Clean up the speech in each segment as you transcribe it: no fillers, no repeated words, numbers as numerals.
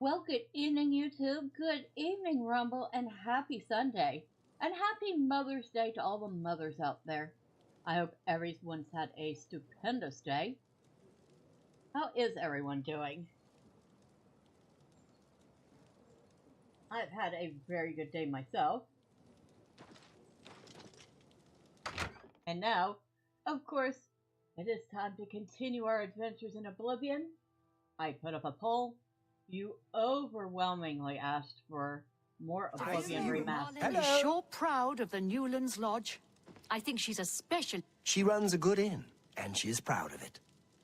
Well, good evening, YouTube. Good evening, Rumble, and happy Sunday. And happy Mother's Day to all the mothers out there. I hope everyone's had a stupendous day. How is everyone doing? I've had a very good day myself. And now, of course, it is time to continue our adventures in Oblivion. I put up a poll. You overwhelmingly asked for more Oblivion Remastered. Hello. Is sure proud of the Newlands Lodge. I think she's a special... She runs a good inn, and she is proud of it.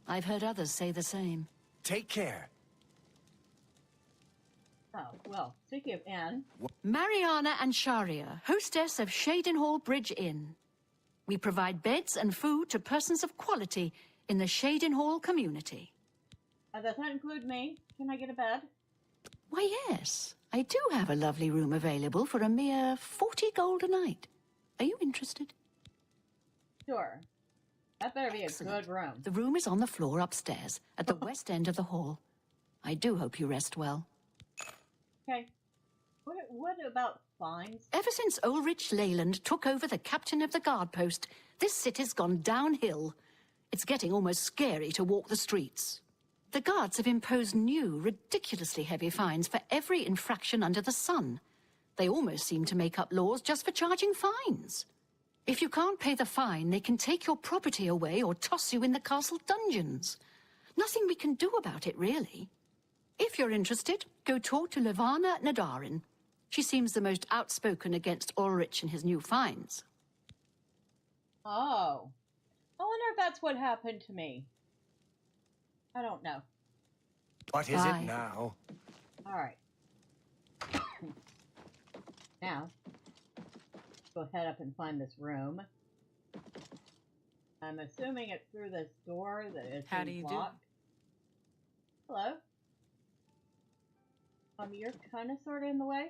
I've heard others say the same. Take care. Oh, well, speaking of inn... Mariana and Sharia, hostess of Cheydinhal Bridge Inn. We provide beds and food to persons of quality in the Cheydinhal community. Does that include me? Can I get a bed? Why, yes. I do have a lovely room available for a mere 40 gold a night. Are you interested? Sure. That better be Excellent. a good room. The room is on the floor upstairs, at the west end of the hall. I do hope you rest well. Okay. What about fines? Ever since Ulrich Leyland took over the captain of the guard post, this city's gone downhill. It's getting almost scary to walk the streets. The guards have imposed new, ridiculously heavy fines for every infraction under the sun. They almost seem to make up laws just for charging fines. If you can't pay the fine, they can take your property away or toss you in the castle dungeons. Nothing we can do about it, really. If you're interested, go talk to Levana Nadarin. She seems the most outspoken against Ulrich and his new fines. Oh. I wonder if that's what happened to me. I don't know. What is it now? All right. Now, go head up and find this room. I'm assuming it's through this door that is How do you locked. Hello. You're kind of sort of in the way.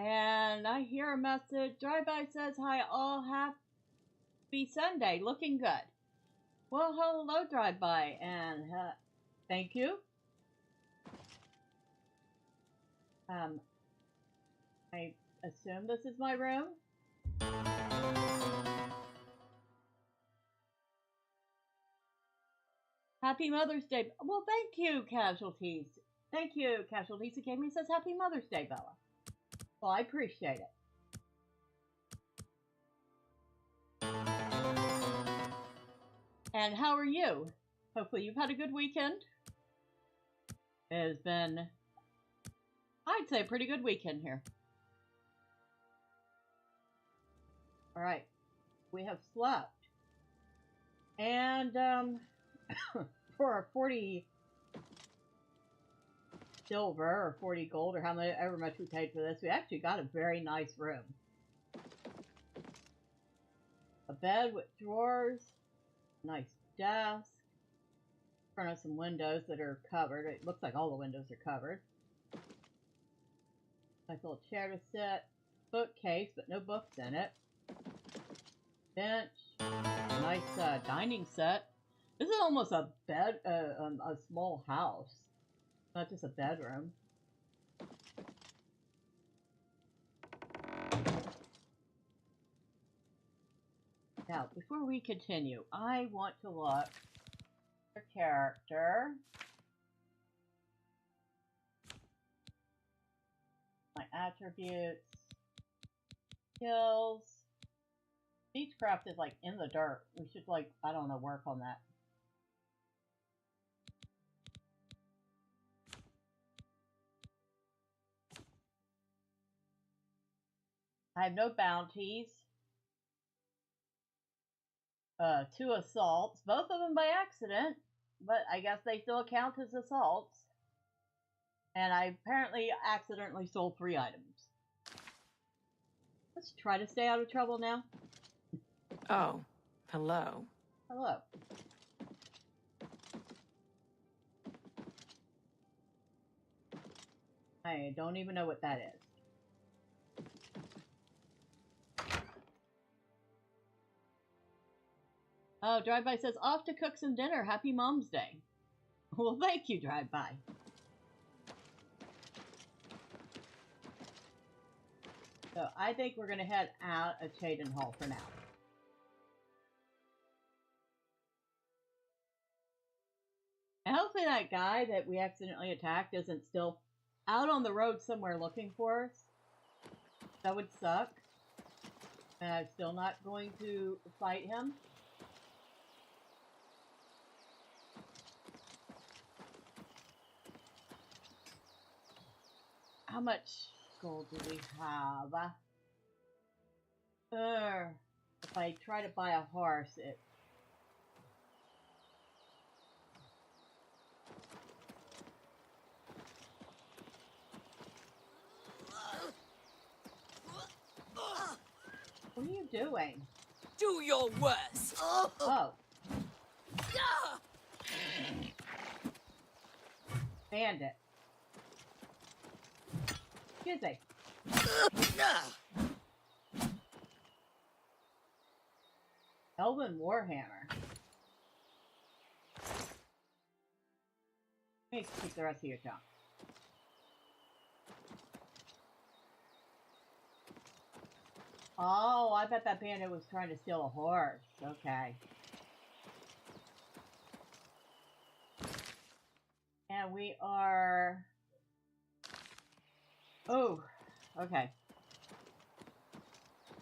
And I hear a message. Drive-by says, hi, all happy Sunday. Looking good. Well, hello, Drive-by. And thank you. I assume this is my room. Happy Mother's Day. Well, thank you, Casualties. Thank you, Casualties. Who came and says Happy Mother's Day, Bella. Well, I appreciate it. And how are you? Hopefully you've had a good weekend. It has been, I'd say, a pretty good weekend here. Alright. We have slept. And, for our 40 silver or 40 gold or however much we paid for this, we actually got a very nice room. A bed with drawers, nice desk, in front of some windows that are covered. It looks like all the windows are covered. Nice little chair to sit, bookcase but no books in it. Bench, nice dining set. This is almost a bed, a small house. Not just a bedroom. Now, before we continue, I want to look at your character. My attributes. Skills. Beechcraft is like in the dirt. We should like, I don't know, work on that. I have no bounties. 2 assaults, both of them by accident, but I guess they still count as assaults. And I apparently accidentally sold 3 items. Let's try to stay out of trouble now. Oh, hello. Hello. I don't even know what that is. Oh, Drive-By says, off to cook some dinner. Happy Mom's Day. Well, thank you, Drive-By. So I think we're going to head out of Cheydinhal for now. And hopefully that guy that we accidentally attacked isn't still out on the road somewhere looking for us. That would suck. And I'm still not going to fight him. How much gold do we have? If I try to buy a horse, it... What are you doing? Do your worst. Oh. Bandit. Excuse me. Elven Warhammer. Let me keep the rest of your junk. Oh, I bet that bandit was trying to steal a horse. Okay. And we are... Oh, okay.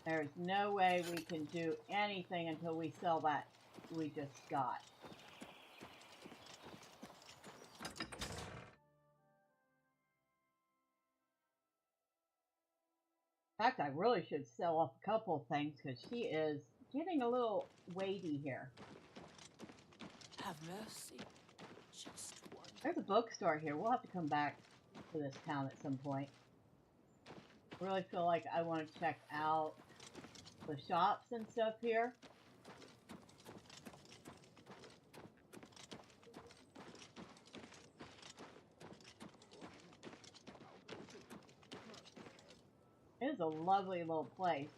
There's no way we can do anything until we sell that we just got. In fact, I really should sell off a couple of things because she is getting a little weighty here. Have mercy. Just one. There's a bookstore here. We'll have to come back to this town at some point. I really feel like I want to check out the shops and stuff here. It is a lovely little place.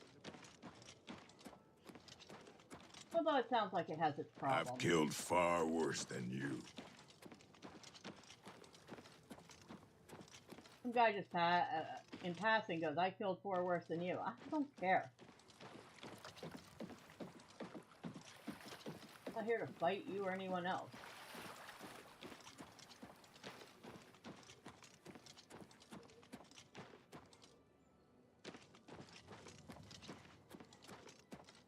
Although it sounds like it has its problems. I've killed far worse than you. Some guy just in passing goes, I killed 4 worse than you. I don't care. I'm not here to fight you or anyone else.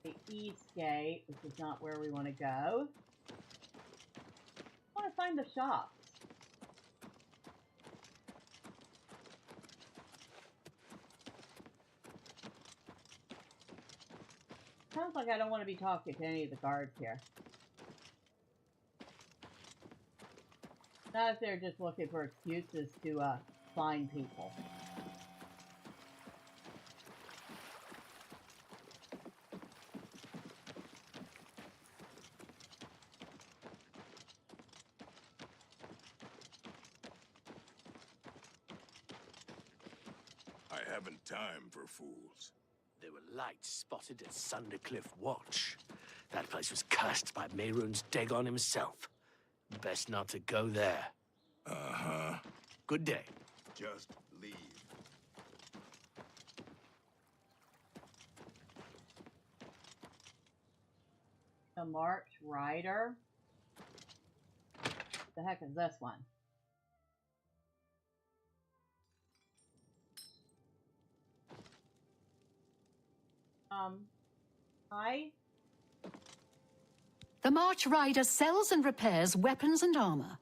The east gate, which is not where we want to go. I want to find the shops. Sounds like I don't want to be talking to any of the guards here. Not if they're just looking for excuses to find people. I haven't time for fools. There were lights spotted at Sundercliff Watch. That place was cursed by Mehrunes Dagon himself. Best not to go there. Uh-huh. Good day. Just leave. The March Rider. What the heck is this one? Hi? The March Rider sells and repairs weapons and armor.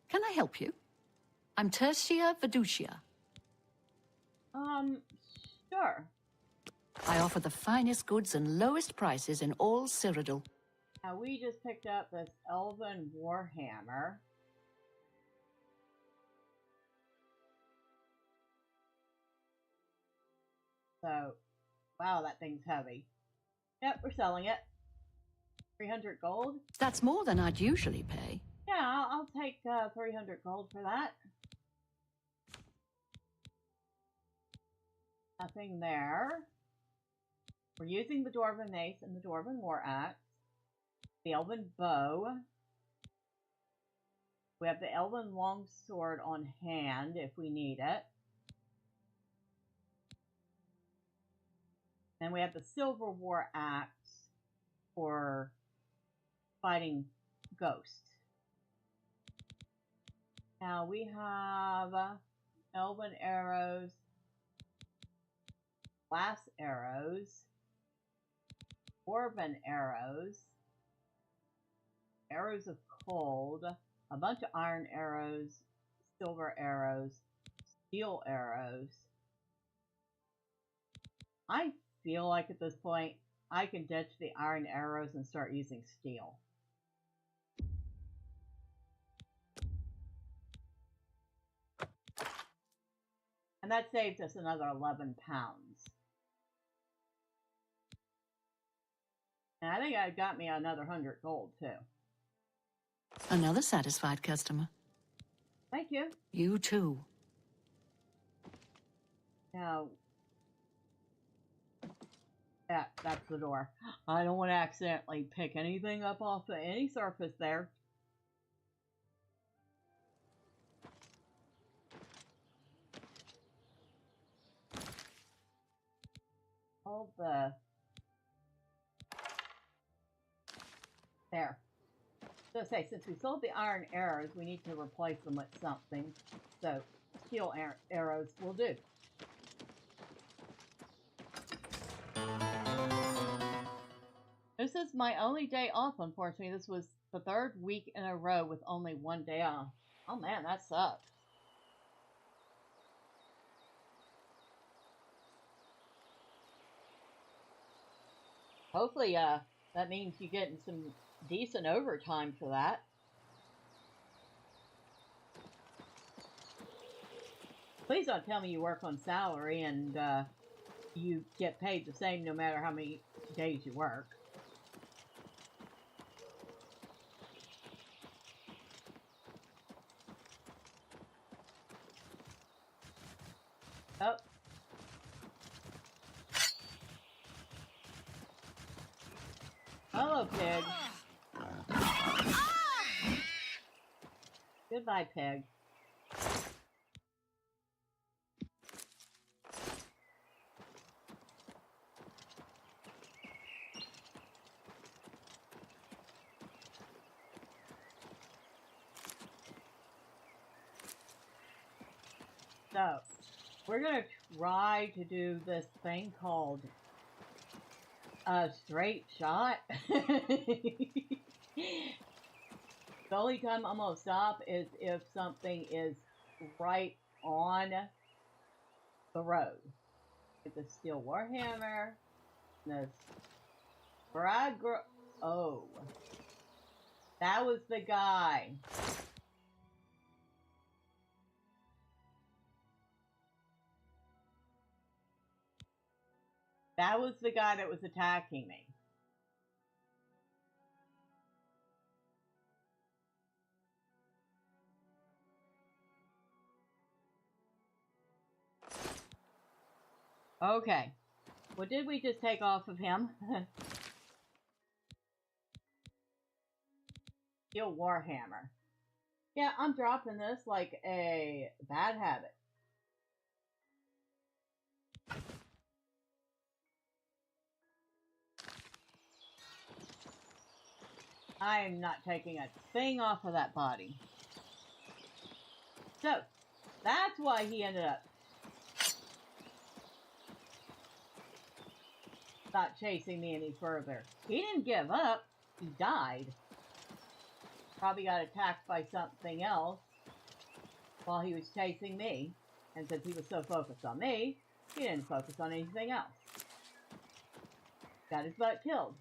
Can I help you? I'm Tertia Veducia. Sure. I offer the finest goods and lowest prices in all Cyrodiil. Now, we just picked up this Elven Warhammer. So, wow, that thing's heavy. Yep, we're selling it. 300 gold? That's more than I'd usually pay. Yeah, I'll take 300 gold for that. Nothing there. We're using the Dwarven Mace and the Dwarven War Axe. the elven bow. We have the elven longsword on hand if we need it. And we have the silver war axe for fighting ghosts. Now we have elven arrows, glass arrows, dwarven arrows, arrows of cold, a bunch of iron arrows, silver arrows, steel arrows. I feel like at this point I can ditch the iron arrows and start using steel. And that saved us another 11 pounds. And I think I got me another 100 gold too. Another satisfied customer. Thank you. You too. Now, yeah, that's the door. I don't want to accidentally pick anything up off of any surface there. Hold the... There. So say, since we sold the iron arrows, we need to replace them with something. So, steel arrows will do. This is my only day off, unfortunately. This was the 3rd week in a row with only 1 day off. Oh man, that sucks. Hopefully, that means you're getting some decent overtime for that. Please don't tell me you work on salary and you get paid the same no matter how many days you work. Oh. Hello, pig. Goodbye, pig. So, we're going to try to do this thing called a straight shot. The only time I'm going to stop is if something is right on the road. Get the steel warhammer, this oh, that was the guy. That was the guy that was attacking me. Okay. What did we just take off of him? Steel warhammer. Yeah, I'm dropping this like a bad habit. I am not taking a thing off of that body. So, that's why he ended up not chasing me any further. He didn't give up. He died. Probably got attacked by something else while he was chasing me. And since he was so focused on me, he didn't focus on anything else. Got his butt killed.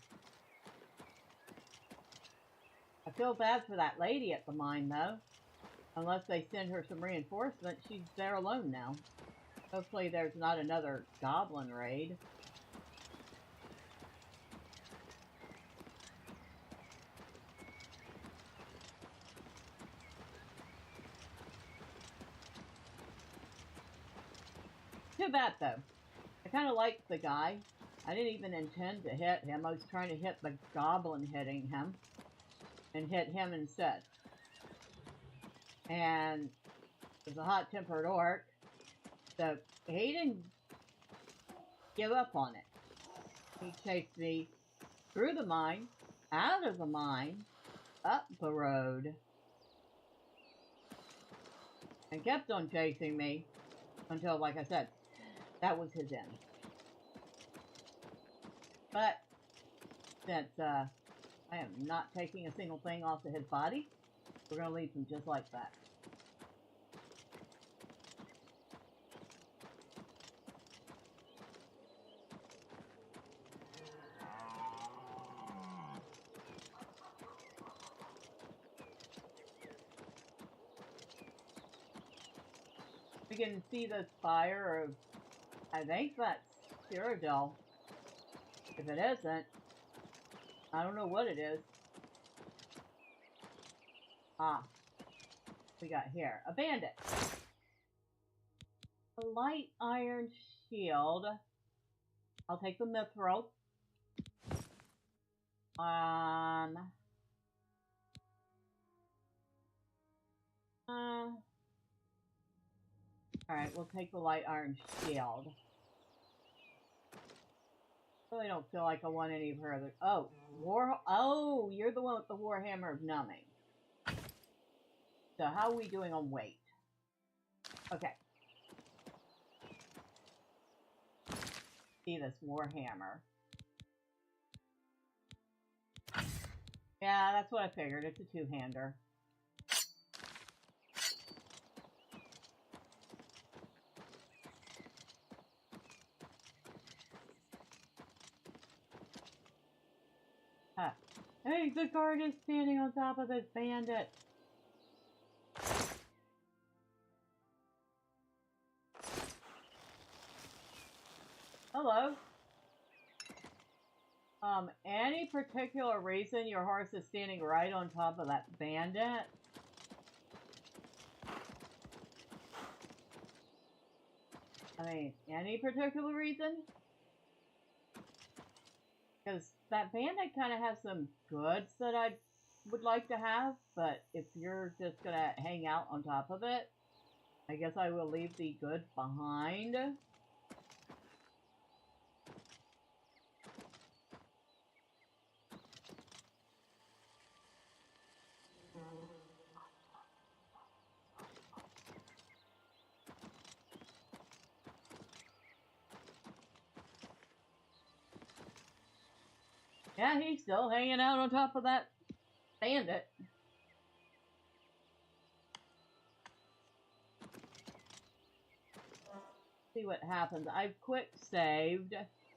I feel bad for that lady at the mine, though. Unless they send her some reinforcements, she's there alone now. Hopefully there's not another goblin raid. Too bad, though. I kind of liked the guy. I didn't even intend to hit him. I was trying to hit the goblin hitting him. and hit him instead. And it was a hot-tempered orc, so he didn't give up on it. He chased me through the mine, out of the mine, up the road, and kept on chasing me until, like I said, that was his end. But since I am not taking a single thing off of his body, we're going to leave him just like that. We can see the spire of, I think that's Cyrodiil. If it isn't, I don't know what it is. Ah, we got here. A bandit. A light iron shield. I'll take the mithril. Alright, we'll take the light iron shield. Really don't feel like I want any of her other. Oh, oh, you're the one with the Warhammer of Numbing. So how are we doing on weight? Okay. See this Warhammer. Yeah, that's what I figured. It's a two-hander. Hey, the guard is standing on top of this bandit. Hello. Any particular reason your horse is standing right on top of that bandit? I mean, any particular reason? Because that bandit kind of has some goods that I would like to have, but if you're just gonna hang out on top of it, I guess I will leave the goods behind. Yeah, he's still hanging out on top of that bandit. See what happens. I've quick saved.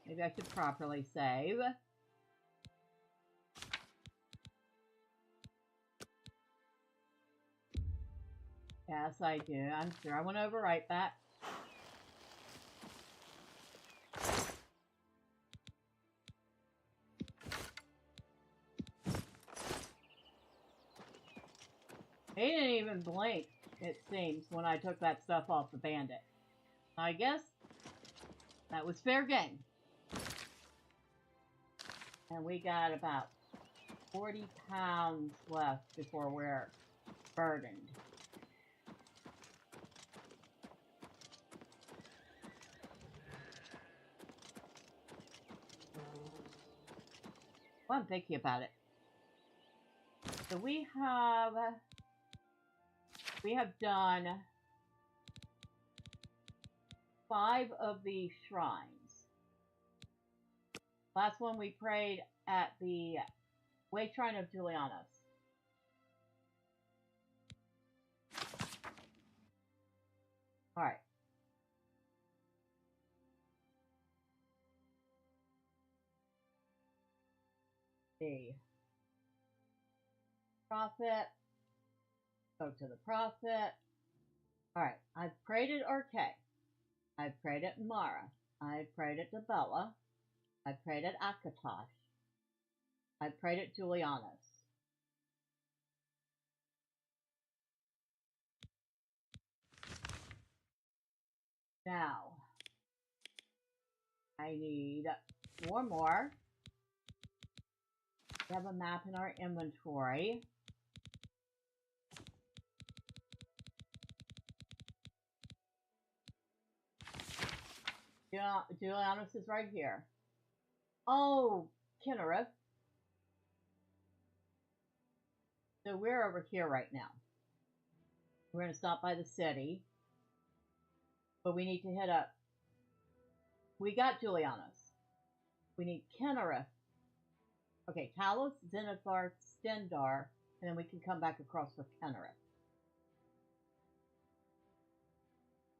Maybe I should properly save. Yes, I do. I'm sure I want to overwrite that. He didn't even blink, it seems, when I took that stuff off the bandit. I guess that was fair game. And we got about 40 pounds left before we're burdened. Well, I'm thinking about it. So we have done 5 of the shrines. Last one we prayed at the Wake Shrine of Julianus. Alright. The prophet. Spoke to the prophet. Alright, I've prayed at Arke. I've prayed at Mara. I've prayed at Debella. I've prayed at Akatosh. I've prayed at Julianus. Now, I need 4 more. We have a map in our inventory. Julianus is right here. Oh, Kinnereth. So we're over here right now. We're going to stop by the city. But we need to hit up. We got Julianus. We need Kinnereth. Okay, Talos, Zenithar, Stendar, and then we can come back across for Kinnereth.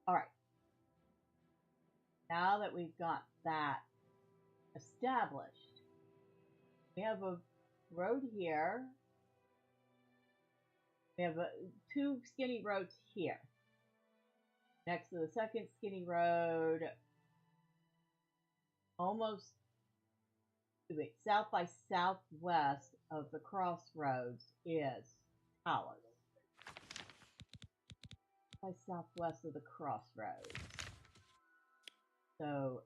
Alright. Now that we've got that established, we have a road here. We have two skinny roads here. Next to the second skinny road, almost south by southwest of the crossroads is Talos. By southwest of the crossroads. So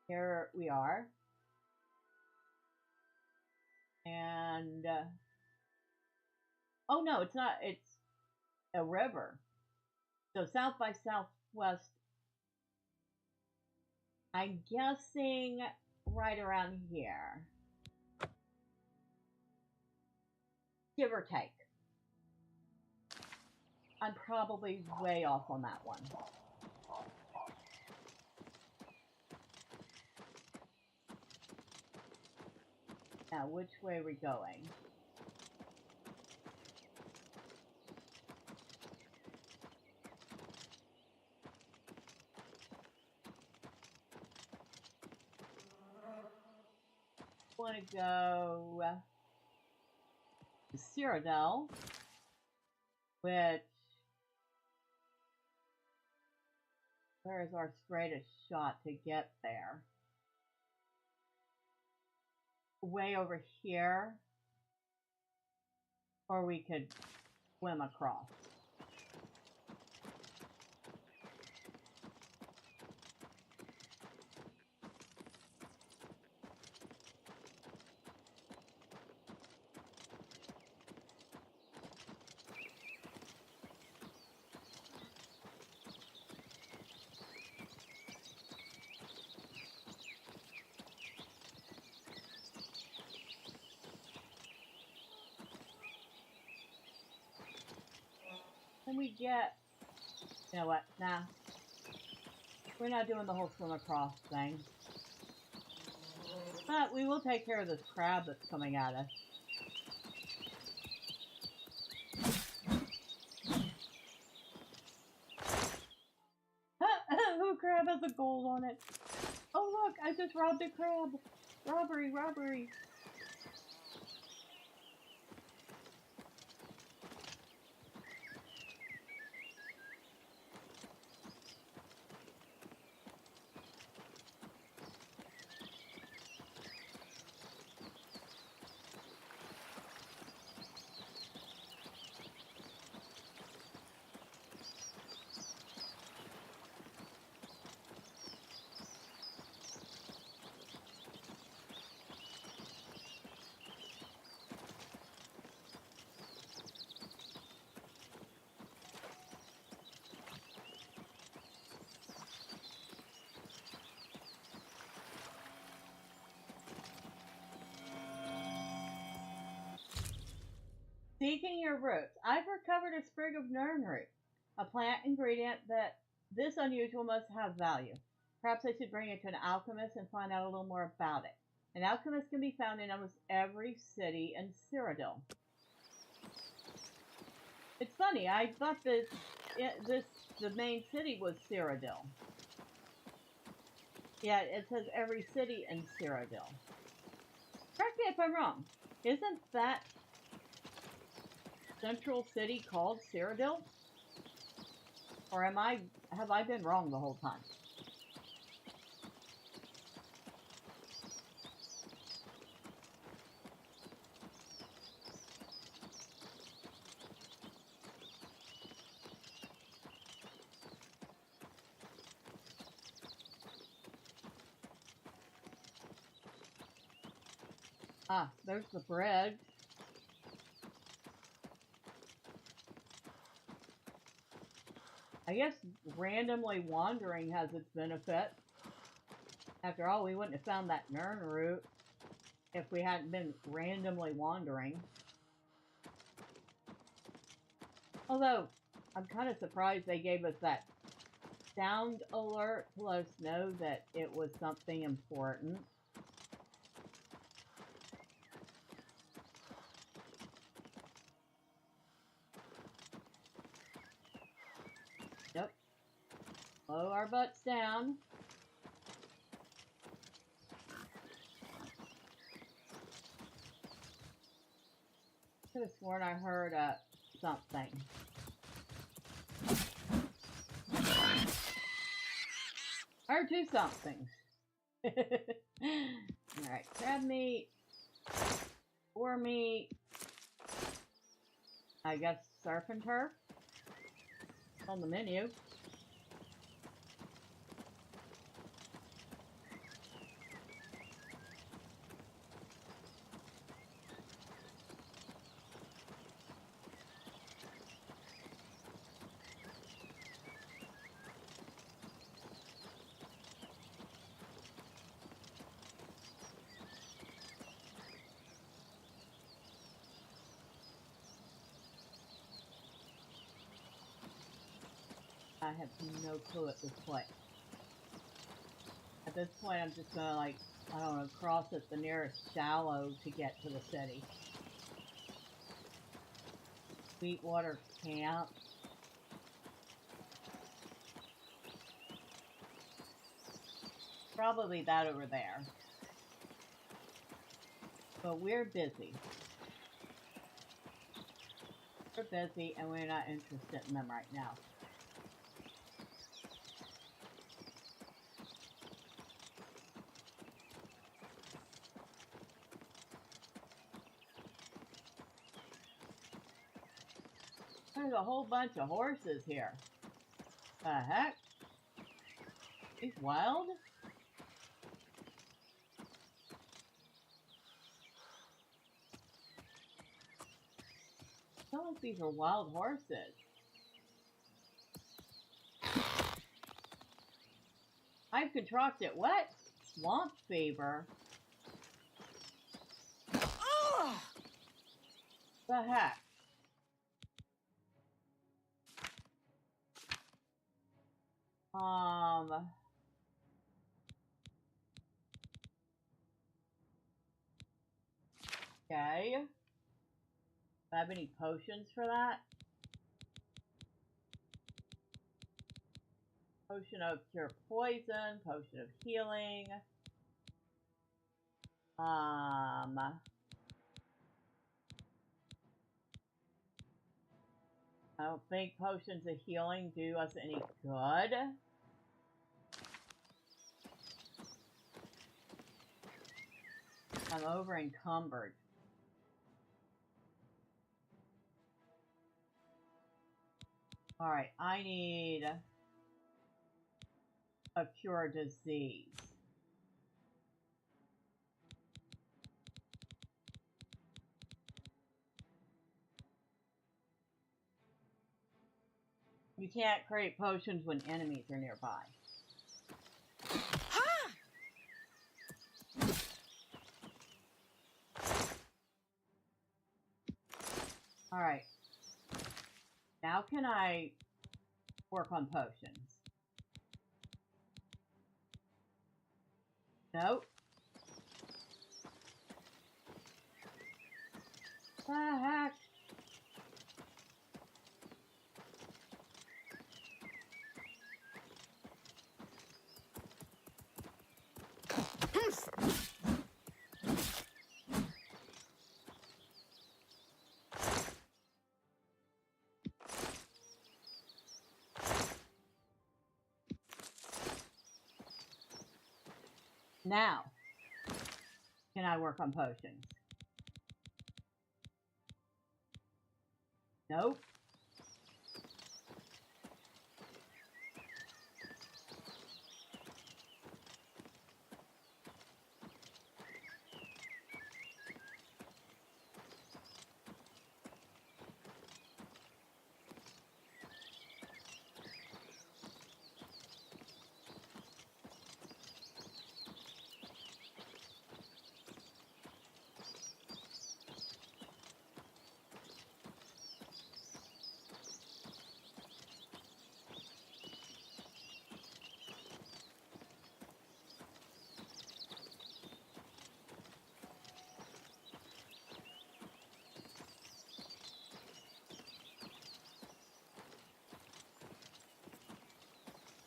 here we are. And oh no, it's not, it's a river. So south by southwest, I'm guessing right around here. Give or take. I'm probably way off on that one. Now, which way are we going? I want to go to Cyrodiil, which, where is our straightest shot to get there? Way over here, or we could swim across. Can we get, you know what, nah. We're not doing the whole swim across thing. But we will take care of this crab that's coming at us. Who crab has a gold on it? Oh look, I just robbed a crab. Robbery, robbery. Seeking your roots. I've recovered a sprig of nern root, a plant ingredient that this unusual must have value. Perhaps I should bring it to an alchemist and find out a little more about it. An alchemist can be found in almost every city in Cyrodiil. It's funny, I thought the main city was Cyrodiil. Yeah, it says every city in Cyrodiil. Correct me if I'm wrong. Isn't that central city called Cyrodiil? Or have I been wrong the whole time? Ah, there's the bridge. I guess randomly wandering has its benefits. After all, we wouldn't have found that Nern route if we hadn't been randomly wandering. Although, I'm kind of surprised they gave us that sound alert to let us know that it was something important. Yep. Slow our butts down. I could have sworn I heard something. I heard two somethings. Alright, crab meat, boar meat, I guess surf and turf on the menu. I have no clue at this point. At this point, I'm just gonna, like, I don't know, cross at the nearest shallow to get to the city. Sweetwater Camp. Probably that over there. But we're busy. We're busy and we're not interested in them right now. There's a whole bunch of horses here. The heck? These wild? I feel like these are wild horses. I've contracted what? Swamp fever? The heck? Okay. Do I have any potions for that? Potion of cure poison, potion of healing. I don't think potions of healing do us any good. I'm over encumbered. Alright, I need a cure disease. You can't create potions when enemies are nearby. Alright. Now can I work on potions? Nope. The heck? Now, can I work on potions? Nope.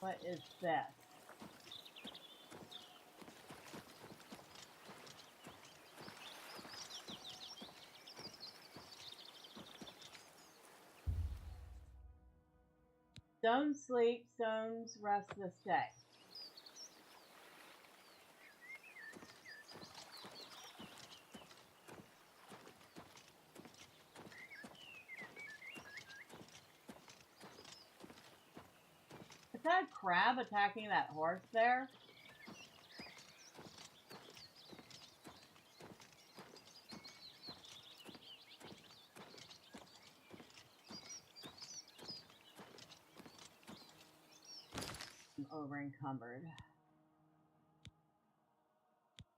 What is this? Stones sleep, stones rest this day. Is that a crab attacking that horse there? I'm over encumbered.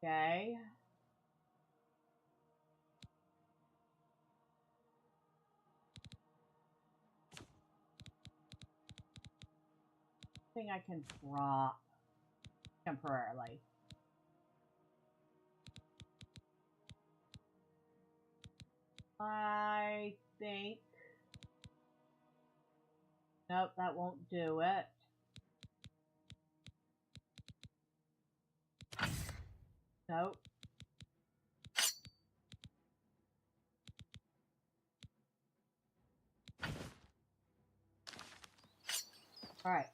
Okay. I think I can drop temporarily. I think. Nope, that won't do it. Nope. Alright.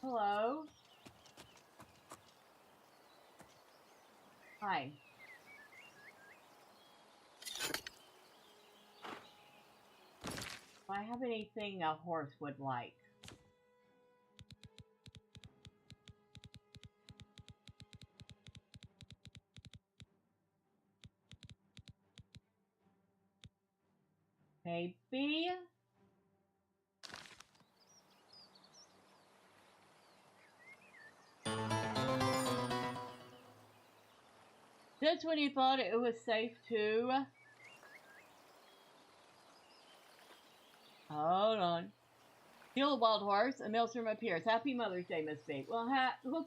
Hello? Hi. Do I have anything a horse would like? Maybe? Just when you thought it was safe to... Hold on. Kill a wild horse, a maelstrom appears. Happy Mother's Day, Miss B. Well,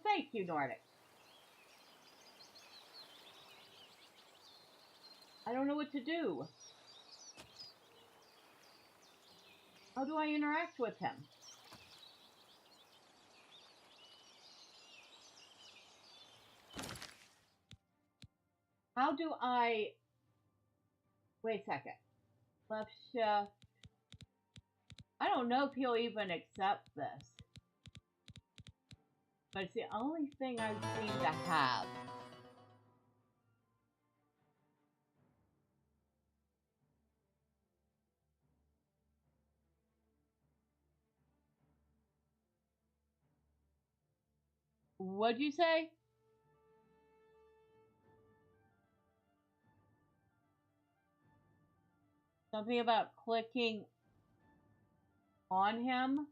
thank you, Nordic. I don't know what to do. How do I interact with him? How do I... Wait a second. Left shift. I don't know if he'll even accept this. But it's the only thing I seem to have. What'd you say? Something about clicking on him?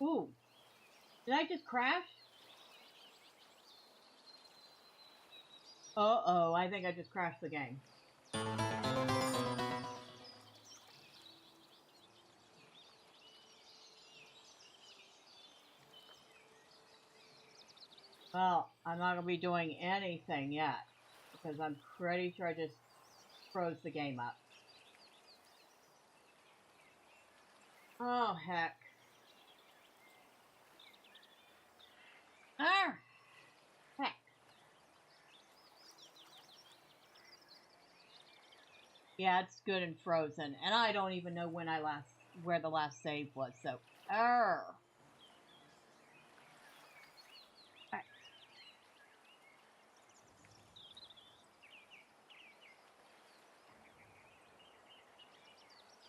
Ooh. Did I just crash? Uh-oh, I think I just crashed the game. Well, I'm not going to be doing anything yet, because I'm pretty sure I just froze the game up. Oh, heck. Ah! Heck. Yeah, it's good and frozen, and I don't even know when where the last save was, so... Arrgh.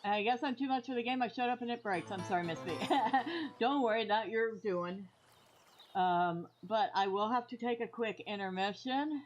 I guess I'm too much for the game. I showed up and it breaks. I'm sorry, Miss B. Don't worry, that you're doing. But I will have to take a quick intermission.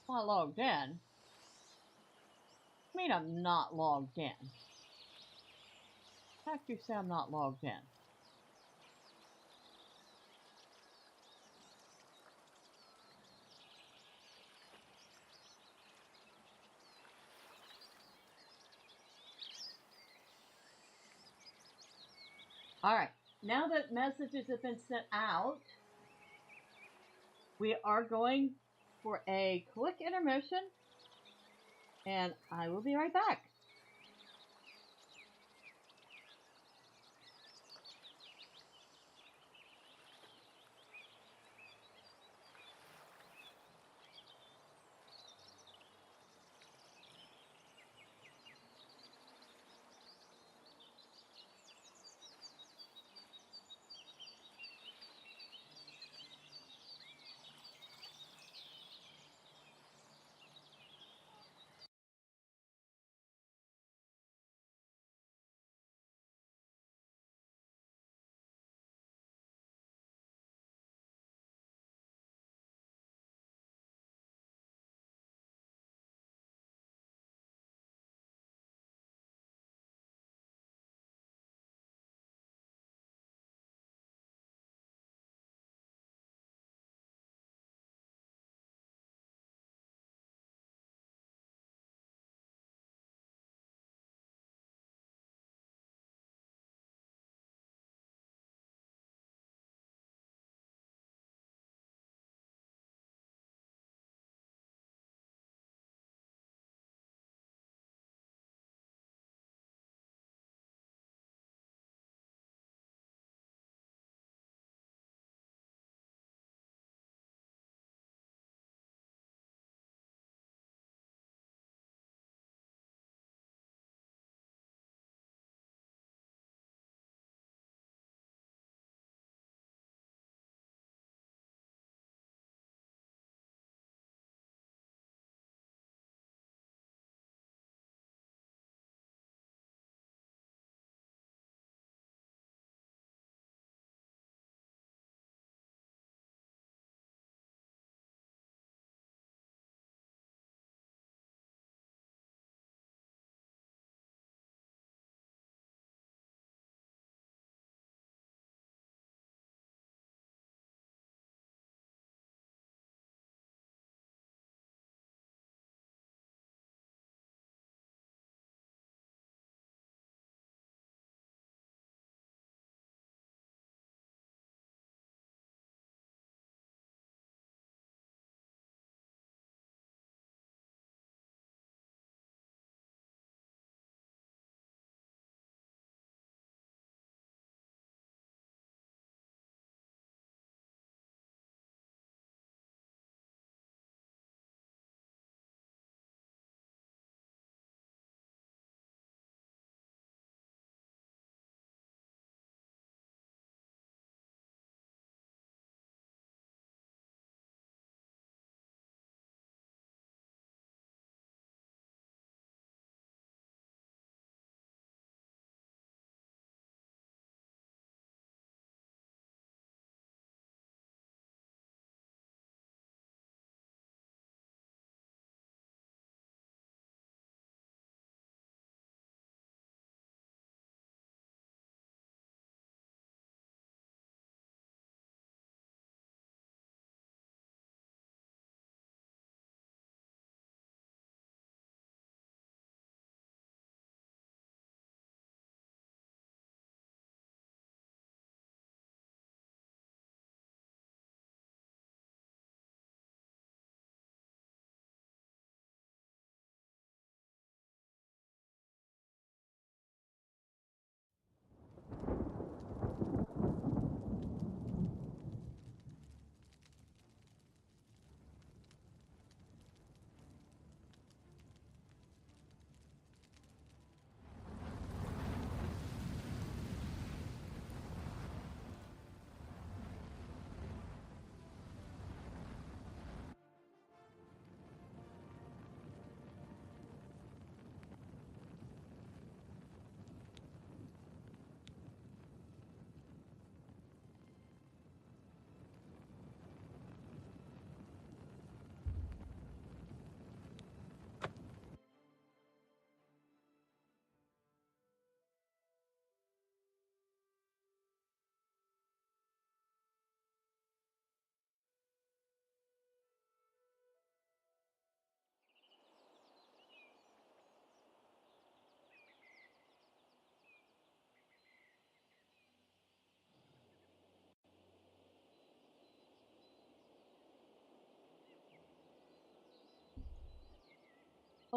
Not logged in. I mean, I'm not logged in. How do you say I'm not logged in? Alright, now that messages have been sent out, we are going for a quick intermission, and I will be right back.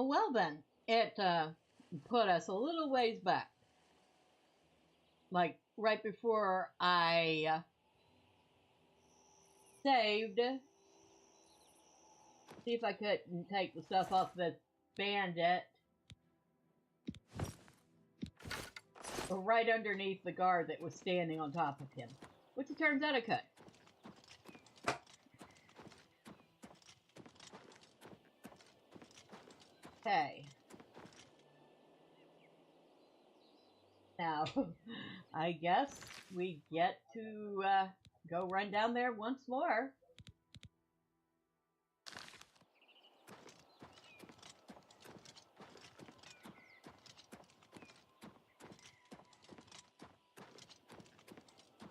Oh, well then. It put us a little ways back. Like, right before I saved. See if I couldn't take the stuff off this bandit. Or right underneath the guard that was standing on top of him. Which it turns out I could. Okay. Now, I guess we get to go run down there once more.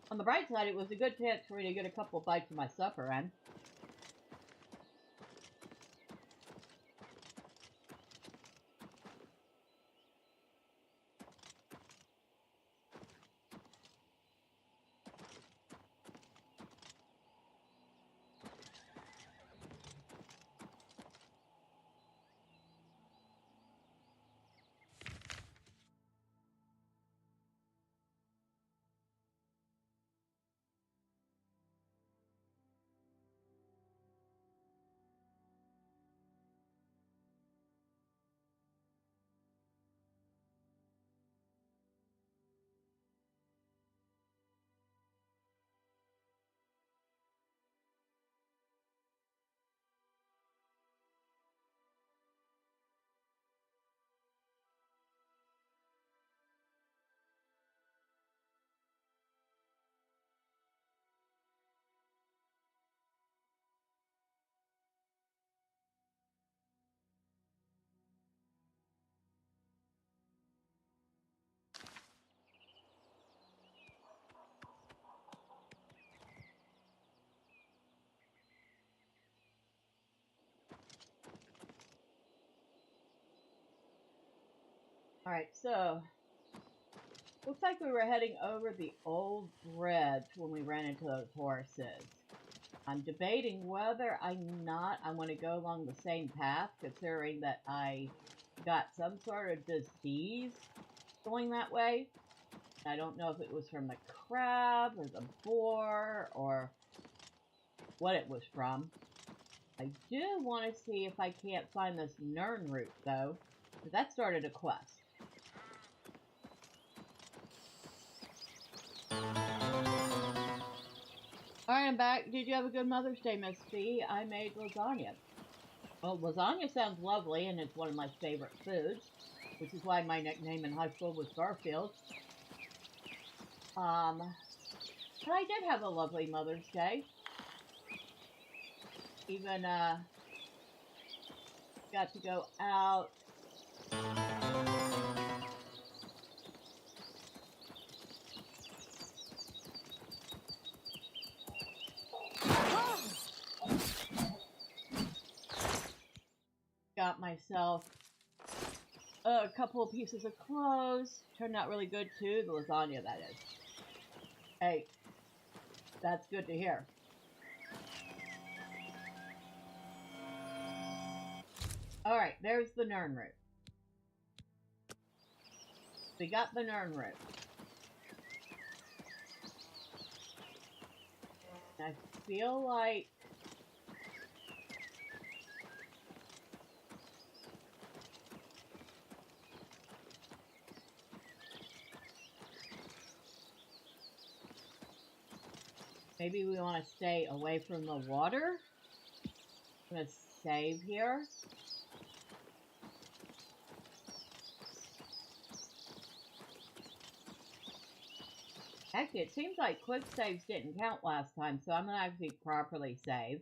On the bright side, it was a good chance for me to get a couple bites of my supper in. Alright, so looks like we were heading over the old bridge when we ran into those horses. I'm debating whether I want to go along the same path, considering that I got some sort of disease going that way. I don't know if it was from the crab or the boar or what it was from. I do want to see if I can't find this Nern route, though, because that started a quest. Alright, I'm back. Did you have a good Mother's Day, Miss C? I made lasagna. Well, lasagna sounds lovely, and it's one of my favorite foods, which is why my nickname in high school was Garfield. But I did have a lovely Mother's Day. Even, got to go out. Got myself a couple of pieces of clothes. Turned out really good too. The lasagna, that is. Hey, that's good to hear. Alright, there's the Nern route. We got the Nern route. I feel like maybe we want to stay away from the water. I'm going to save here. Actually, it seems like quick saves didn't count last time, so I'm going to actually properly save.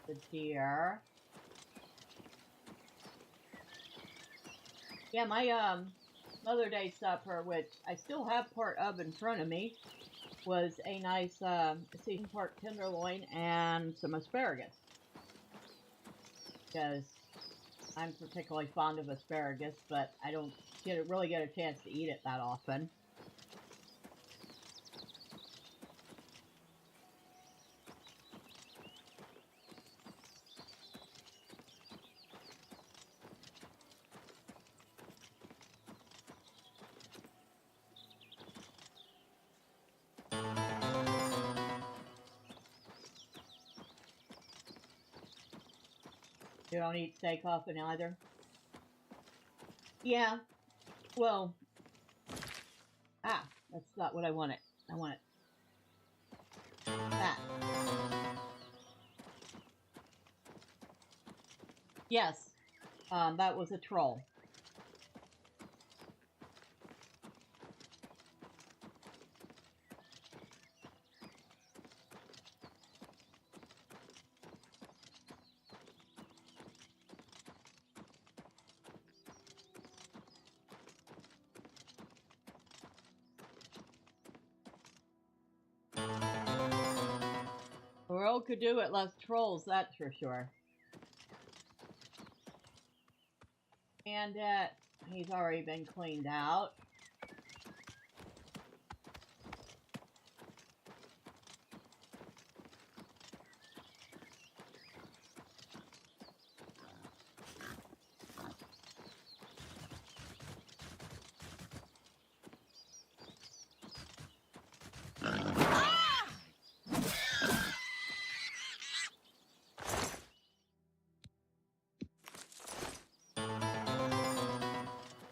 The deer. Yeah, my Mother Day supper, which I still have part of in front of me, was a nice seasoned pork tenderloin and some asparagus. Because I'm particularly fond of asparagus, but I don't really get a chance to eat it that often. You don't eat steak often either? Yeah. Well. Ah, that's not what I wanted. I wanted that. Yes. That was a troll. The world could do with less trolls, that's for sure. And he's already been cleaned out.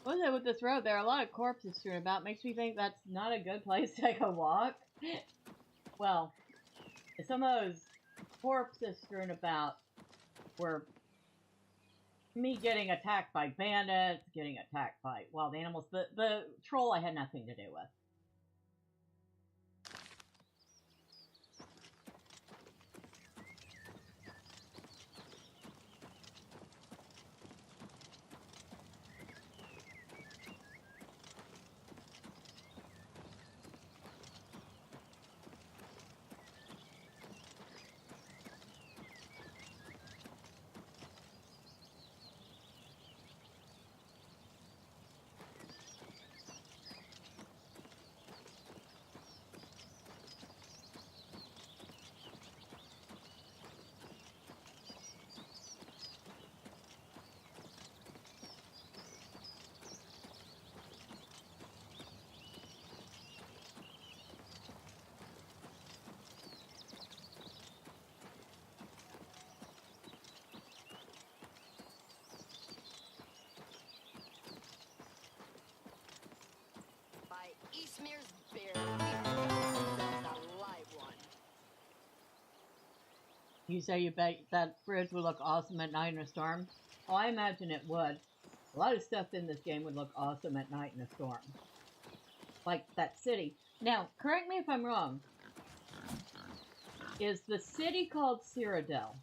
What is it with this road? There are a lot of corpses strewn about. Makes me think that's not a good place to take a walk. Well, some of those corpses strewn about were me getting attacked by bandits, getting attacked by wild animals. The troll I had nothing to do with. Eastmere's beer. A live one. You say you bet that bridge would look awesome at night in a storm? Oh, I imagine it would. A lot of stuff in this game would look awesome at night in a storm. Like that city. Now, correct me if I'm wrong. Is the city called Cyrodiil?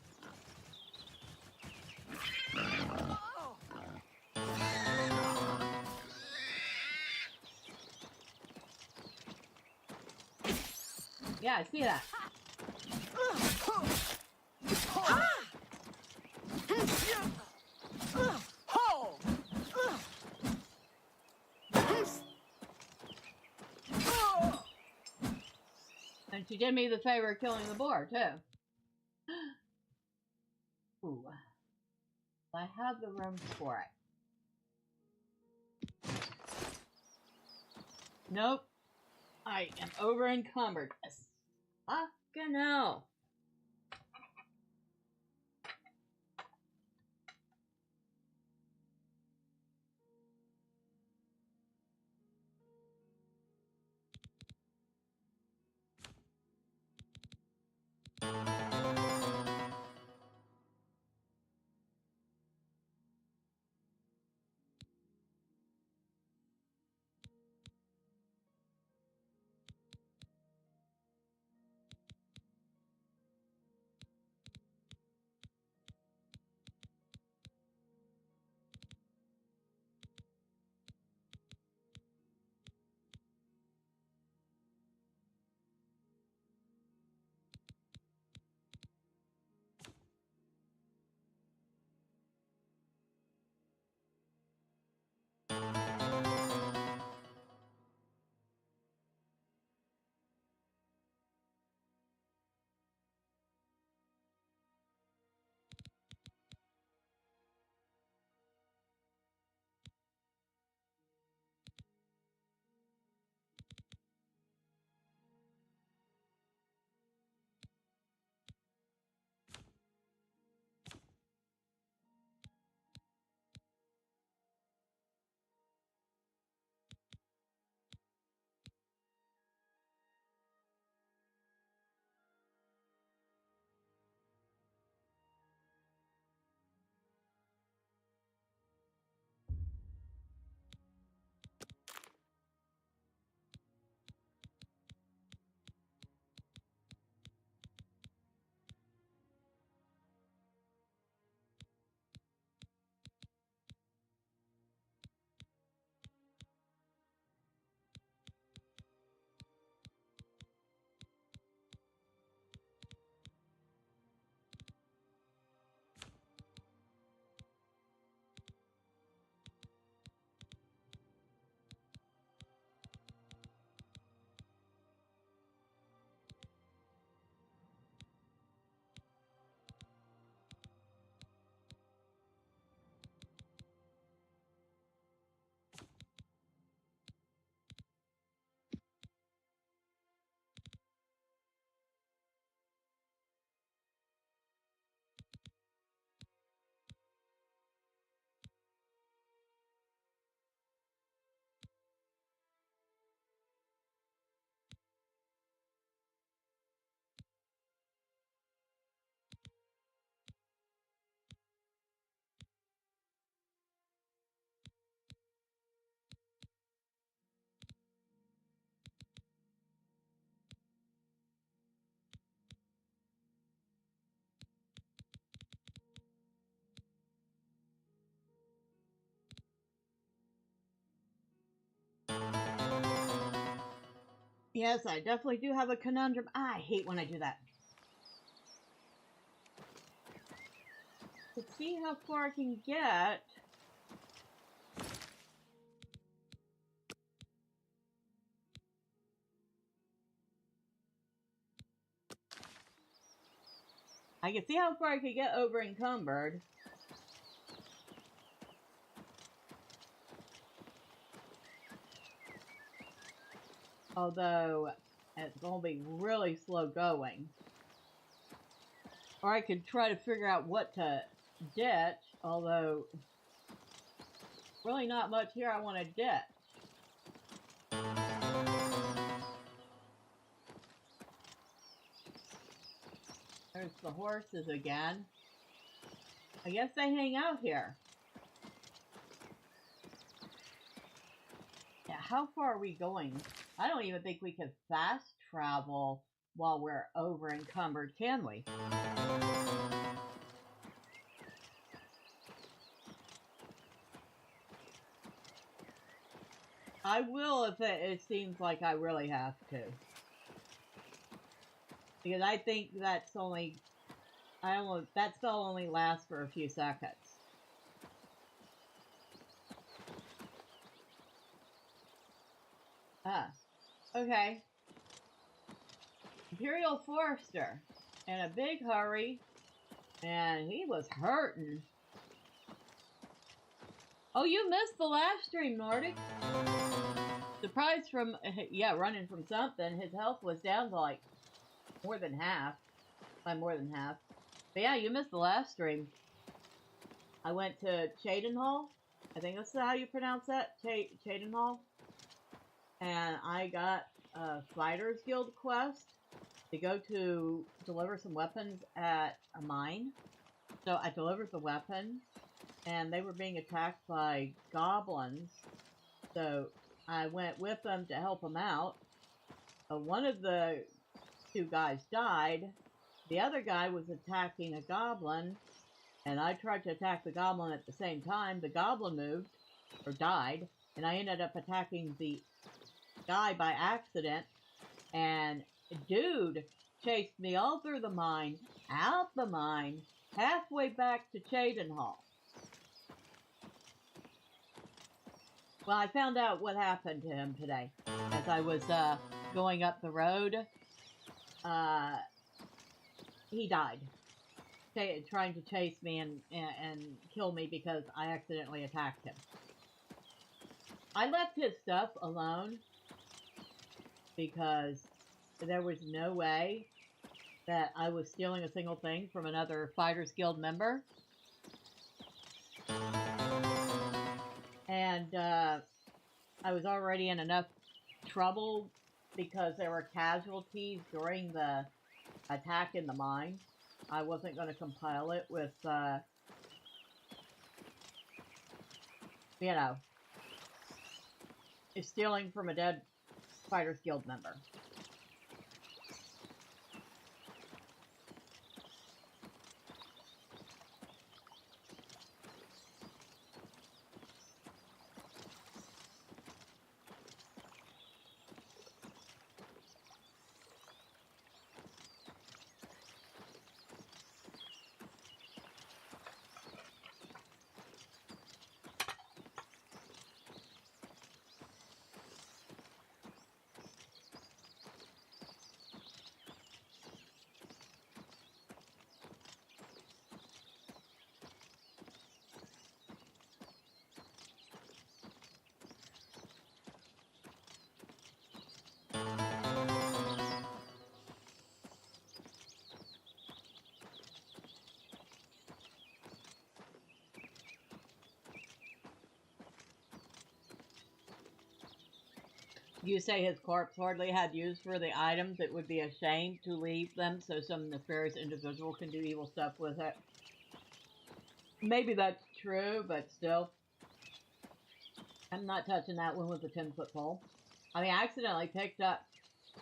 Yeah, I see that. And she did me the favor of killing the boar, too. Ooh. I have the room for it. Nope. I am over encumbered. Fucking hell. Yes, I definitely do have a conundrum. I hate when I do that. Let's see how far I can get. I can see how far I can get over encumbered. Although, it's going to be really slow going. Or I could try to figure out what to ditch, although, really not much here I want to ditch. There's the horses again. I guess they hang out here. Yeah, how far are we going? I don't even think we can fast travel while we're over encumbered, can we? I will if it seems like I really have to. Because I think that spell only lasts for a few seconds. Ah, okay. Imperial Forester in a big hurry, and he was hurting. Oh, you missed the last stream, Nordic. Surprised from, yeah, running from something. His health was down to like more than half. By more than half. But yeah, you missed the last stream. I went to Cheydinhal. I think that's how you pronounce that. Cheydinhal. And I got a Fighters Guild quest to go to deliver some weapons at a mine. So I delivered the weapon, and they were being attacked by goblins. So I went with them to help them out. One of the two guys died. The other guy was attacking a goblin, and I tried to attack the goblin at the same time. The goblin moved, or died, and I ended up attacking the guy by accident, and dude chased me all through the mine, out the mine, halfway back to Cheydinhal. Well, I found out what happened to him today. As I was going up the road, he died. Trying to chase me and kill me because I accidentally attacked him. I left his stuff alone because there was no way that I was stealing a single thing from another Fighters Guild member. And I was already in enough trouble because there were casualties during the attack in the mine. I wasn't going to compile it with, you know, stealing from a dead Fighters Guild member. You say his corpse hardly had use for the items. It would be a shame to leave them so some nefarious individual can do evil stuff with it. Maybe that's true, but still. I'm not touching that one with a 10-foot pole. I mean, I accidentally picked up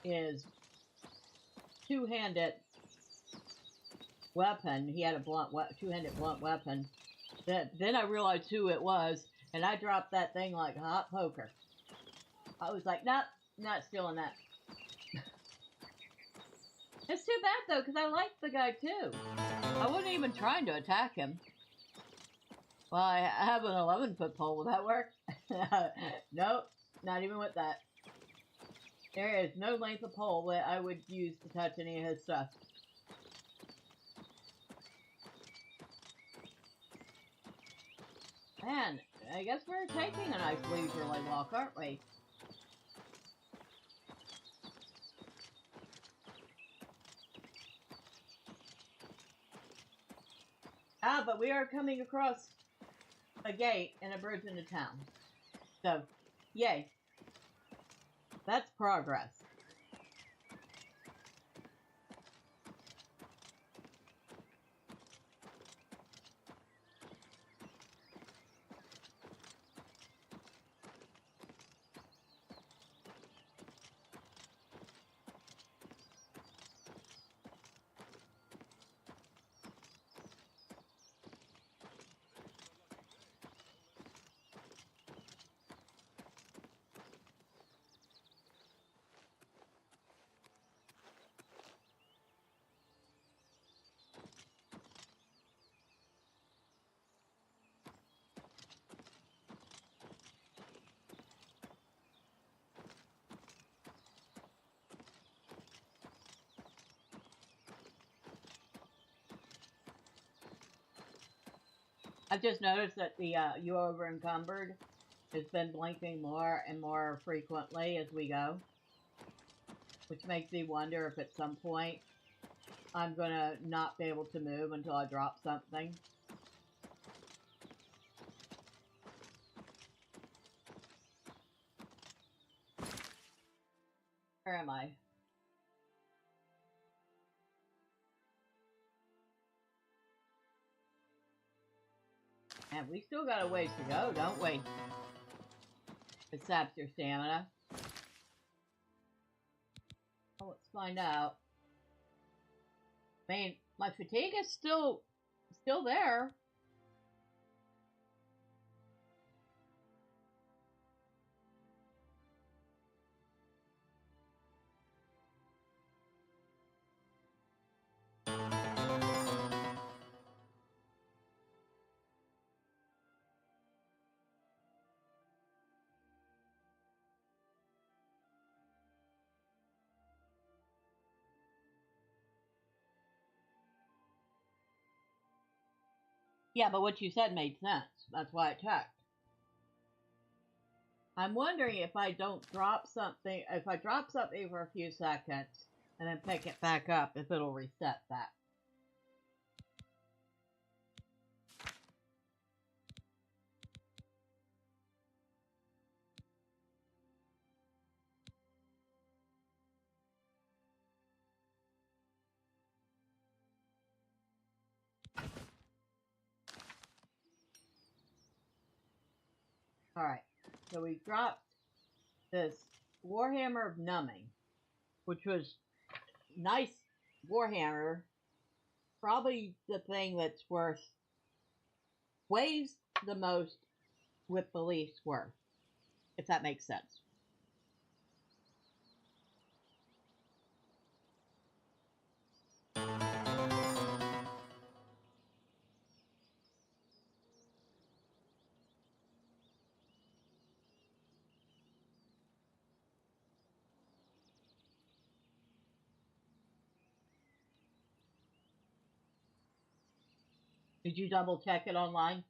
his two-handed weapon. He had a two-handed blunt weapon. Then I realized who it was, and I dropped that thing like hot poker. I was like, nope, not stealing that. It's too bad though, because I liked the guy too. I wasn't even trying to attack him. Well, I have an 11-foot pole. Will that work? Nope, not even with that. There is no length of pole that I would use to touch any of his stuff. Man, I guess we're taking a nice leisurely walk, aren't we? Ah, but we are coming across a gate and a bridge into town. So, yay. That's progress. I've just noticed that the you over encumbered has been blinking more and more frequently as we go, which makes me wonder if at some point I'm gonna not be able to move until I drop something. Where am I? And we still got a ways to go, don't we? It saps your stamina. Well, let's find out. I mean, my fatigue is still there. Yeah, but what you said made sense. That's why I checked. I'm wondering if I don't drop something, if I drop something for a few seconds and then pick it back up, if it'll reset that. Alright, so we dropped this Warhammer of Numbing, which was nice Warhammer, probably the thing that's worth, weighs the most with the least worth, if that makes sense. Did you double check it online?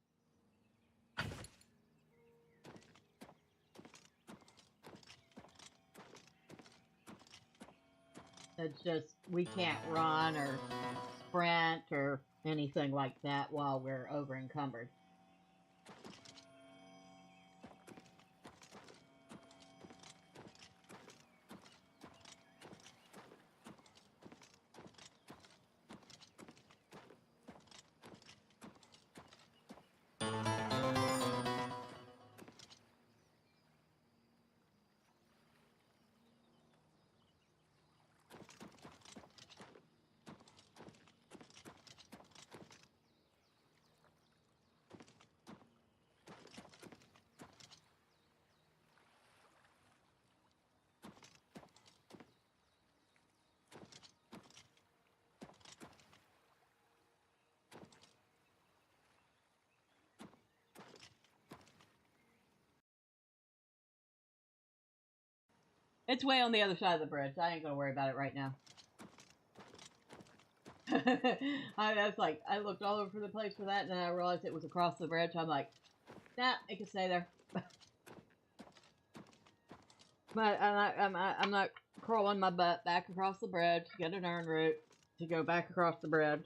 It's just, we can't run or sprint or anything like that while we're over encumbered. It's way on the other side of the bridge. I ain't gonna worry about it right now. I was like, I looked all over the place for that, and then I realized it was across the bridge. I'm like, nah, it can stay there. But I'm not crawling my butt back across the bridge to get an earn route to go back across the bridge.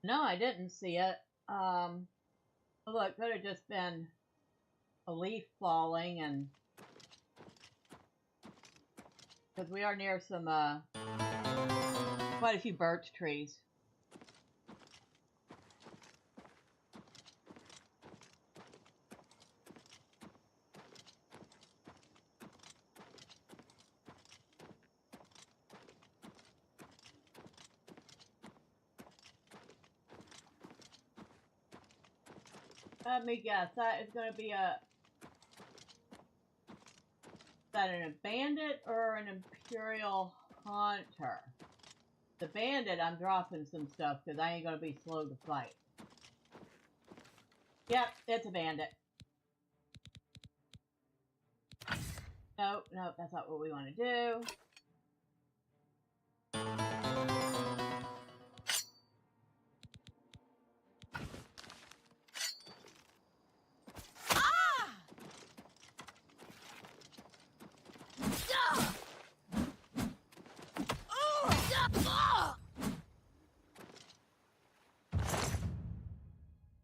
No, I didn't see it. Look, could have just been a leaf falling, and because we are near some quite a few birch trees. Let me guess, that is going to be is that an bandit or an Imperial Hunter? The bandit, I'm dropping some stuff because I ain't going to be slow to fight. Yep, it's a bandit. Nope, nope, that's not what we want to do.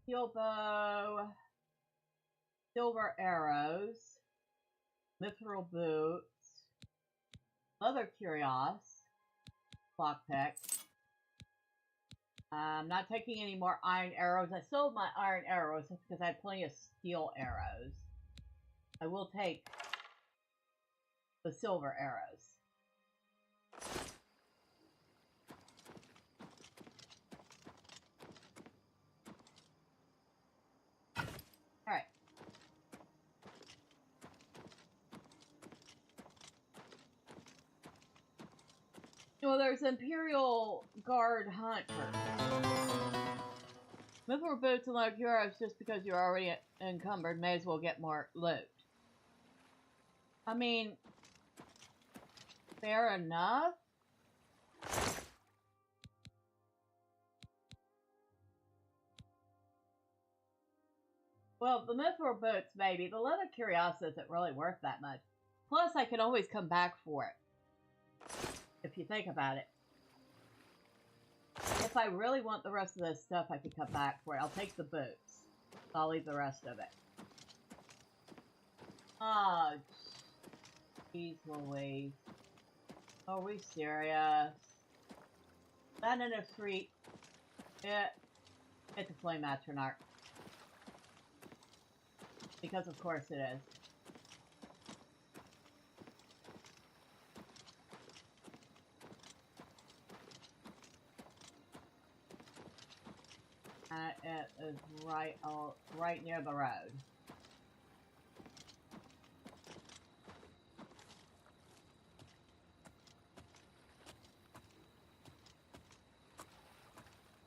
Steel bow, silver arrows, mithril boots, leather cuirass, lockpick. I'm not taking any more iron arrows. I sold my iron arrows because I had plenty of steel arrows. I will take the silver arrows. Alright. Well, there's Imperial Guard Hunters. Mithril boots and leather cuirass, just because you're already encumbered, may as well get more loot. I mean, fair enough. Well, the mithril boots, maybe. The leather cuirass isn't really worth that much. Plus, I can always come back for it. If you think about it. If I really want the rest of this stuff, I could come back for it. I'll take the boots. I'll leave the rest of it. Oh, jeez Louise. Are we serious? That in a freak. It's a flame atronach. Because of course it is. It is right near the road.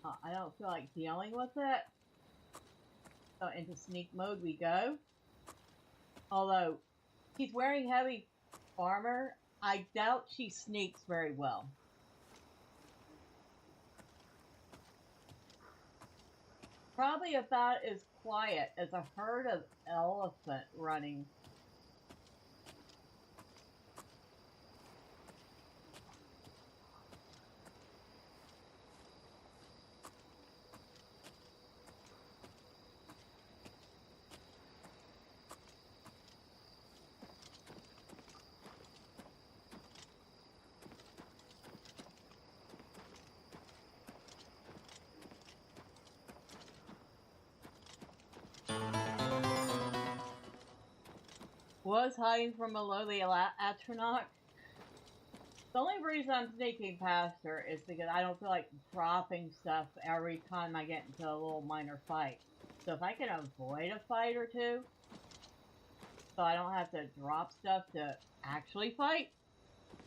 I don't feel like dealing with it. So into sneak mode we go. Although she's wearing heavy armor, I doubt she sneaks very well. Probably about as quiet as a herd of elephant running. was hiding from below the astronaut. The only reason I'm sneaking past her is because I don't feel like dropping stuff every time I get into a little minor fight. So if I can avoid a fight or two, so I don't have to drop stuff to actually fight,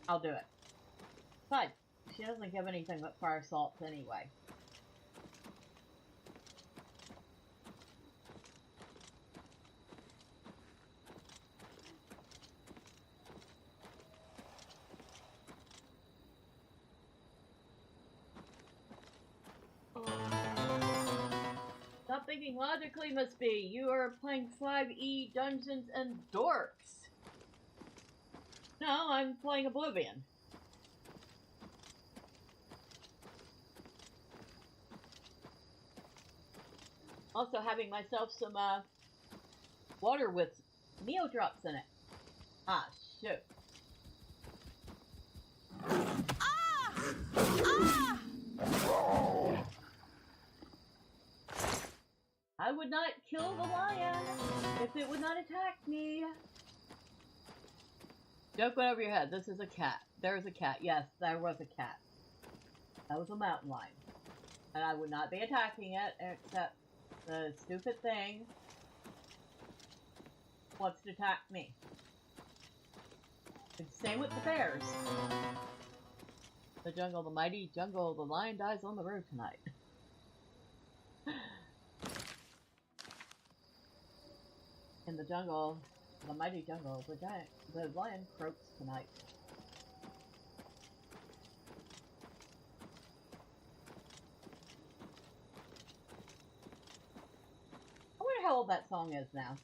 I'll do it. But she doesn't give anything but fire salts anyway. Stop thinking logically, must be. You are playing 5e Dungeons and Dorks. No, I'm playing Oblivion. Also having myself some water with Neo drops in it. Ah, shoot. Ah! Ah! I would not kill the lion if it would not attack me. Joke went over your head. This is a cat. There's a cat. Yes, there was a cat. That was a mountain lion. And I would not be attacking it, except the stupid thing wants to attack me. And same with the bears. The jungle, the mighty jungle, the lion dies on the road tonight. In the jungle, the mighty jungle, the lion croaks tonight. I wonder how old that song is now.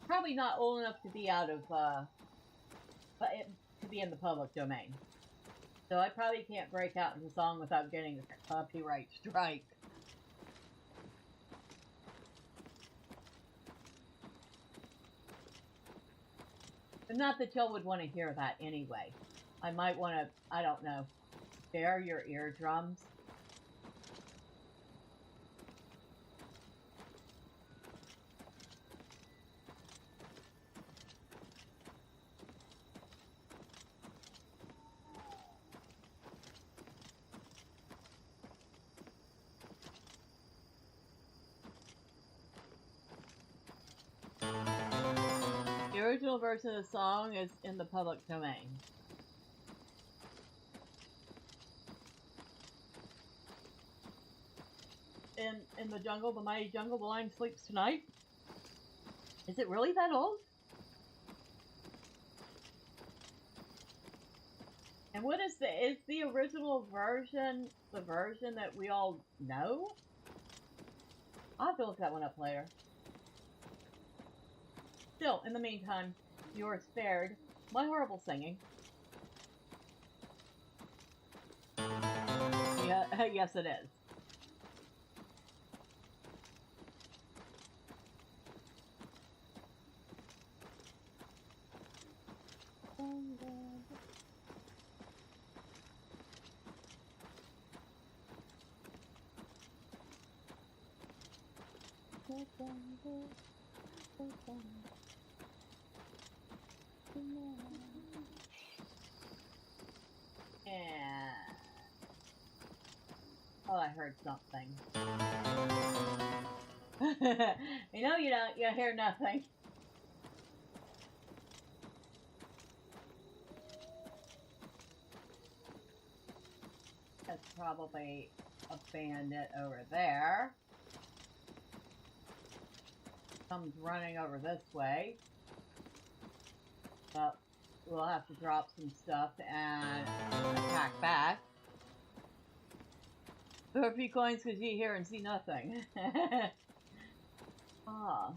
Probably not old enough to be out of, to be in the public domain. So I probably can't break out into song without getting a copyright strike. But not that y'all would want to hear that anyway. I might want to, I don't know, bare your eardrums. The original version of the song is in the public domain. In the jungle, the mighty jungle, the lion sleeps tonight. Is it really that old? And what is the original version the version that we all know? I'll have to look that one up later. Still, in the meantime, you are spared my horrible singing. Yeah, yes it is. And oh, I heard something. You know you don't. You hear nothing. That's probably a bandit over there. Comes running over this way. But we'll have to drop some stuff and attack back. Throw a few coins because you hear and see nothing. Ah.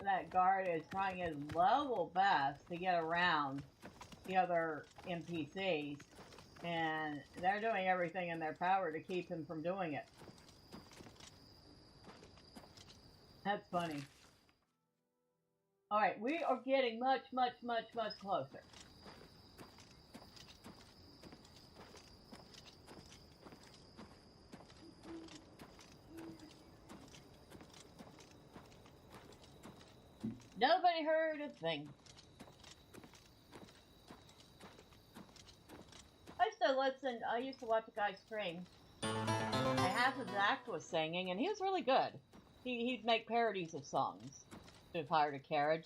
That guard is trying his level best to get around the other NPCs, and they're doing everything in their power to keep him from doing it. That's funny. Alright, we are getting much, much, much, much closer. Nobody heard a thing. I used to watch a guy stream, and half his act was singing, and he was really good. He'd make parodies of songs. Should have hired a carriage.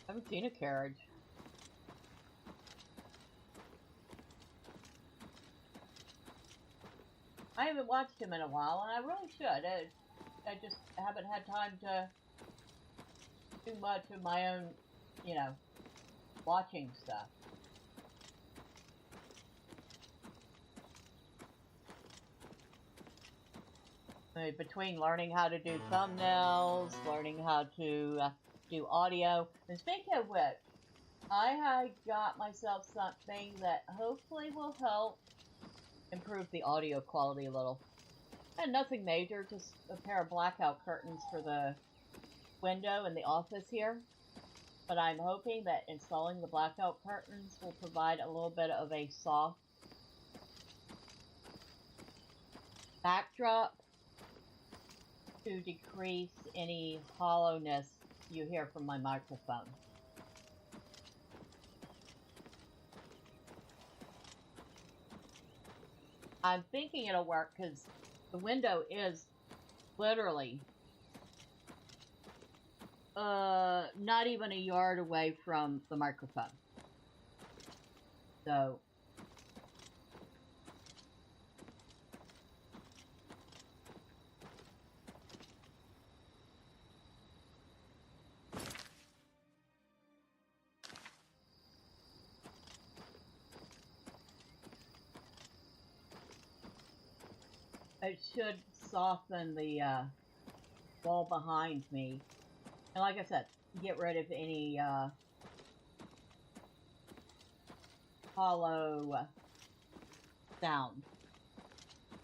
I haven't seen a carriage. I haven't watched him in a while, and I really should. I just haven't had time to do much of my own, you know, watching stuff. Between learning how to do thumbnails, learning how to do audio. And speaking of which, I had got myself something that hopefully will help improve the audio quality a little. And nothing major, just a pair of blackout curtains for the window in the office here. But I'm hoping that installing the blackout curtains will provide a little bit of a soft backdrop to decrease any hollowness you hear from my microphone. I'm thinking it'll work because the window is literally not even a yard away from the microphone. So it should soften the wall behind me. And like I said, get rid of any hollow sound.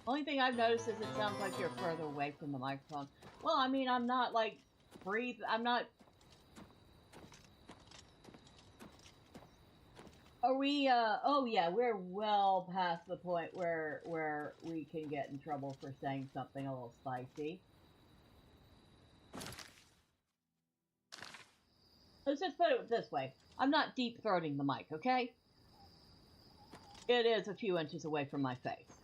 Only thing I've noticed is it sounds like you're further away from the microphone. Well, I mean, I'm not like I'm not. Are we, oh yeah, we're well past the point where we can get in trouble for saying something a little spicy. Let's just put it this way. I'm not deep-throating the mic, okay? It is a few inches away from my face.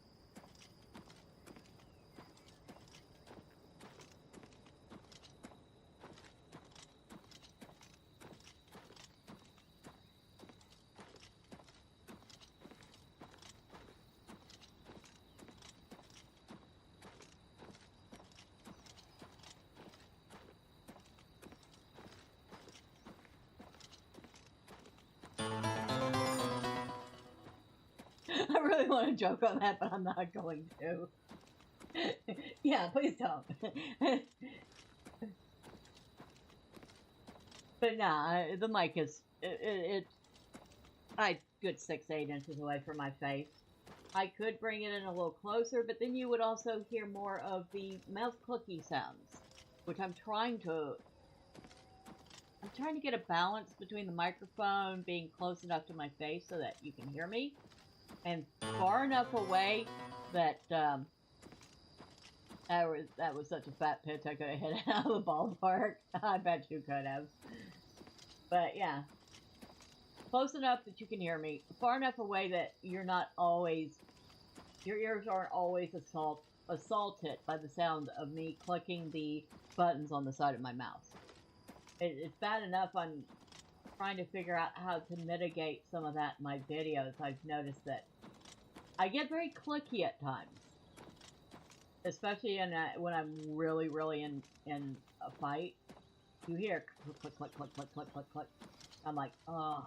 I really want to joke on that, but I'm not going to. Yeah, please don't. But nah, the mic is, it's good 6-8 inches away from my face. I could bring it in a little closer, but then you would also hear more of the mouth clicky sounds, which I'm trying to get a balance between the microphone being close enough to my face so that you can hear me, and far enough away that that was such a fat pitch I could have hit it out of the ballpark. I bet you could have. But yeah, close enough that you can hear me, far enough away that you're not always, your ears aren't always assaulted by the sound of me clicking the buttons on the side of my mouth. It's bad enough I'm trying to figure out how to mitigate some of that in my videos. I've noticed that I get very clicky at times, especially when I'm really in a fight. You hear click, click, click, click, click, click, click. I'm like, oh.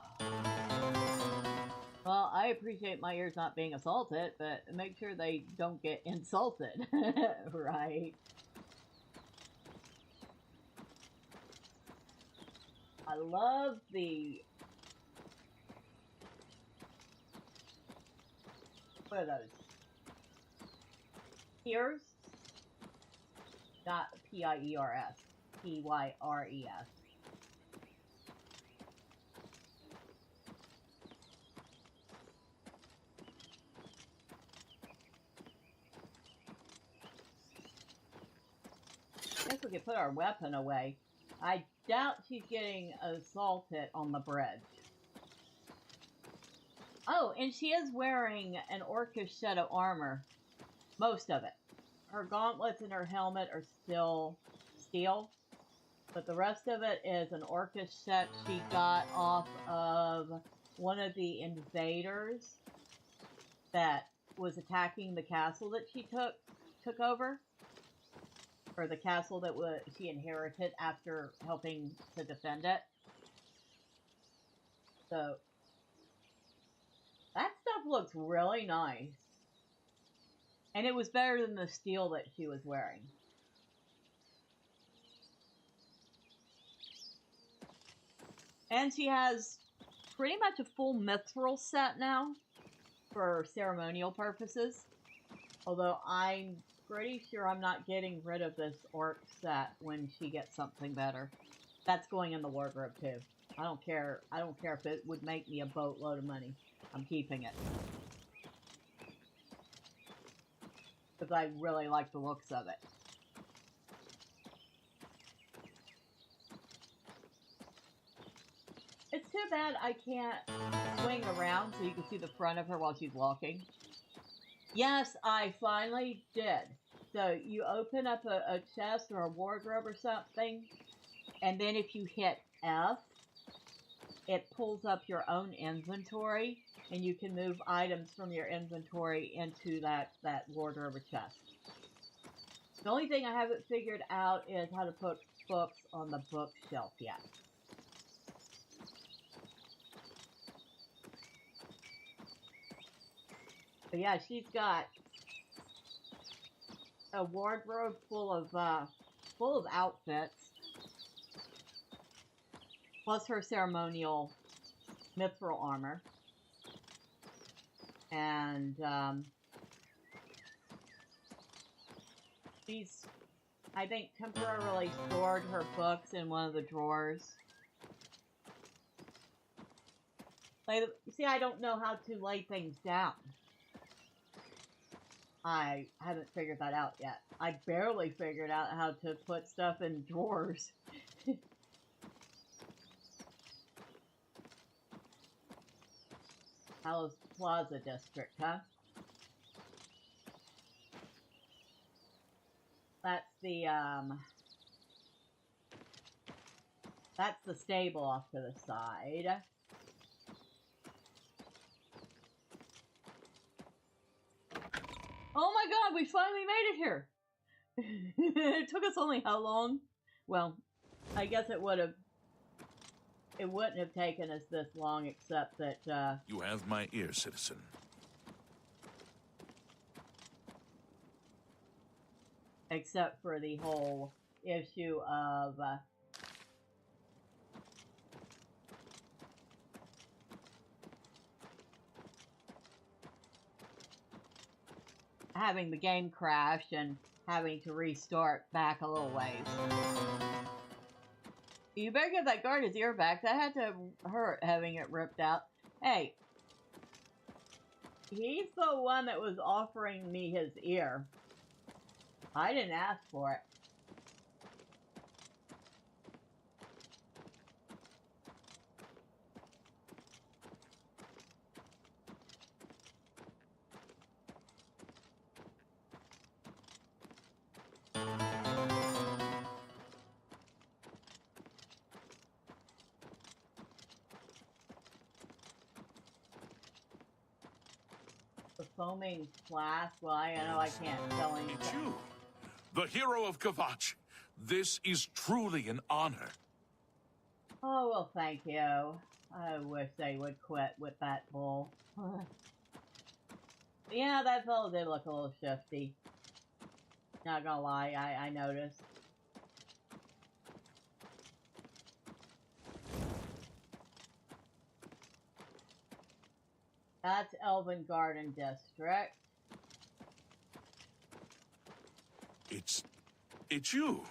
Well, I appreciate my ears not being assaulted, but make sure they don't get insulted, right? I love the... What are those? Piers? Not P-I-E-R-S. P-Y-R-E-S. we could put our weapon away. I doubt she's getting assaulted on the bridge. Oh, and she is wearing an orcish set of armor. Most of it. Her gauntlets and her helmet are still steel. But the rest of it is an orcish set she got off of one of the invaders that was attacking the castle that she took over. Or the castle that she inherited after helping to defend it. So, that stuff looks really nice. And it was better than the steel that she was wearing. And she has pretty much a full mithril set now for ceremonial purposes. Although I'm pretty sure I'm not getting rid of this orc set when she gets something better. That's going in the wardrobe too. I don't care if it would make me a boatload of money. I'm keeping it. Because I really like the looks of it. It's too bad I can't swing around so you can see the front of her while she's walking. Yes, I finally did. So you open up a chest or a wardrobe or something, and then if you hit F, it pulls up your own inventory, and you can move items from your inventory into that wardrobe or chest. The only thing I haven't figured out is how to put books on the bookshelf yet. But yeah, she's got a wardrobe full of outfits, plus her ceremonial mithril armor, and she's, I think, temporarily stored her books in one of the drawers. Like, see, I don't know how to lay things down. I haven't figured that out yet. I barely figured out how to put stuff in drawers. How's Plaza District, huh? That's the stable off to the side. Oh my god, we finally made it here! It took us only how long? Well, I guess it wouldn't have taken us this long, except that, You have my ear, citizen. except for the whole issue of, having the game crash and having to restart back a little ways. You better give that guard his ear back. That had to hurt having it ripped out. Hey, he's the one that was offering me his ear. I didn't ask for it. The foaming flask? Well, I know I can't tell him. It's you, the hero of Kvatch. This is truly an honor. Oh, well, thank you. I wish they would quit with that bull. Yeah, that fellow did look a little shifty. Not gonna lie, I noticed. That's Elven Garden District. It's you,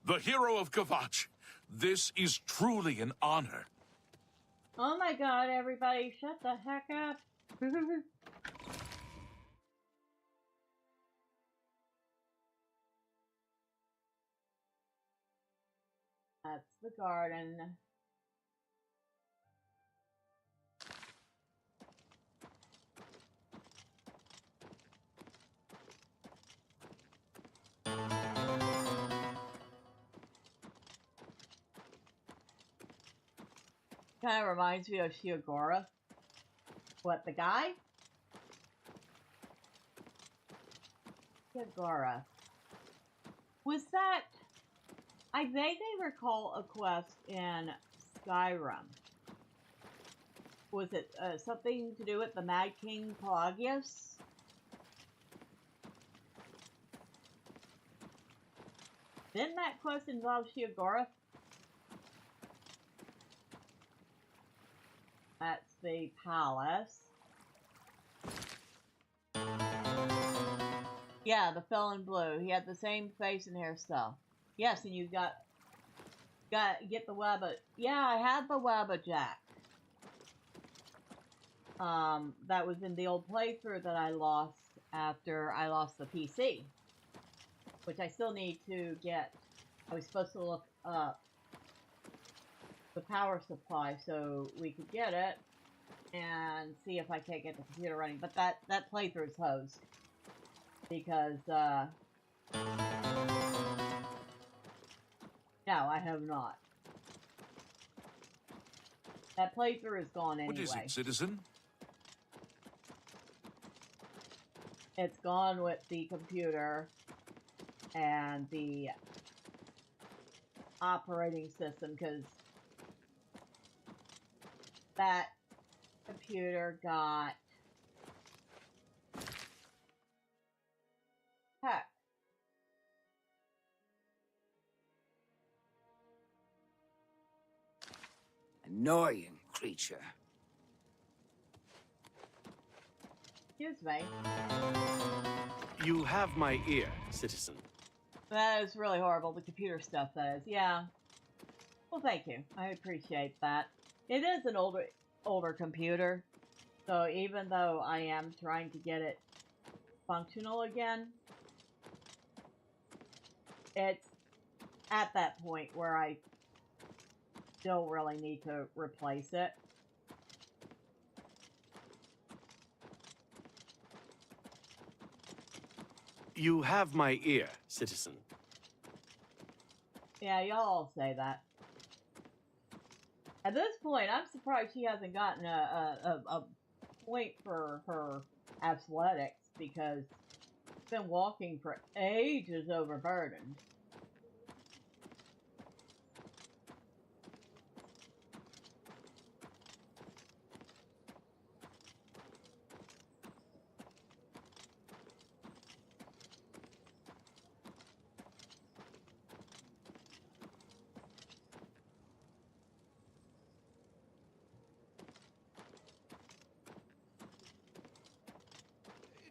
the hero of Kvatch. This is truly an honor. Oh my god, everybody, shut the heck up. That's the garden. Kind of reminds me of Shiogora. What, the guy? Shiogora. Was that... I vaguely recall a quest in Skyrim. Was it something to do with the Mad King Pelagius? Didn't that quest involve Shiogora? That's the palace. Yeah, the felon blue. He had the same face and hairstyle. Yes, and you got get the Wabba. Yeah, I had the Wabba Jack. That was in the old playthrough that I lost after I lost the PC, which I still need to get. I was supposed to look up the power supply so we could get it and see if I can't get the computer running. But that playthrough is hosed because no, I have not. That playthrough is gone anyway. What is it, citizen? It's gone with the computer and the operating system because that computer got hacked. Annoying creature. Excuse me. You have my ear, citizen. That is really horrible, the computer stuff, that is. Yeah. Well, thank you. I appreciate that. It is an older computer, so even though I am trying to get it functional again, it's at that point where I still really need to replace it. You have my ear, citizen. Yeah, y'all all say that. At this point, I'm surprised she hasn't gotten a point for her athletics because she's been walking for ages overburdened.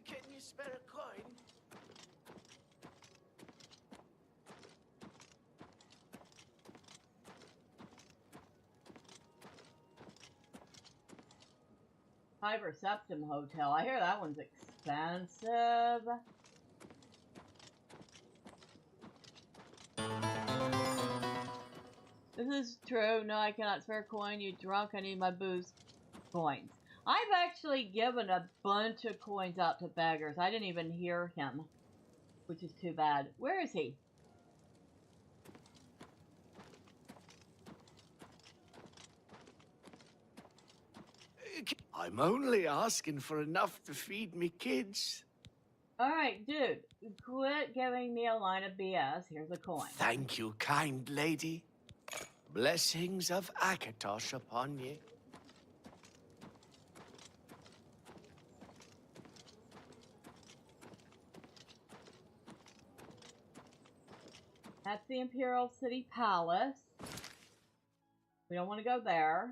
Can you spare a coin? Hyper Septum Hotel. I hear that one's expensive. This is true. No, I cannot spare a coin. You drunk. I need my booze. Coins. I've actually given a bunch of coins out to beggars. I didn't even hear him, which is too bad. Where is he? I'm only asking for enough to feed me kids. Alright, dude. Quit giving me a line of BS. Here's a coin. Thank you, kind lady. Blessings of Akatosh upon ye. That's the Imperial City Palace. We don't want to go there.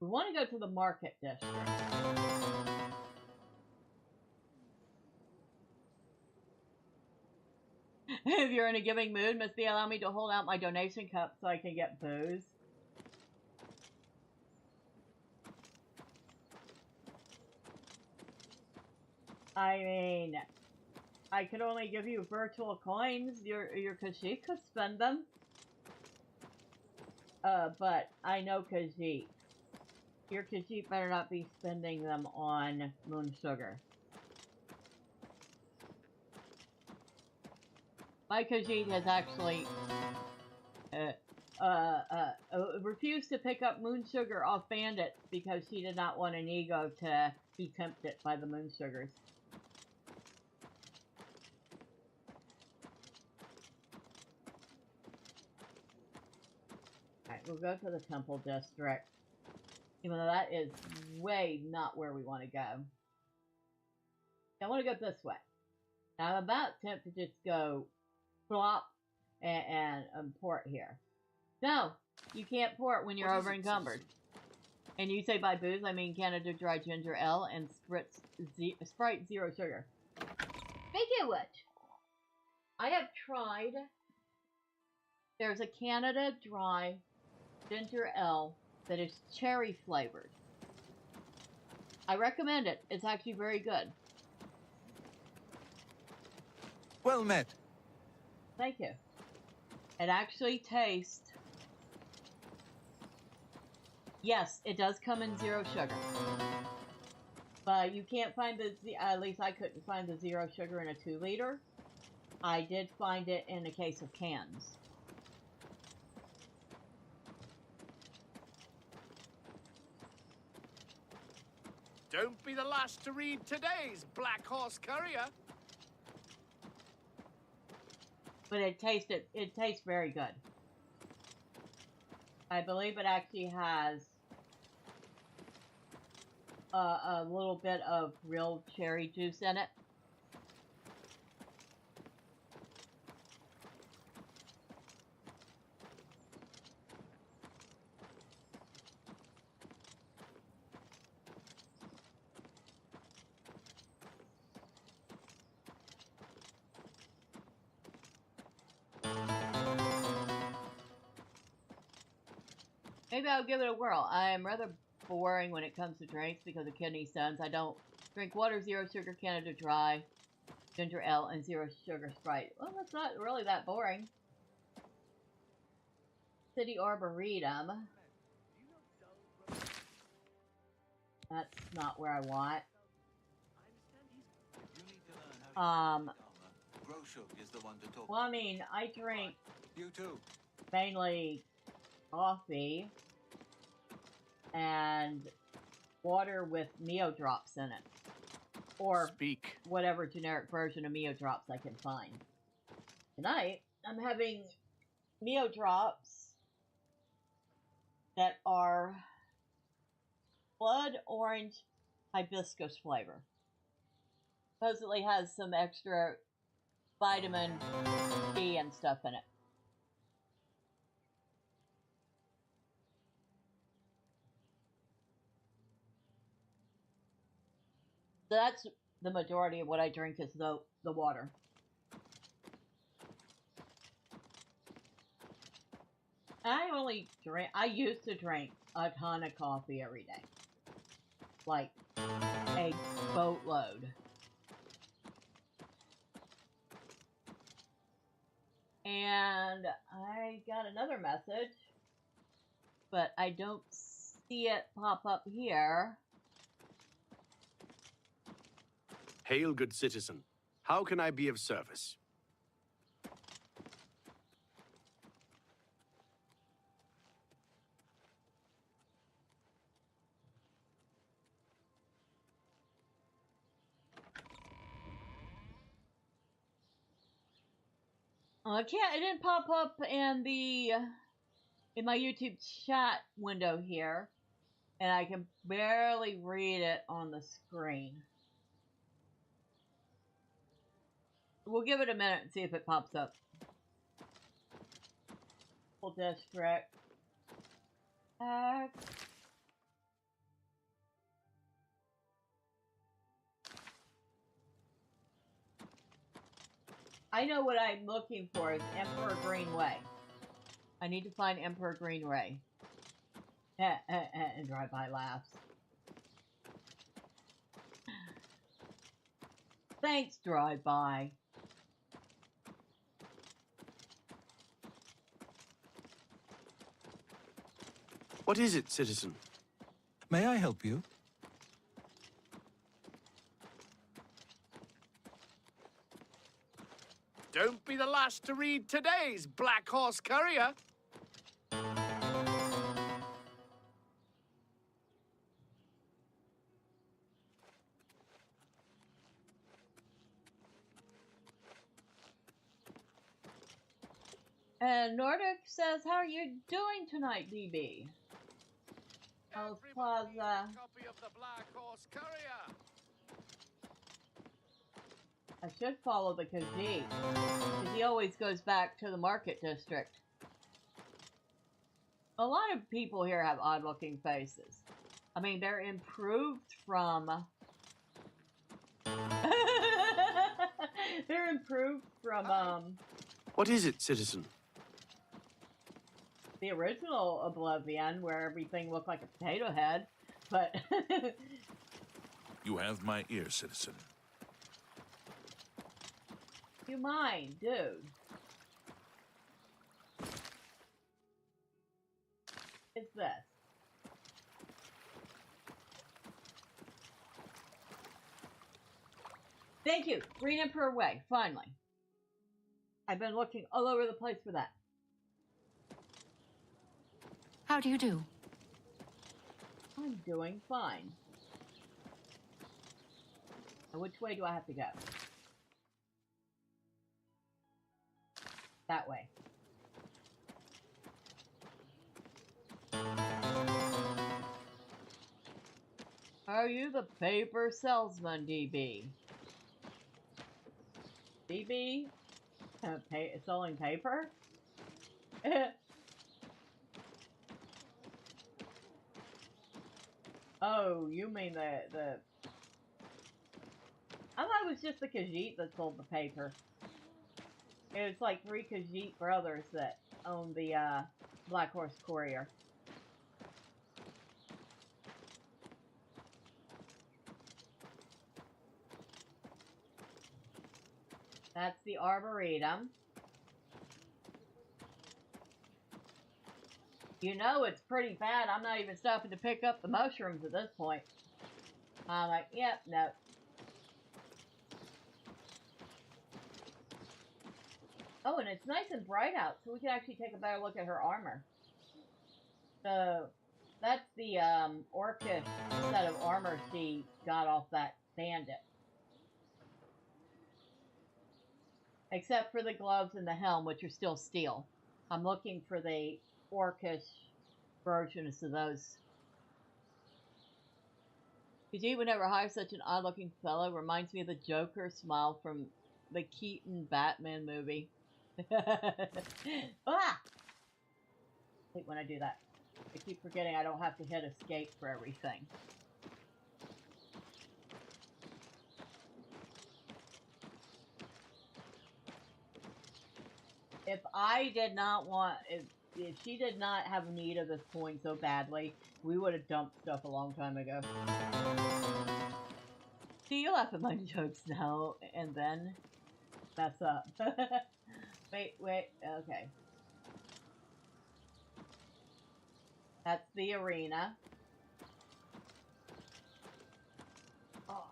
We want to go to the Market District. If you're in a giving mood, must be allow me to hold out my donation cup so I can get booze. I mean, I could only give you virtual coins. Your Khajiit could spend them. But I know Khajiit. Your Khajiit better not be spending them on moon sugar. My Khajiit has actually refused to pick up moon sugar off bandits because she did not want an ego to be tempted by the moon sugars. Alright, we'll go to the temple district. Even though that is way not where we want to go. I want to go this way. Now, I'm about tempted to just go flop and port here. No, you can't port when you're over encumbered. And you say buy booze, I mean Canada Dry Ginger Ale and Sprite Zero Sugar. Speaking of which, I have tried. There's a Canada Dry Ginger Ale that is cherry flavored. I recommend it. It's actually very good. Well met. Thank you. It actually tastes... Yes, it does come in zero sugar. But you can't find the... At least I couldn't find the zero sugar in a 2-liter. I did find it in a case of cans. Don't be the last to read today's Black Horse Courier. But it tastes very good. I believe it actually has a little bit of real cherry juice in it. Maybe I'll give it a whirl. I am rather boring when it comes to drinks because of kidney stones. I don't drink water, zero sugar, Canada Dry, ginger ale, and zero sugar Sprite. Well, that's not really that boring. City Arboretum. That's not where I want. Well, I mean, I drink mainly coffee and water with Mio drops in it, or whatever generic version of Mio drops I can find. Tonight, I'm having Mio drops that are blood orange hibiscus flavor. Supposedly has some extra vitamin D and stuff in it. So that's the majority of what I drink is the water. I used to drink a ton of coffee every day. Like, a boatload. And I got another message, but I don't see it pop up here. Hail, good citizen. How can I be of service? It didn't pop up in my YouTube chat window here, and I can barely read it on the screen. We'll give it a minute and see if it pops up. Full district. I know what I'm looking for is Emperor Greenway. I need to find Emperor Greenway. And drive-by laughs. Thanks, drive-by. What is it, citizen? May I help you? Don't be the last to read today's Black Horse Courier. And Nordic says, how are you doing tonight, DB? How's Plaza? Copy of the Black Horse Courier. I should follow the Khajiit, because he always goes back to the market district. A lot of people here have odd-looking faces. I mean, they're improved from... they're improved from, What is it, citizen? the original Oblivion, where everything looked like a potato head, but... You have my ear, citizen. You mind, dude? It's this. Thank you. Green Emperor Way, finally. I've been looking all over the place for that. How do you do? I'm doing fine. Now, which way do I have to go? That way. Are you the paper salesman, DB? DB? Selling paper? Oh, you mean the... I thought it was just the Khajiit that sold the paper. It was like 3 Khajiit brothers that owned the Black Horse Courier. That's the Arboretum. You know it's pretty bad. I'm not even stopping to pick up the mushrooms at this point. I'm like, yep, no. Oh, and it's nice and bright out, so we can actually take a better look at her armor. So, that's the orchid set of armor she got off that bandit. Except for the gloves and the helm, which are still steel. I'm looking for the orcish versions of those. Khajiit would never hire such an odd-looking fellow. Reminds me of the Joker smile from the Keaton Batman movie. Ah! I hate when I do that. I keep forgetting I don't have to hit escape for everything. If I did not want... If she did not have need of this coin so badly, we would have dumped stuff a long time ago. See, you laugh at my jokes now and then mess up. Wait, okay. That's the arena. Oh.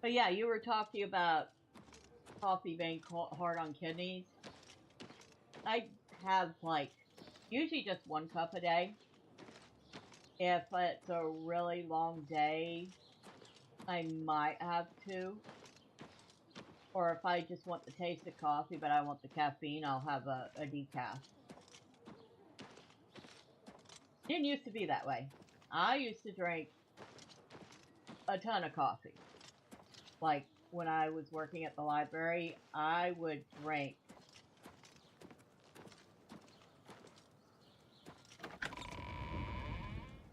But yeah, you were talking about coffee being hard on kidneys. I have, like, usually just 1 cup a day. If it's a really long day, I might have 2. Or if I just want the taste of coffee, but I want the caffeine, I'll have a decaf. Didn't used to be that way. I used to drink a ton of coffee. Like, when I was working at the library, I would drink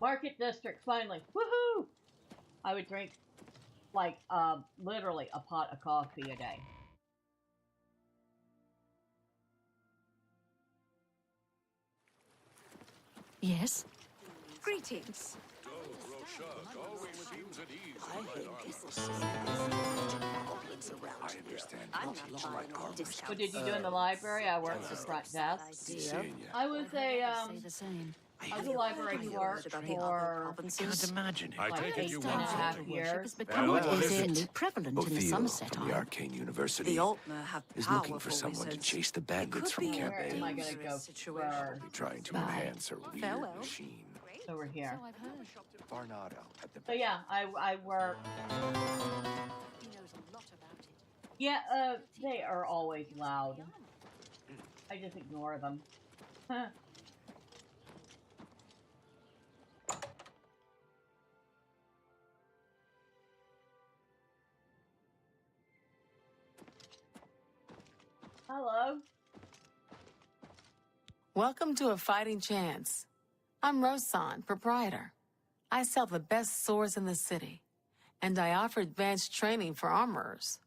Market District, finally. Woohoo! I would drink, like, literally a pot of coffee a day. Yes? Greetings. I understand. I'm not buying any discounts. What did you do in the library? I worked the front desk. Seeing ya. I was a Say the same. I was a library clerk for Can't imagine it. I like take it you 18 and a want half something. years. Has become Well, increasingly prevalent in the Othello Sunset from the Isle. Arcane University The Altmer have is powerful looking for someone to wizards. chase the It bandits could from be Camp Where am I A. going to go situation. for Trying to Bye. enhance her weird Farewell. machine. over here? I've heard. Barnado at the So yeah, I work. He knows a lot about it. Yeah, they are always loud. I just ignore them. Hello. Welcome to A Fighting Chance. I'm Rosan, proprietor. I sell the best swords in the city, and I offer advanced training for armorers.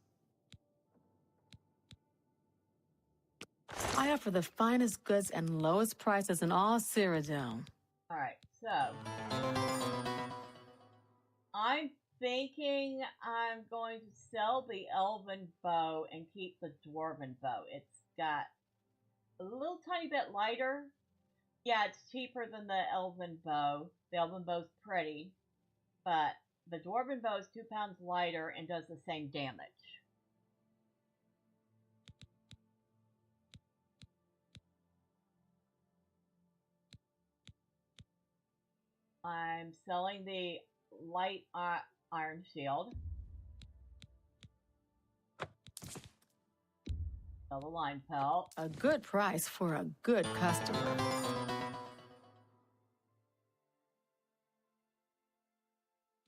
I offer the finest goods and lowest prices in all Cyrodiil. All right, so I'm thinking I'm going to sell the elven bow and keep the dwarven bow. It's got a little tiny bit lighter. Yeah, it's cheaper than the elven bow. The elven bow's pretty, but the dwarven bow is 2 pounds lighter and does the same damage. I'm selling the light iron shield. Sell the line pelt. A good price for a good customer.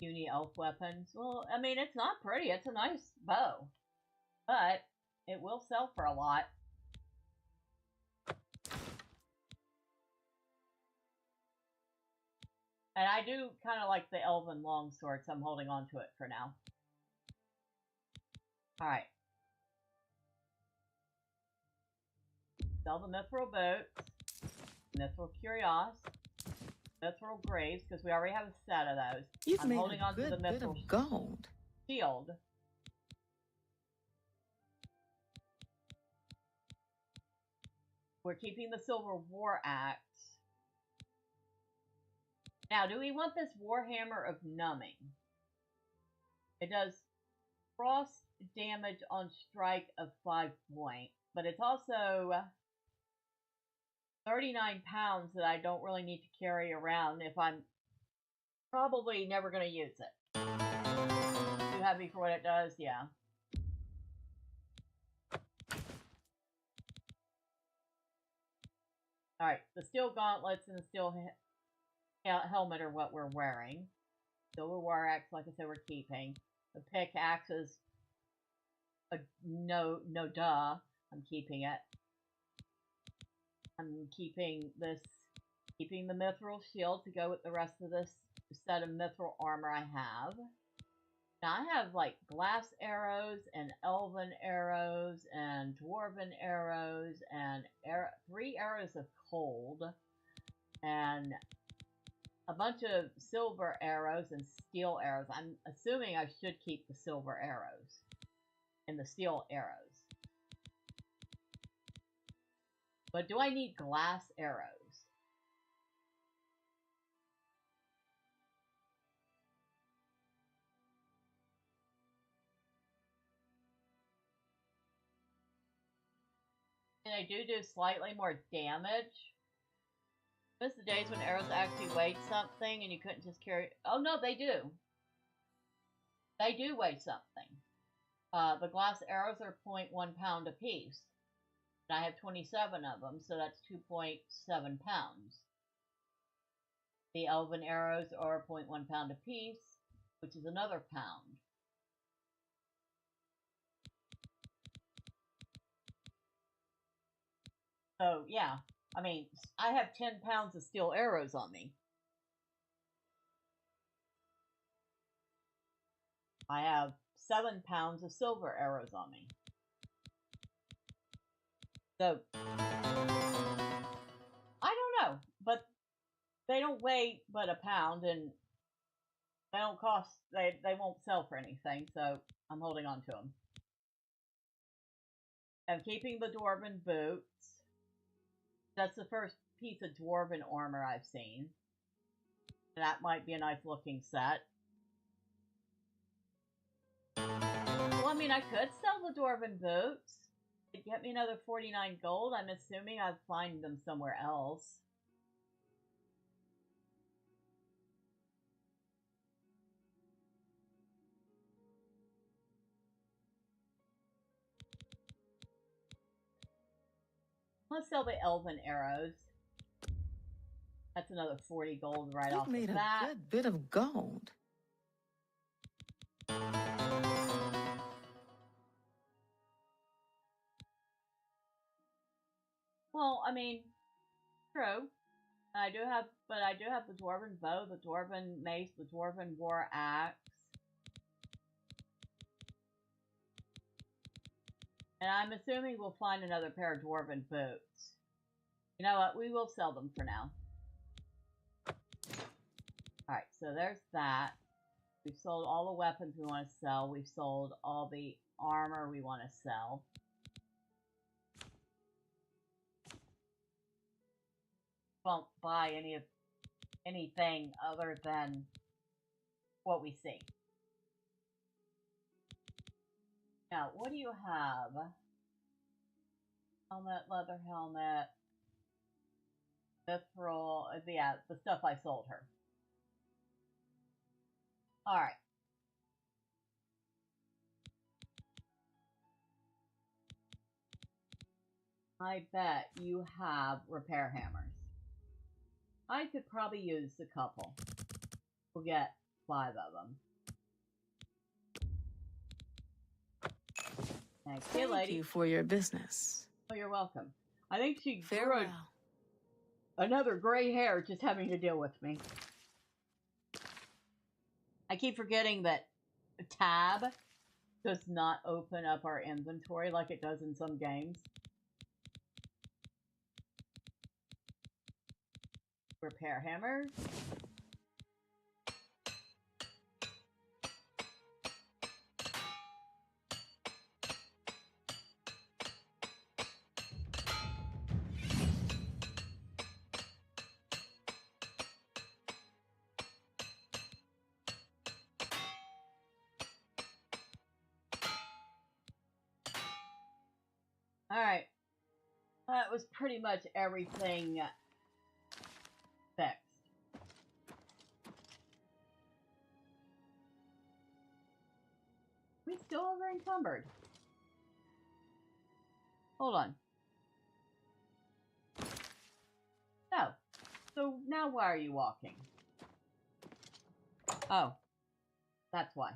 Puny elf weapons. Well, I mean, it's not pretty. It's a nice bow. But it will sell for a lot. And I do kind of like the elven longsword, so I'm holding on to it for now. Alright. Sell the mithril boots. Mithril curios. Mithril graves, because we already have a set of those. You've I'm made holding a on to the good bit mithril of gold. shield. We're keeping the silver war axe. Now, do we want this Warhammer of Numbing? It does frost damage on strike of 5 point, but it's also 39 pounds that I don't really need to carry around if I'm probably never going to use it. Too heavy for what it does? Yeah. Alright, the steel gauntlets and the steel helmet are what we're wearing. Silver war axe, like I said, we're keeping. The pickaxes, no duh, I'm keeping it. I'm keeping the mithril shield to go with the rest of this set of mithril armor I have. Now I have like glass arrows and elven arrows and dwarven arrows and 3 arrows of cold and a bunch of silver arrows and steel arrows. I'm assuming I should keep the silver arrows and the steel arrows. But do I need glass arrows? And I do slightly more damage. This is the days when arrows actually weighed something and you couldn't just carry... Oh no, they do. They do weigh something. The glass arrows are 0.1 pound apiece. And I have 27 of them, so that's 2.7 pounds. The elven arrows are 0.1 pound apiece, which is another pound. So, yeah. I mean, I have 10 pounds of steel arrows on me. I have 7 pounds of silver arrows on me. So, I don't know, but They don't weigh but a pound, and they don't cost. They won't sell for anything, so I'm holding on to them. I'm keeping the dwarven boots. That's the first piece of dwarven armor I've seen. That might be a nice looking set. Well, I mean, I could sell the dwarven boots. It'd get me another 49 gold. I'm assuming I'd find them somewhere else. Let's sell the elven arrows. That's another 40 gold right You've off made the a bat. good bit of gold. Well, I mean, true. I do have the dwarven bow, the dwarven mace, the dwarven war axe. And I'm assuming we'll find another pair of dwarven boots. You know what? We will sell them for now. Alright, so there's that. We've sold all the weapons we want to sell. We've sold all the armor we want to sell. Won't buy anything other than what we see. Now, what do you have? Helmet, leather helmet, mithril, yeah, the stuff I sold her. Alright. I bet you have repair hammers. I could probably use a couple. We'll get 5 of them. Thank you, lady. Thank you for your business. Oh, you're welcome. I think she grew Farewell. another gray hair just having to deal with me. I keep forgetting that tab does not open up our inventory like it does in some games. Repair hammers. Alright. That was pretty much everything fixed. We still over encumbered. Hold on. No. So now why are you walking? Oh. That's why.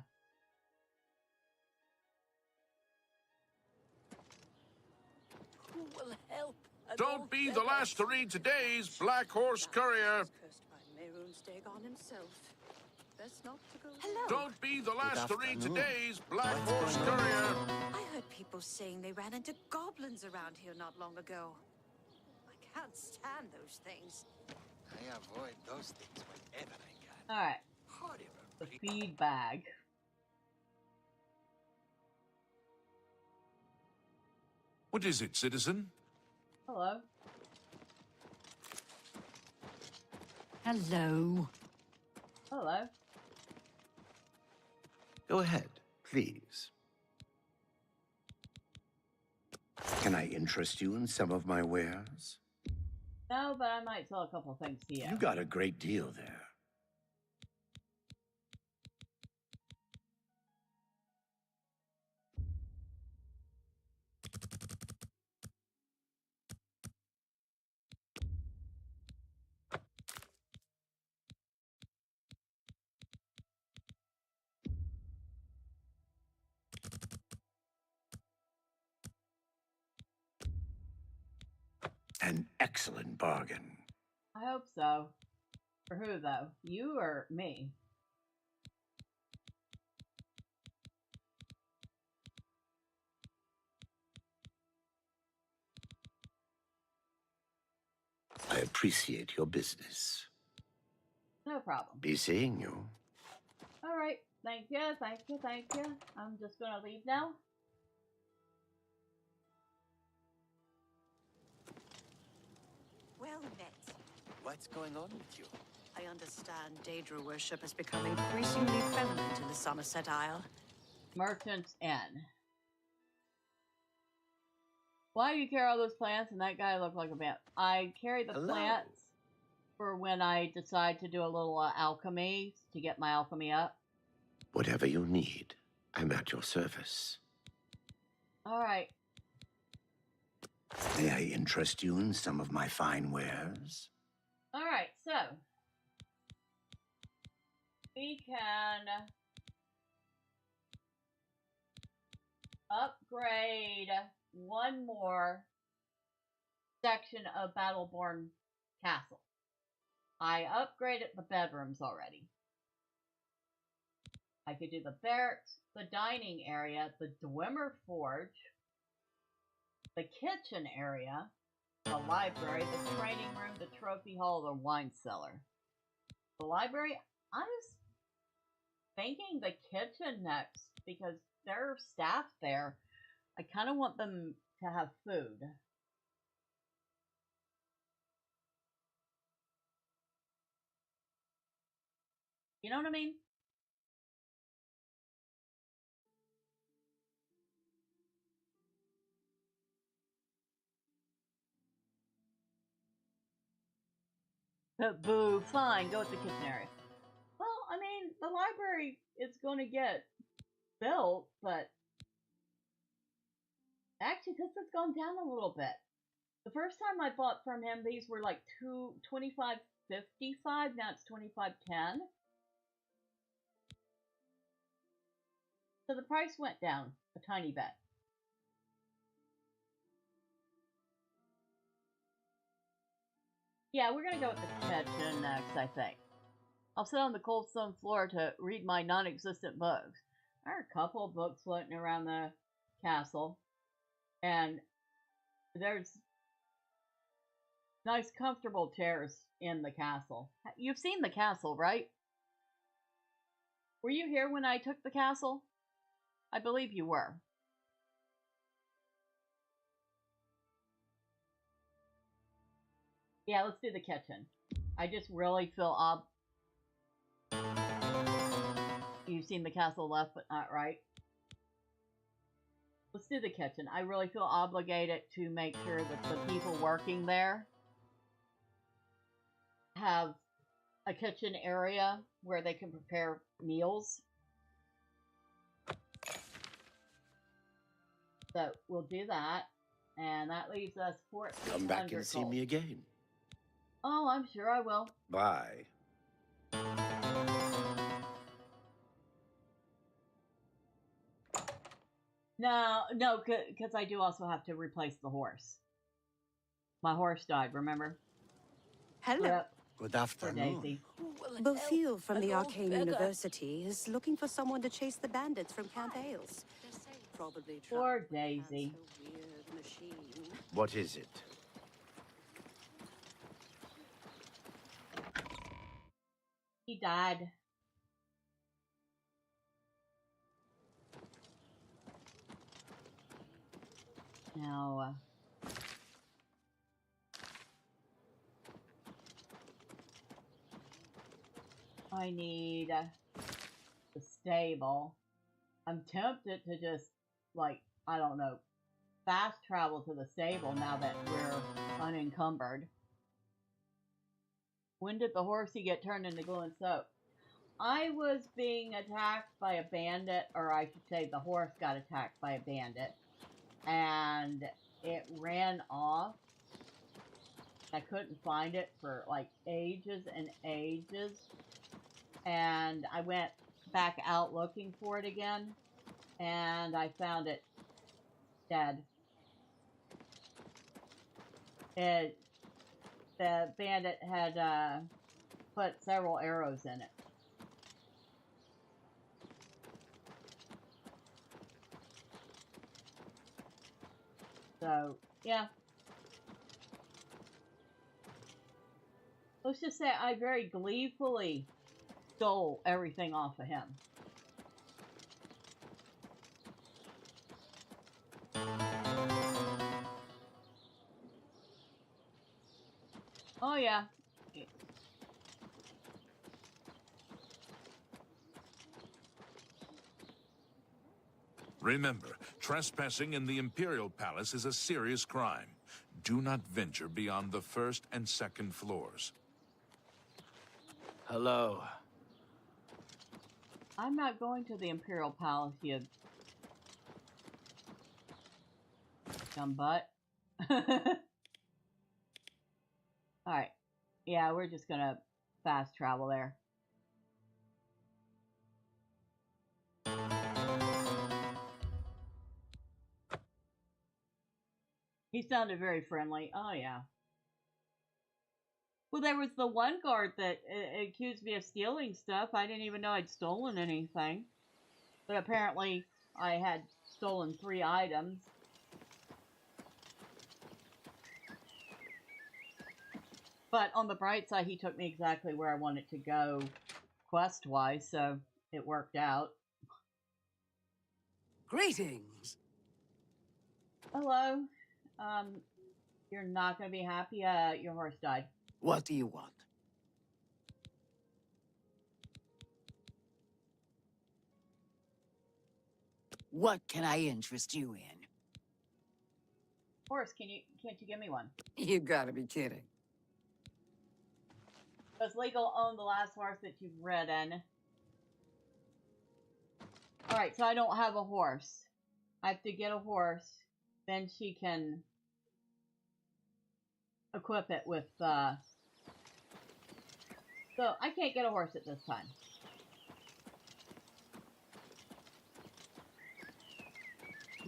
Who will help? Don't be the last to read today's Black Horse Courier. Cursed by Mehrunes Dagon himself. Best not to go. Hello. Don't be the last to read afternoon. today's Black Horse Courier. I heard people saying they ran into goblins around here not long ago. I can't stand those things. I avoid those things whenever I can. Alright. Hardly The feed bag. What is it, citizen? Hello. Hello. Hello. Go ahead, please. Can I interest you in some of my wares? No, but I might sell a couple things to you. You got a great deal there. An excellent bargain. I hope so. For who, though? You or me? I appreciate your business. no problem. Be seeing you. All right. Thank you, thank you, thank you. I'm just gonna leave now. Well met. What's going on with you? I understand Daedra worship has become increasingly prevalent in the Somerset Isle. Merchant's Inn. Why do you carry all those plants? And that guy looked like a man. I carry the plants for when I decide to do a little alchemy to get my alchemy up. Whatever you need, I'm at your service. All right. May I interest you in some of my fine wares? All right, so we can upgrade one more section of Battleborn Castle. I upgraded the bedrooms already. I could do the barracks, the dining area, the Dwemer Forge, the kitchen area, the library, the training room, the trophy hall, the wine cellar. The library, I was thinking the kitchen next because there are staff there. I kind of want them to have food. You know what I mean? Boo, fine, go with the kitchen area. Well, I mean, the library is going to get built, but actually, this has gone down a little bit. The first time I bought from him, these were like $25.55. Now it's $25.10. So the price went down a tiny bit. Yeah, we're gonna go with the kitchen next, I think. I'll sit on the cold stone floor to read my non-existent books. There are a couple of books floating around the castle. And there's nice comfortable chairs in the castle. You've seen the castle, right? Were you here when I took the castle? I believe you were. Yeah, let's do the kitchen. I just really feel You've seen the castle left, but not right. Let's do the kitchen. I really feel obligated to make sure that the people working there have a kitchen area where they can prepare meals. So we'll do that. And that leaves us 1400 Come back and see me again. Oh, I'm sure I will. Bye. No, because I do also have to replace the horse. My horse died, remember? Hello. Yep. Good afternoon. Daisy. Bofiel from the Arcane University is looking for someone to chase the bandits from Camp Ailes. Probably Poor Daisy. a weird machine. What is it? He died. Now, I need the stable. I'm tempted to just, like, I don't know, fast travel to the stable now that we're unencumbered. When did the horsey get turned into glue and soap? I was being attacked by a bandit, or I should say the horse got attacked by a bandit. And it ran off. I couldn't find it for like ages and ages. And I went back out looking for it again. And I found it dead. The bandit had put several arrows in it. So, yeah. Let's just say I very gleefully stole everything off of him. Oh yeah. Remember, trespassing in the Imperial Palace is a serious crime. Do not venture beyond the first and second floors. Hello. I'm not going to the Imperial Palace, you dumb butt. Alright. Yeah, we're just gonna fast travel there. He sounded very friendly. Oh, yeah. Well, there was the one guard that accused me of stealing stuff. I didn't even know I'd stolen anything. But apparently, I had stolen 3 items. But on the bright side, he took me exactly where I wanted to go quest-wise, so it worked out. Greetings. Hello. You're not going to be happy. Your horse died. What do you want? What can I interest you in? Horse, can't you give me one? You gotta be kidding. Does Legal own the last horse that you've ridden? Alright, so I don't have a horse. I have to get a horse. Then she can equip it with, So, I can't get a horse at this time.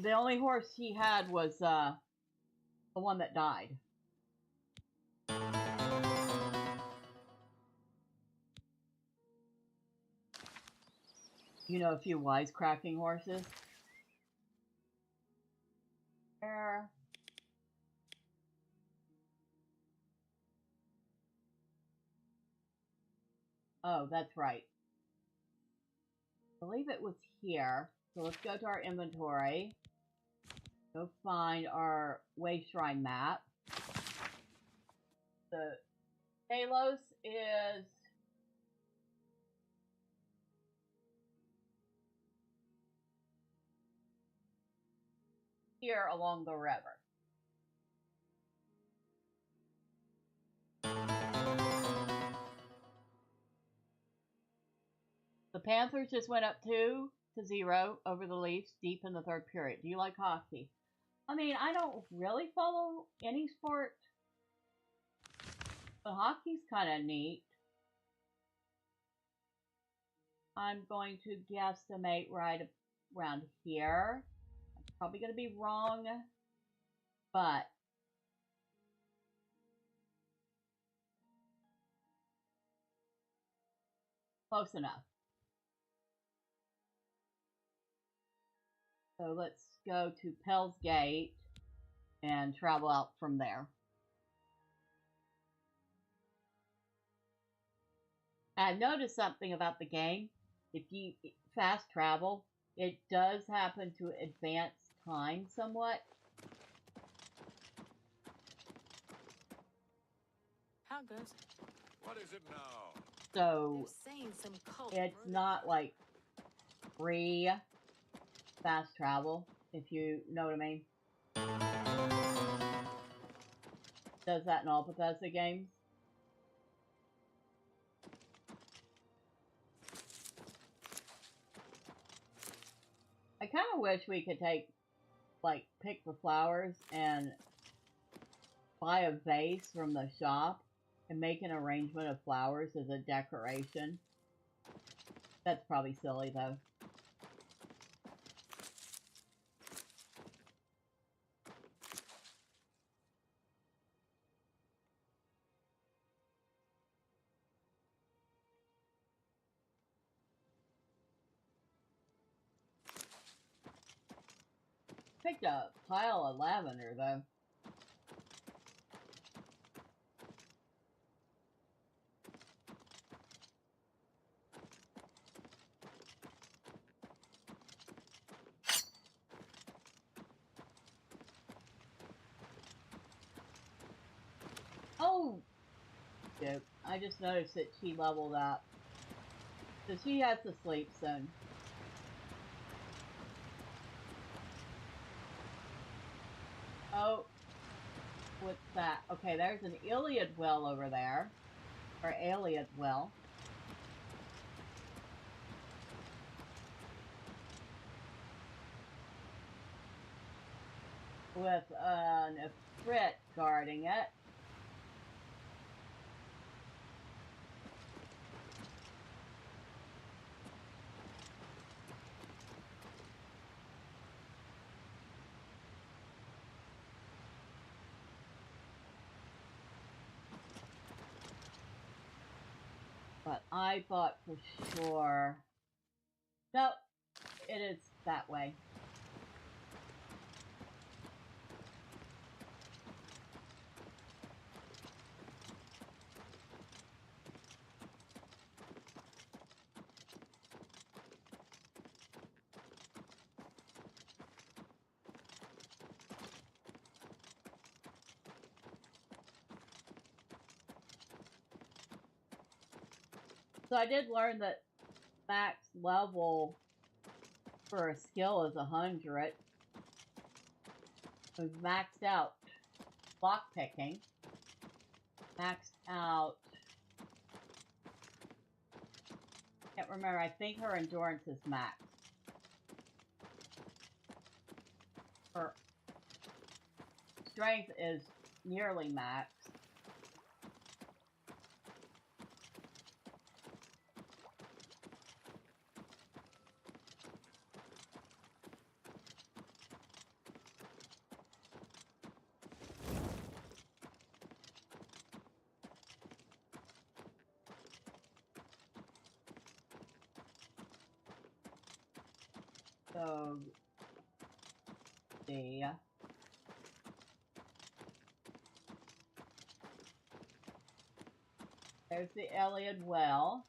The only horse he had was, the one that died. You know a few wisecracking horses? There. Oh, that's right. I believe it was here. So let's go to our inventory. Go find our Way Shrine map. The Talos is here along the river. The Panthers just went up 2-0 over the Leafs deep in the 3rd period. Do you like hockey? I mean, I don't really follow any sport, but hockey's kind of neat. I'm going to guesstimate right around here. I'm probably going to be wrong, but close enough. So let's go to Pell's Gate and travel out from there. I've noticed something about the game. If you fast travel, it does happen to advance time somewhat. How goes it? What is it now? So They're saying some cult it's murder. not like free fast travel, if you know what I mean. Does that in all Bethesda games? I kind of wish we could take, like, pick the flowers and buy a vase from the shop and make an arrangement of flowers as a decoration. That's probably silly, though. Picked a pile of lavender, though. Oh! Dude, I just noticed that she leveled up. So she has to sleep soon. Oh. What's that? Okay, there's an Iliad well over there. Or Aliad well. With an Ifrit guarding it. But I thought for sure... No, it is that way. So I did learn that max level for a skill is 100. We've maxed out lockpicking. Maxed out... Can't remember, I think her endurance is maxed. Her strength is nearly maxed. So, see. There's the Iliad well.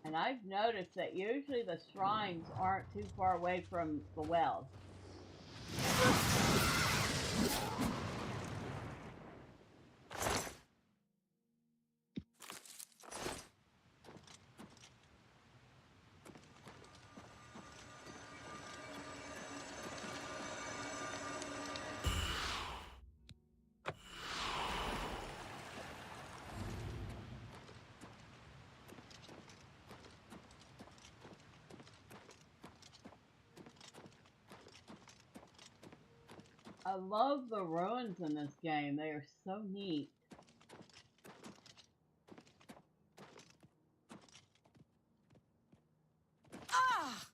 And I've noticed that usually the shrines aren't too far away from the well. I love the ruins in this game. They are so neat. Ah!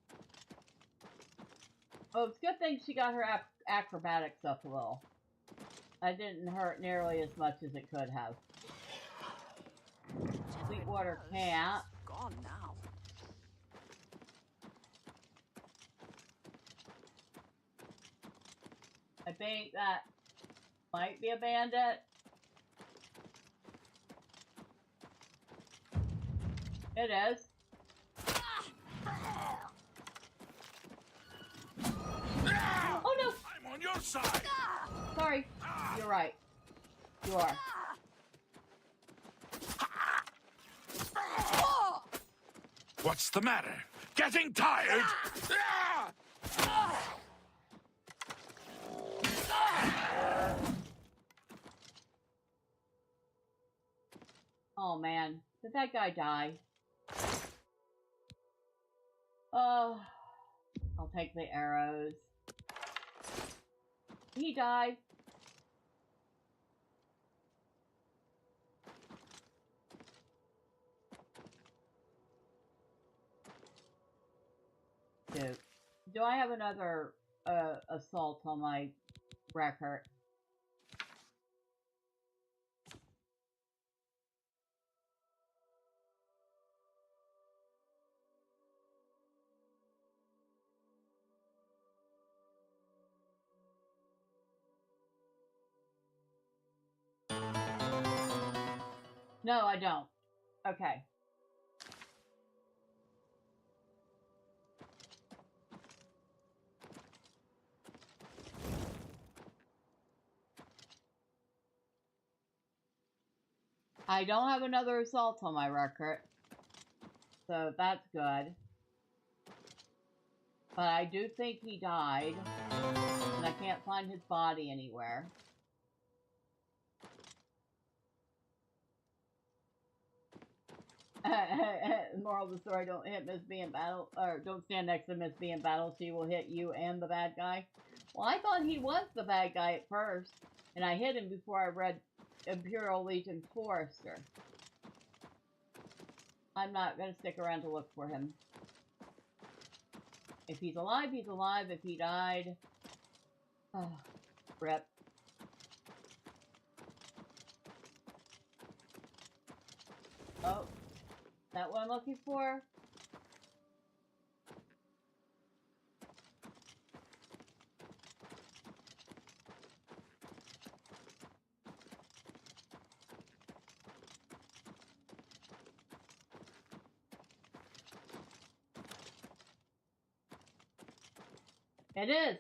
Oh, it's a good thing she got her acrobatics up a little. That didn't hurt nearly as much as it could have. Sweetwater Camp. Gone now. I think that might be a bandit. It is. Oh no! I'm on your side! Sorry. You're right. You are. What's the matter? Getting tired? Oh man, did that guy die? Oh, I'll take the arrows. He died. Do I have another assault on my record? No, I don't. Okay. I don't have another assault on my record, so that's good. But I do think he died, and I can't find his body anywhere. Moral of the story, don't hit Miss B in battle, or don't stand next to Miss B in battle, she will hit you and the bad guy. Well, I thought he was the bad guy at first, and I hit him before I read Imperial Legion Forester. I'm not going to stick around to look for him. If he's alive, he's alive. If he died, oh, rip. Oh, is that what I'm looking for? It is!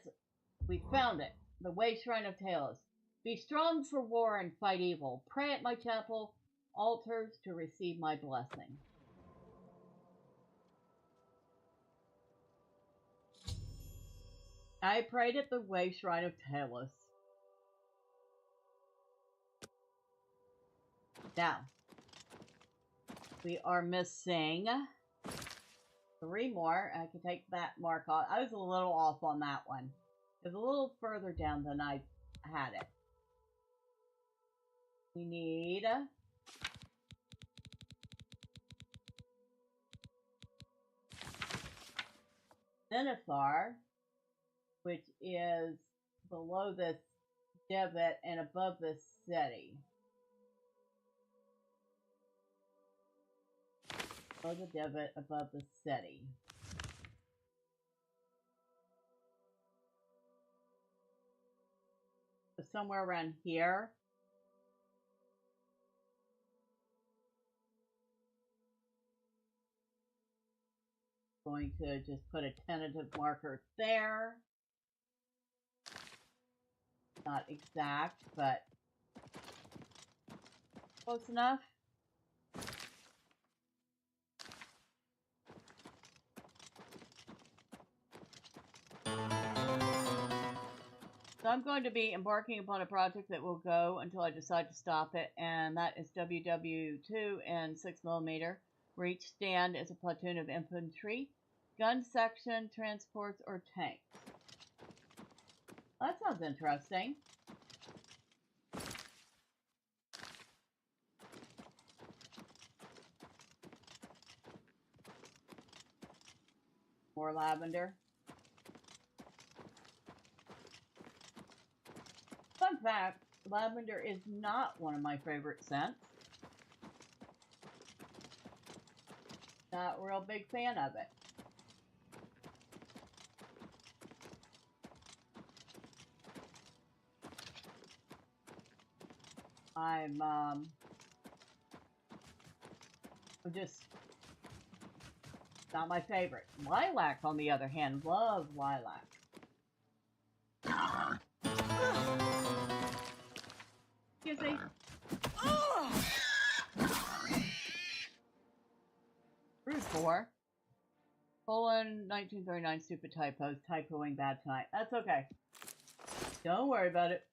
We found it. The Way Shrine of Talos. Be strong for war and fight evil. Pray at my chapel altars to receive my blessing. I prayed at the Way Shrine of Talos. Now, we are missing 3 more. I can take that mark off. I was a little off on that one. It was a little further down than I had it. We need Zenithar, which is below this divot and above this city. Below the divot, above the city. So somewhere around here. Going to just put a tentative marker there. Not exact, but close enough. So I'm going to be embarking upon a project that will go until I decide to stop it, and that is WW2 and 6mm, where each stand is a platoon of infantry, gun section, transports, or tanks. That sounds interesting. More lavender. Fun fact, lavender is not one of my favorite scents. Not a real big fan of it. I'm just not my favorite. Lilac, on the other hand, love lilac. Excuse me. Route 4. Colon 1939, stupid typos. Typoing bad tonight. That's okay. Don't worry about it.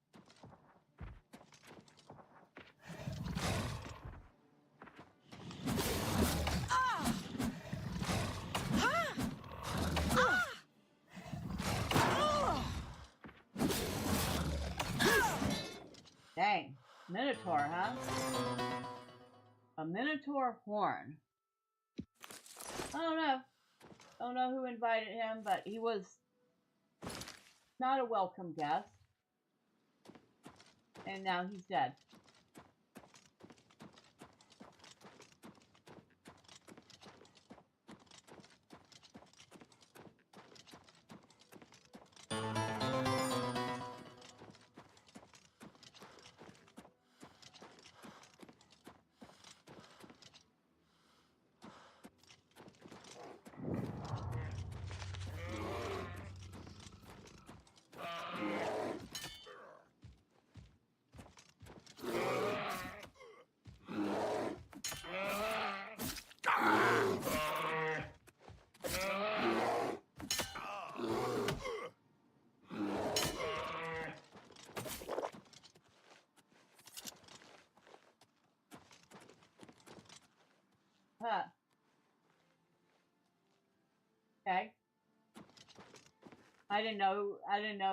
Dang. Minotaur, huh? A Minotaur horn. I don't know. Don't know who invited him, but he was not a welcome guest. And now he's dead. Huh. Okay. I didn't know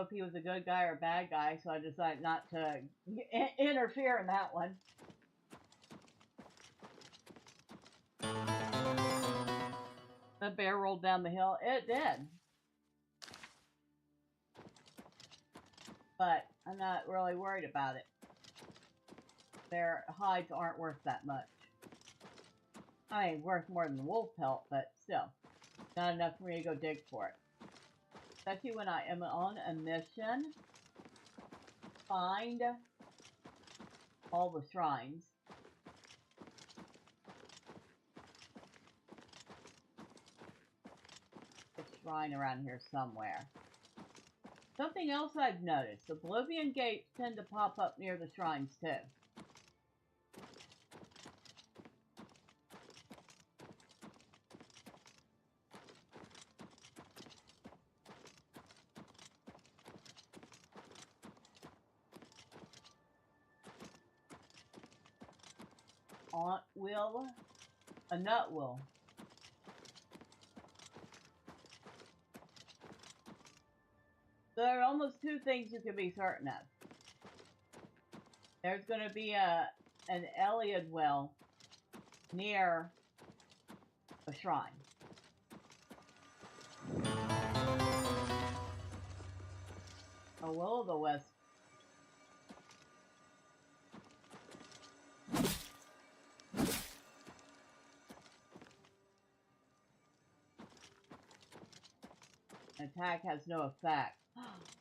if he was a good guy or a bad guy, so I decided not to interfere in that one. The bear rolled down the hill. It did. But I'm not really worried about it. Their hides aren't worth that much. I mean, worth more than the wolf pelt, but still. Not enough for me to go dig for it. Especially when I am on a mission. Find all the shrines. A shrine around here somewhere. Something else I've noticed. Oblivion gates tend to pop up near the shrines too. Aunt will, a nut will. There are almost two things you can be certain of. There's going to be an Iliad well near a shrine. A will-o'-the-wisp. Attack has no effect.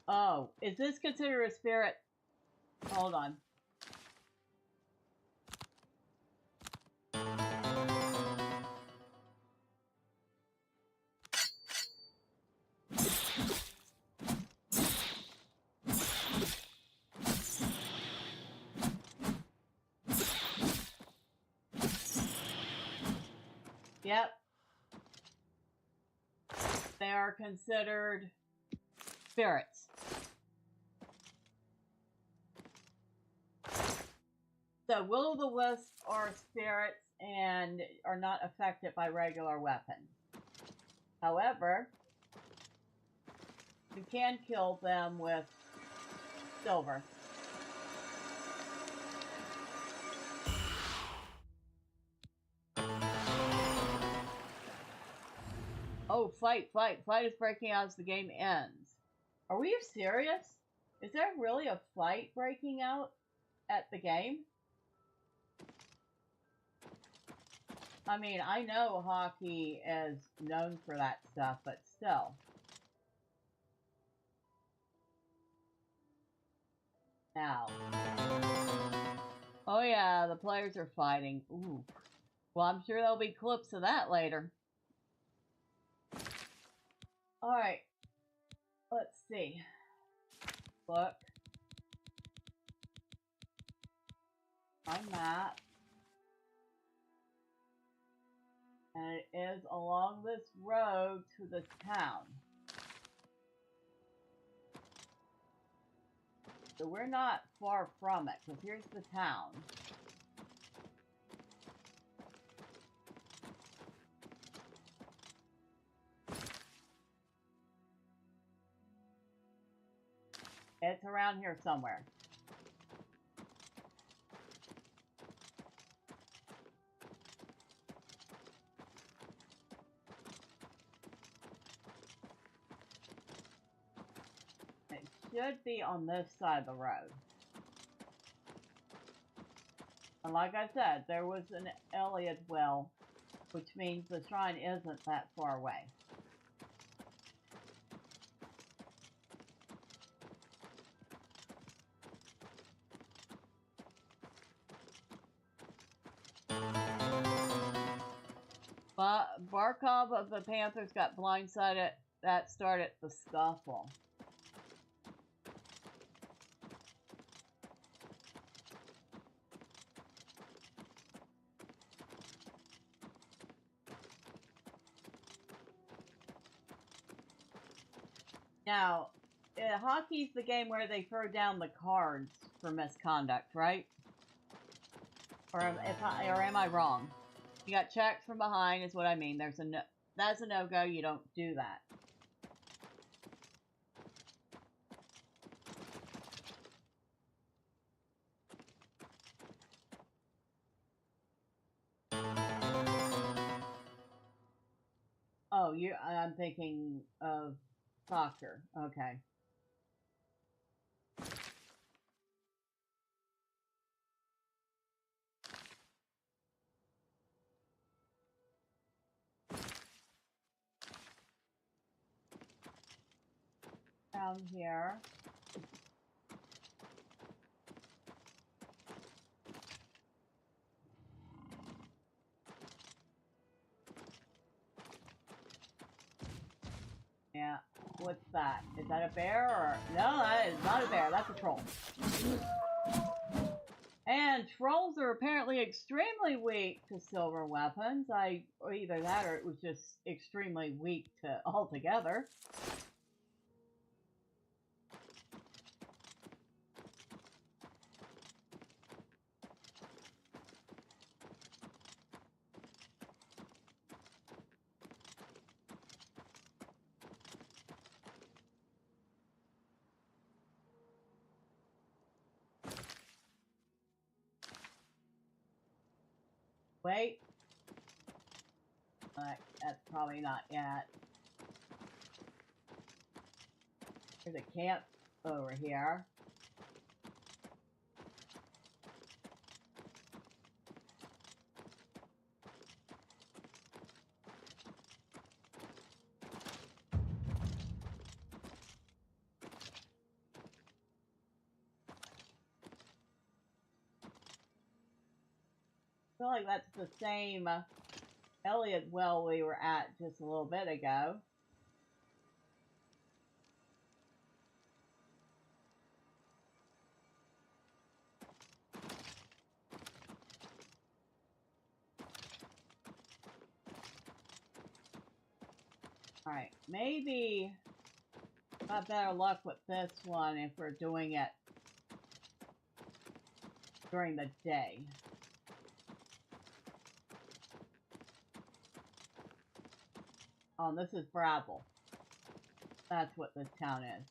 Oh, is this considered a spirit? Hold on. Yep. They are considered spirits. So will-o'-the-wisps are spirits and are not affected by regular weapons. However, you can kill them with silver. Oh, fight is breaking out as the game ends. Are we serious? Is there really a fight breaking out at the game? I mean, I know hockey is known for that stuff, but still. Now. Oh yeah, the players are fighting. Ooh. Well, I'm sure there'll be clips of that later. Alright. Let's see. Look. My map. And it is along this road to this town. So we're not far from it, because here's the town. It's around here somewhere. It should be on this side of the road. And like I said, there was an Iliad well, which means the shrine isn't that far away. But Barkov of the Panthers got blindsided. That started the scuffle. Now, hockey's the game where they throw down the cards for misconduct, right? Or am I wrong? You got checked from behind is what I mean. There's a no, that's a no-go. You don't do that. Oh, I'm thinking of soccer. Okay. Down here. Yeah. What's that? Is that a bear or... No, that is not a bear. That's a troll. And trolls are apparently extremely weak to silver weapons. Or either that or it was just extremely weak to altogether. Wait. That's probably not yet. There's a camp over here. I feel like that's the same Elliot well we were at just a little bit ago. Alright, maybe got better luck with this one if we're doing it during the day. Oh, this is Brabble. That's what this town is.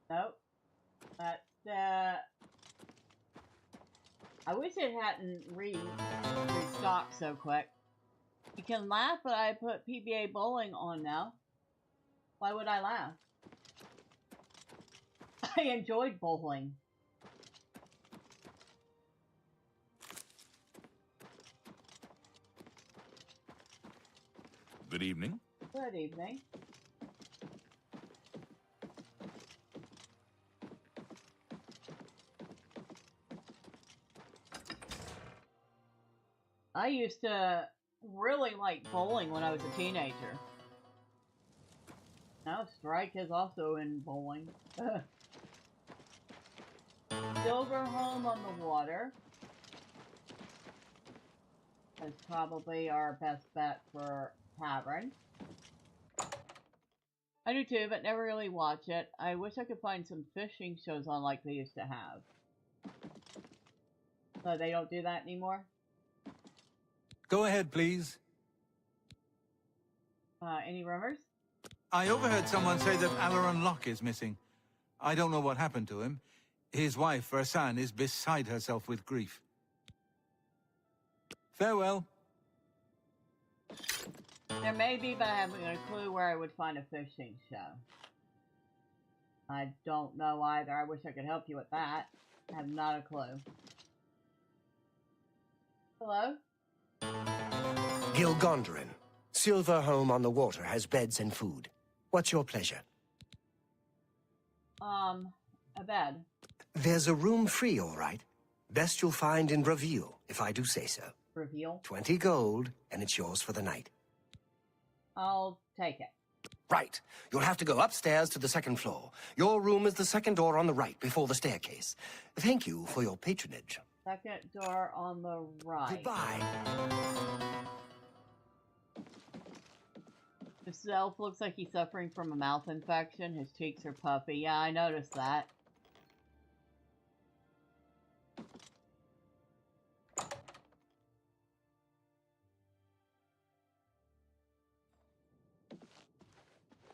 Nope. That's, I wish it hadn't restocked so quick. You can laugh, but I put PBA bowling on now. Why would I laugh? I enjoyed bowling. Good evening. Good evening. I used to really like bowling when I was a teenager. Now Strike is also in bowling. Silver Home on the Water is probably our best bet for tavern. I do too, but never really watch it. I wish I could find some fishing shows on like they used to have. So they don't do that anymore? Go ahead, please. Any rumors? I overheard someone say that Alaron Locke is missing. I don't know what happened to him. His wife, Versan, is beside herself with grief. Farewell. There may be, but I haven't got a clue where I would find a fishing show. I don't know either. I wish I could help you with that. I have not a clue. Hello? Gilgondrin. Silver Home on the Water has beds and food. What's your pleasure? A bed. There's a room free, all right. Best you'll find in Reveal, if I do say so. Reveal? 20 gold, and it's yours for the night. I'll take it. Right. You'll have to go upstairs to the second floor. Your room is the second door on the right, before the staircase. Thank you for your patronage. Second door on the right. Goodbye. This elf looks like he's suffering from a mouth infection. His cheeks are puffy. Yeah, I noticed that.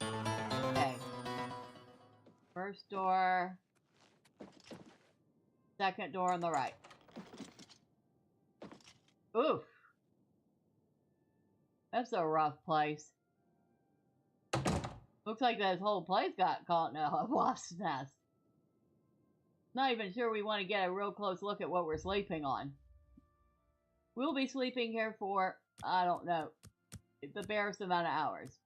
Okay. First door. Second door on the right. Oof. That's a rough place. Looks like this whole place got caught in a wasp's nest. Not even sure we want to get a real close look at what we're sleeping on. We'll be sleeping here for, I don't know, the barest amount of hours.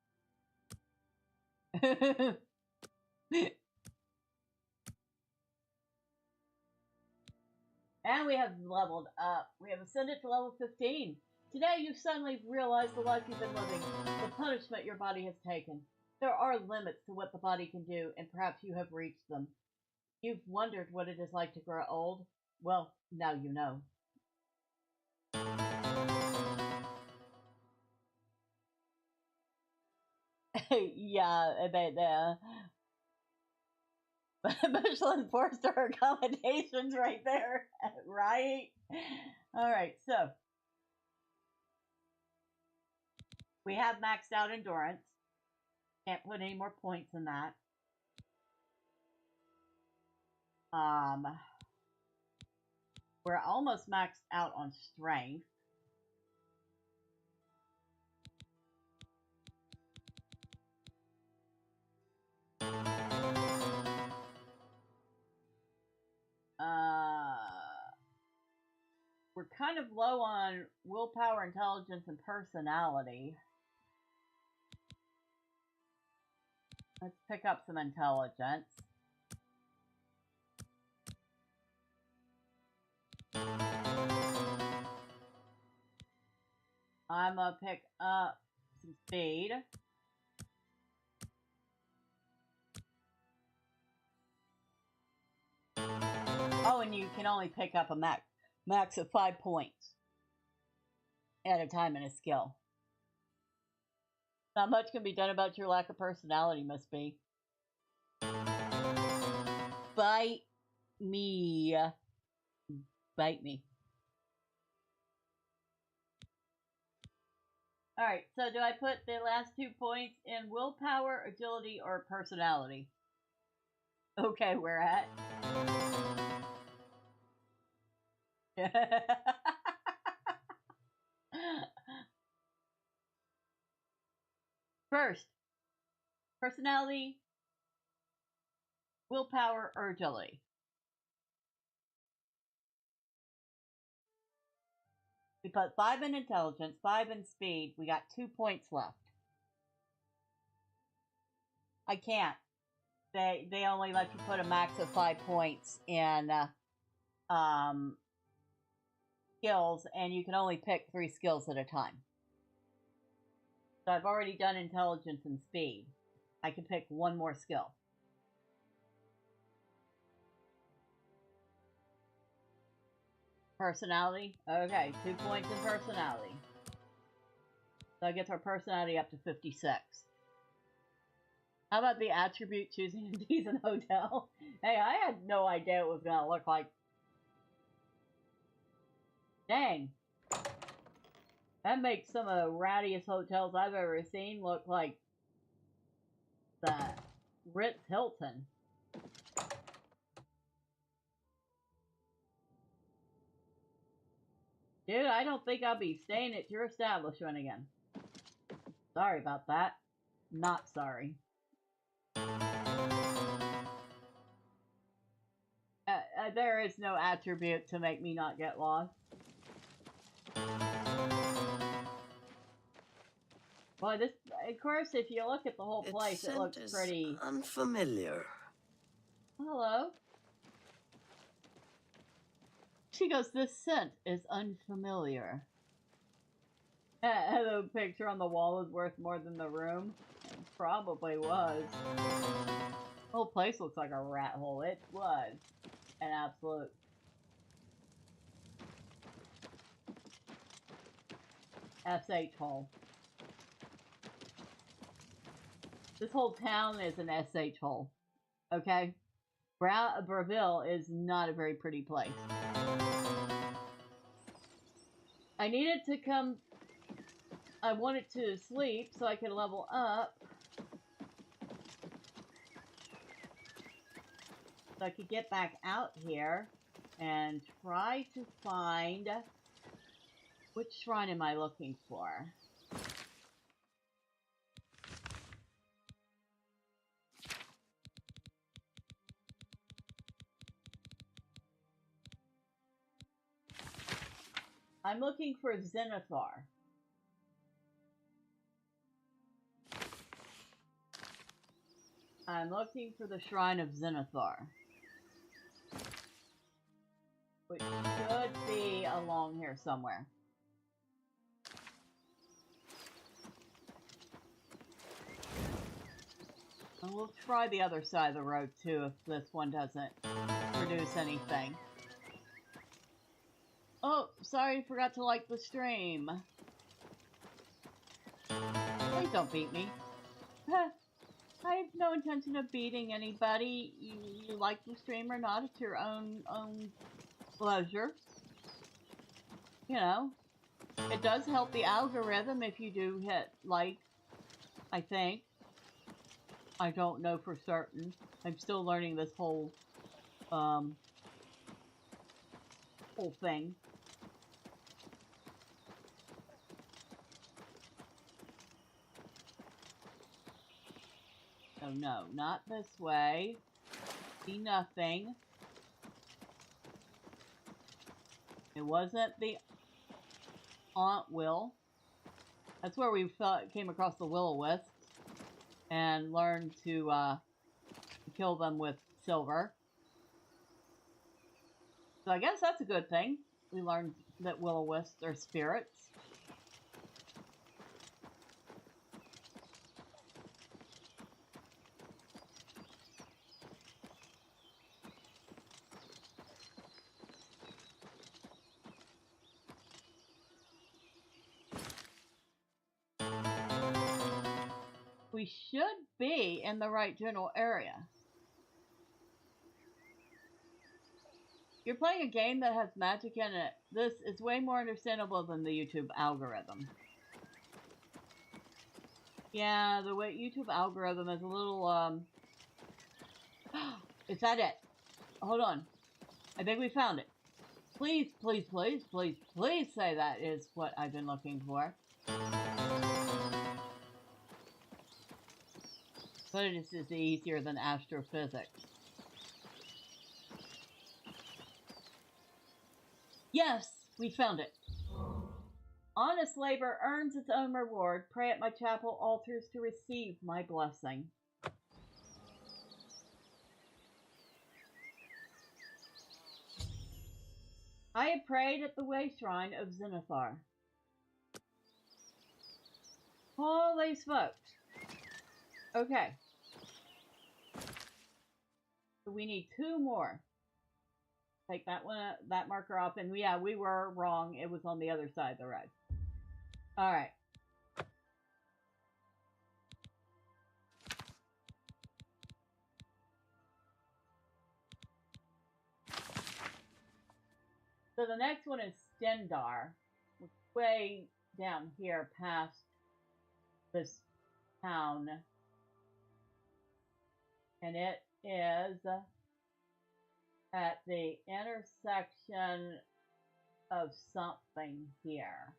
And we have leveled up. We have ascended to level 15. Today you suddenly realize the life you've been living, the punishment your body has taken. There are limits to what the body can do, and perhaps you have reached them. You've wondered what it is like to grow old? Well, now you know. Yeah, I bet Michelin four-star accommodations right there, right? Alright, so we have maxed out endurance. Can't put any more points in that. We're almost maxed out on strength. We're kind of low on willpower, intelligence, and personality. Let's pick up some intelligence. I'm gonna pick up some speed. Oh, and you can only pick up a max of 5 points at a time in a skill. Not much can be done about your lack of personality, must be. Bite me. Bite me. Alright, so do I put the last 2 points in willpower, agility, or personality? Okay, we're at. First, personality, willpower, or agility. We put 5 in intelligence, 5 in speed. We got 2 points left. I can't. They only let you put a max of 5 points in skills, and you can only pick 3 skills at a time. So I've already done intelligence and speed. I can pick 1 more skill. Personality? Okay, 2 points in personality. So that gets our personality up to 56. How about the attribute choosing a decent hotel? Hey, I had no idea it was going to look like. Dang. That makes some of the rattiest hotels I've ever seen look like the Ritz Hilton. Dude, I don't think I'll be staying at your establishment again. Sorry about that. Not sorry. There is no attribute to make me not get lost. Well, this, of course, if you look at the whole place, it looks pretty unfamiliar. Hello. She goes, this scent is unfamiliar. The picture on the wall is worth more than the room. It probably was. The whole place looks like a rat hole. It was an absolute SH hole. This whole town is an SH hole. Okay? Braville is not a very pretty place. I needed to come... I wanted to sleep so I could level up. So I could get back out here and try to find... Which shrine am I looking for? I'm looking for Zenithar. I'm looking for the Shrine of Zenithar, which should be along here somewhere. And we'll try the other side of the road too if this one doesn't produce anything. Oh, sorry, forgot to like the stream. Please don't beat me. I have no intention of beating anybody. You like the stream or not, it's your own pleasure. You know, it does help the algorithm if you do hit like, I think. I don't know for certain. I'm still learning this whole thing. Oh no, not this way. See nothing. It wasn't the Aunt Will. That's where we came across the will-o-wisps and learned to kill them with silver. So I guess that's a good thing. We learned that will-o-wisps are spirits. We should be in the right general area. You're playing a game that has magic in it. This is way more understandable than the YouTube algorithm. Yeah, the way YouTube algorithm is a little, Is that it? Hold on. I think we found it. Please, please, please, please, please say that is what I've been looking for. But it is easier than astrophysics. Yes, we found it. Honest labor earns its own reward. Pray at my chapel altars to receive my blessing. I have prayed at the way shrine of Zenithar. Holy smokes. Okay. So we need 2 more. Take that one, that marker off, and yeah, we were wrong. It was on the other side of the road. All right. So the next one is Stendar, way down here past this town. And it is at the intersection of something here.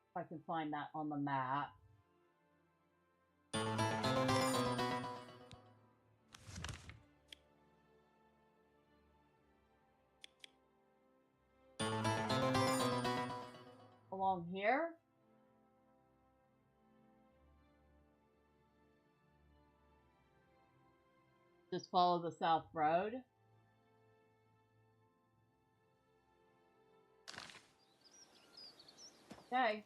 If I can find that on the map. Along here. Just follow the South Road. Okay.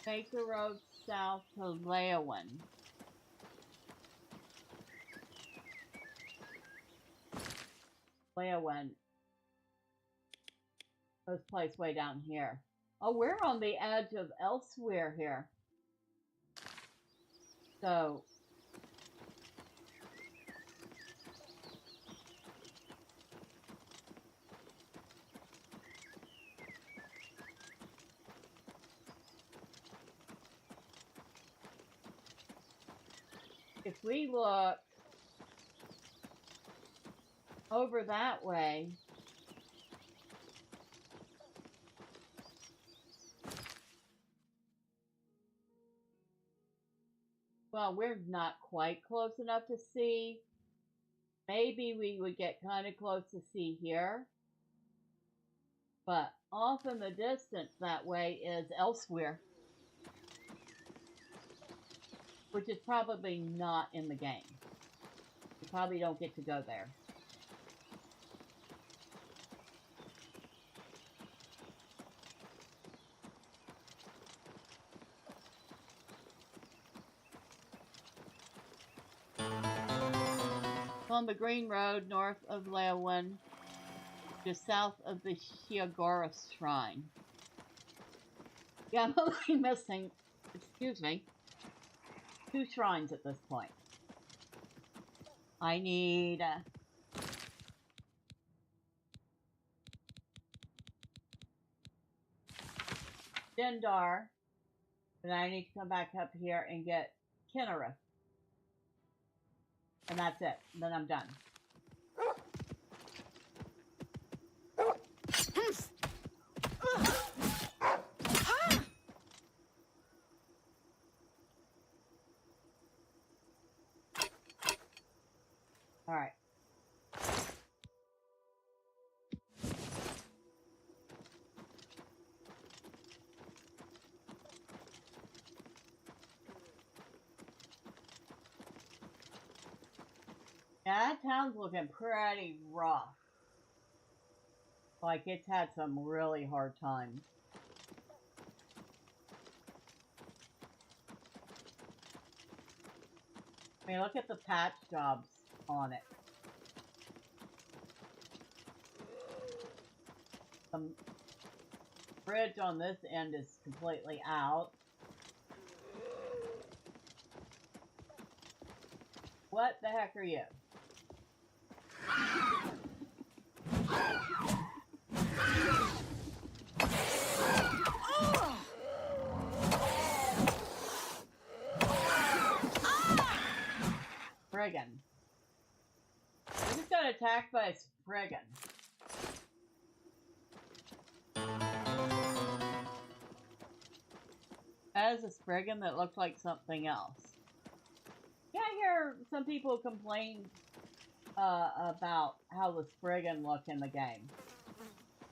Take the road south to Leowen. Leowen. This place way down here. Oh, we're on the edge of elsewhere here. So if we look over that way, well, we're not quite close enough to see. Maybe we would get kind of close to see here. But off in the distance that way is elsewhere. Which is probably not in the game. You probably don't get to go there. On the Green Road north of Leowen, just south of the Shiagora Shrine. Yeah, I'm only missing, excuse me, 2 shrines at this point. I need Dendar, and I need to come back up here and get Kinnereth. And that's it. Then I'm done. All right. Yeah, that town's looking pretty rough. Like, it's had some really hard times. I mean, look at the patch jobs on it. The bridge on this end is completely out. What the heck are you? Spriggan. I just got attacked by a Spriggan. As a Spriggan that looked like something else. Yeah, I hear some people complain about how the Spriggan look in the game.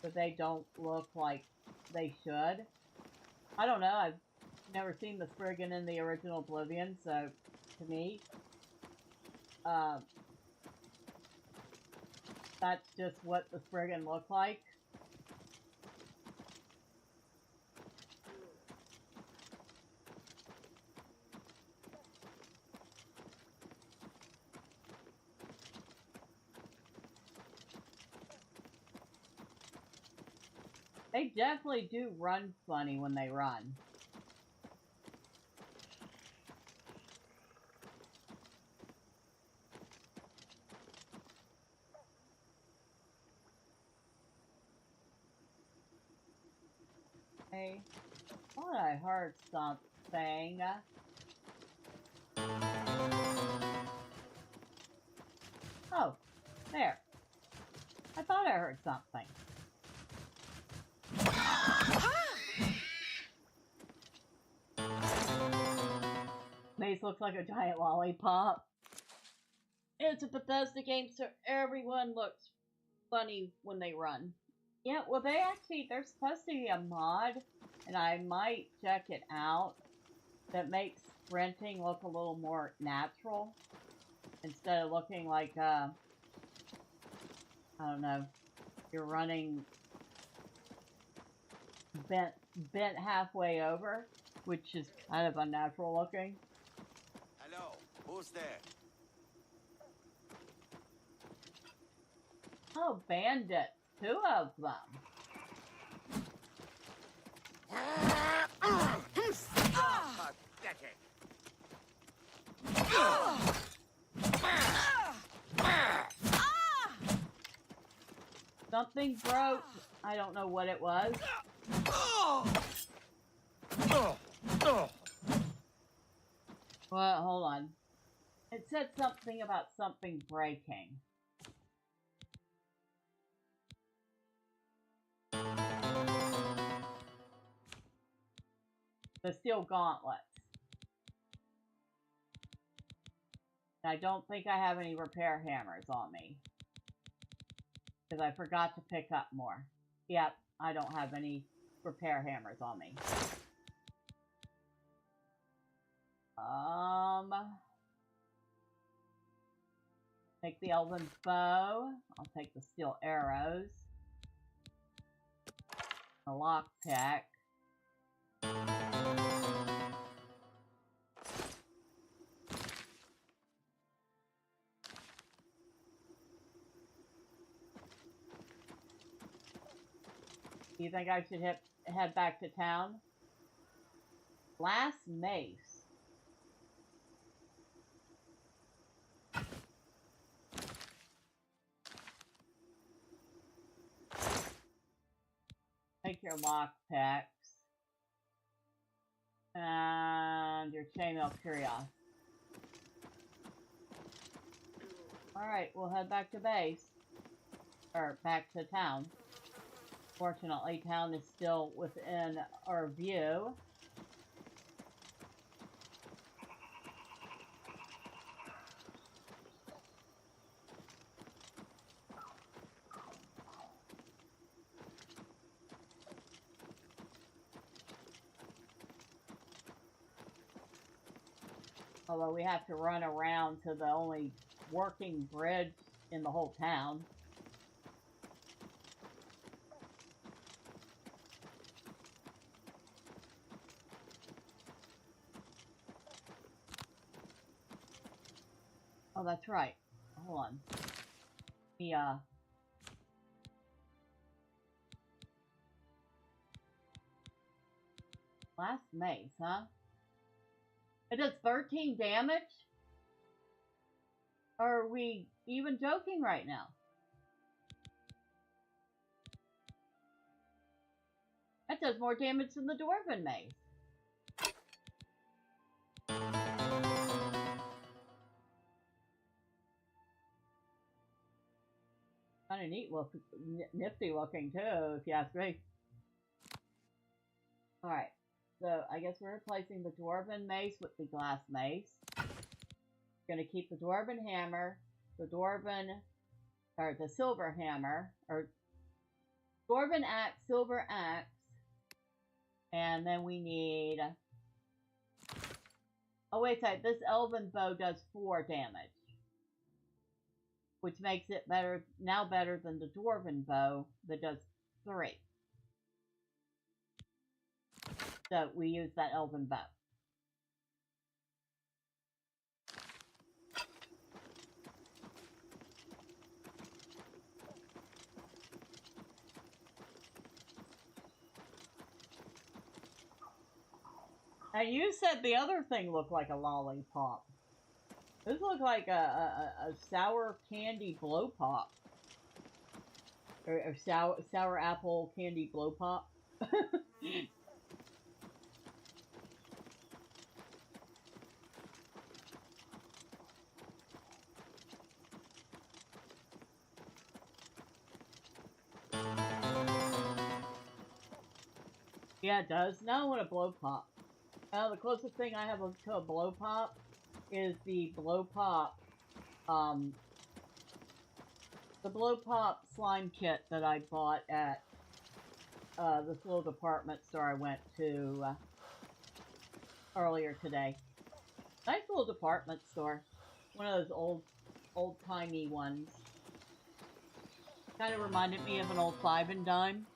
That they don't look like they should. I don't know, I've never seen the Spriggan in the original Oblivion, so to me, that's just what the Spriggan look like. They definitely do run funny when they run. I thought I heard something. Oh, there. I thought I heard something. Mace looks like a giant lollipop. It's a Bethesda game, so everyone looks funny when they run. Yeah, well, there's supposed to be a mod, and I might check it out, that makes sprinting look a little more natural, instead of looking like, I don't know, you're running bent halfway over. which is kind of unnatural looking. Hello, who's there? Oh, bandits. 2 of them. Pathetic. Something broke. I don't know what it was. Well, hold on. It said something about something breaking. The steel gauntlets. I don't think I have any repair hammers on me. Because I forgot to pick up more. Yep, I don't have any repair hammers on me. Take the elven bow. I'll take the steel arrows. A lockpick. Do you think I should head back to town? Glass mace. Take your lockpicks. And your chainmail cuirass. Alright, we'll head back to base. Or back to town. Fortunately, town is still within our view. Although we have to run around to the only working bridge in the whole town. Oh, that's right. Hold on. Last mace, huh? It does 13 damage? Are we even joking right now? That does more damage than the Dwarven mace. Kind of neat look, nifty looking too, if you ask me. Alright, so I guess we're replacing the Dwarven mace with the glass mace. Gonna keep the Dwarven hammer, the silver hammer, or Dwarven axe, silver axe, and then we need... Oh wait a second, this elven bow does 4 damage. Which makes it better than the Dwarven bow that does 3. So we use that elven bow. And you said the other thing looked like a lollipop. This looks like a sour candy blow pop. Or sour apple candy blow pop. Yeah, it does. Now I want a blow pop. The closest thing I have to a blow pop is the blow pop slime kit that I bought at this little department store I went to earlier today. Nice little department store. One of those old-timey ones. Kind of reminded me of an old 5 and dime.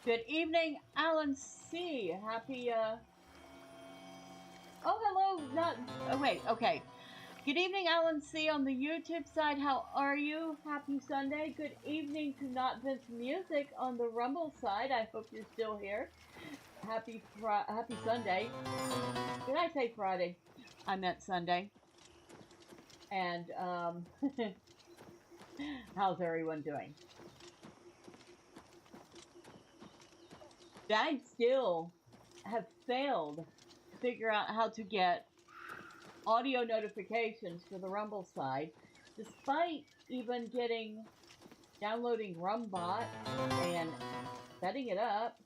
Good evening, Alan C. Oh, hello. Not. Oh, wait. Okay. Good evening, Alan C. on the YouTube side. How are you? Happy Sunday. Good evening to Not Vince Music on the Rumble side. I hope you're still here. Happy Sunday. Did I say Friday? I meant Sunday. And how's everyone doing? I still have failed to figure out how to get audio notifications for the Rumble side, despite even downloading Rumbot and setting it up.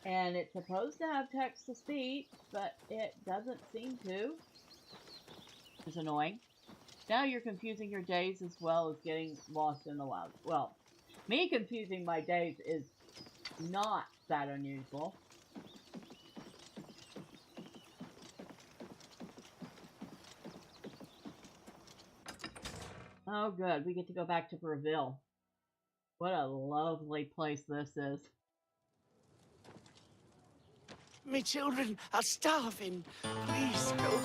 And it's supposed to have text to speech, but it doesn't seem to. It's annoying. Now you're confusing your days as well as getting lost in the wild. Well, me confusing my days is not that unusual. Oh, good. We get to go back to Braville. What a lovely place this is. Me children are starving. Please help.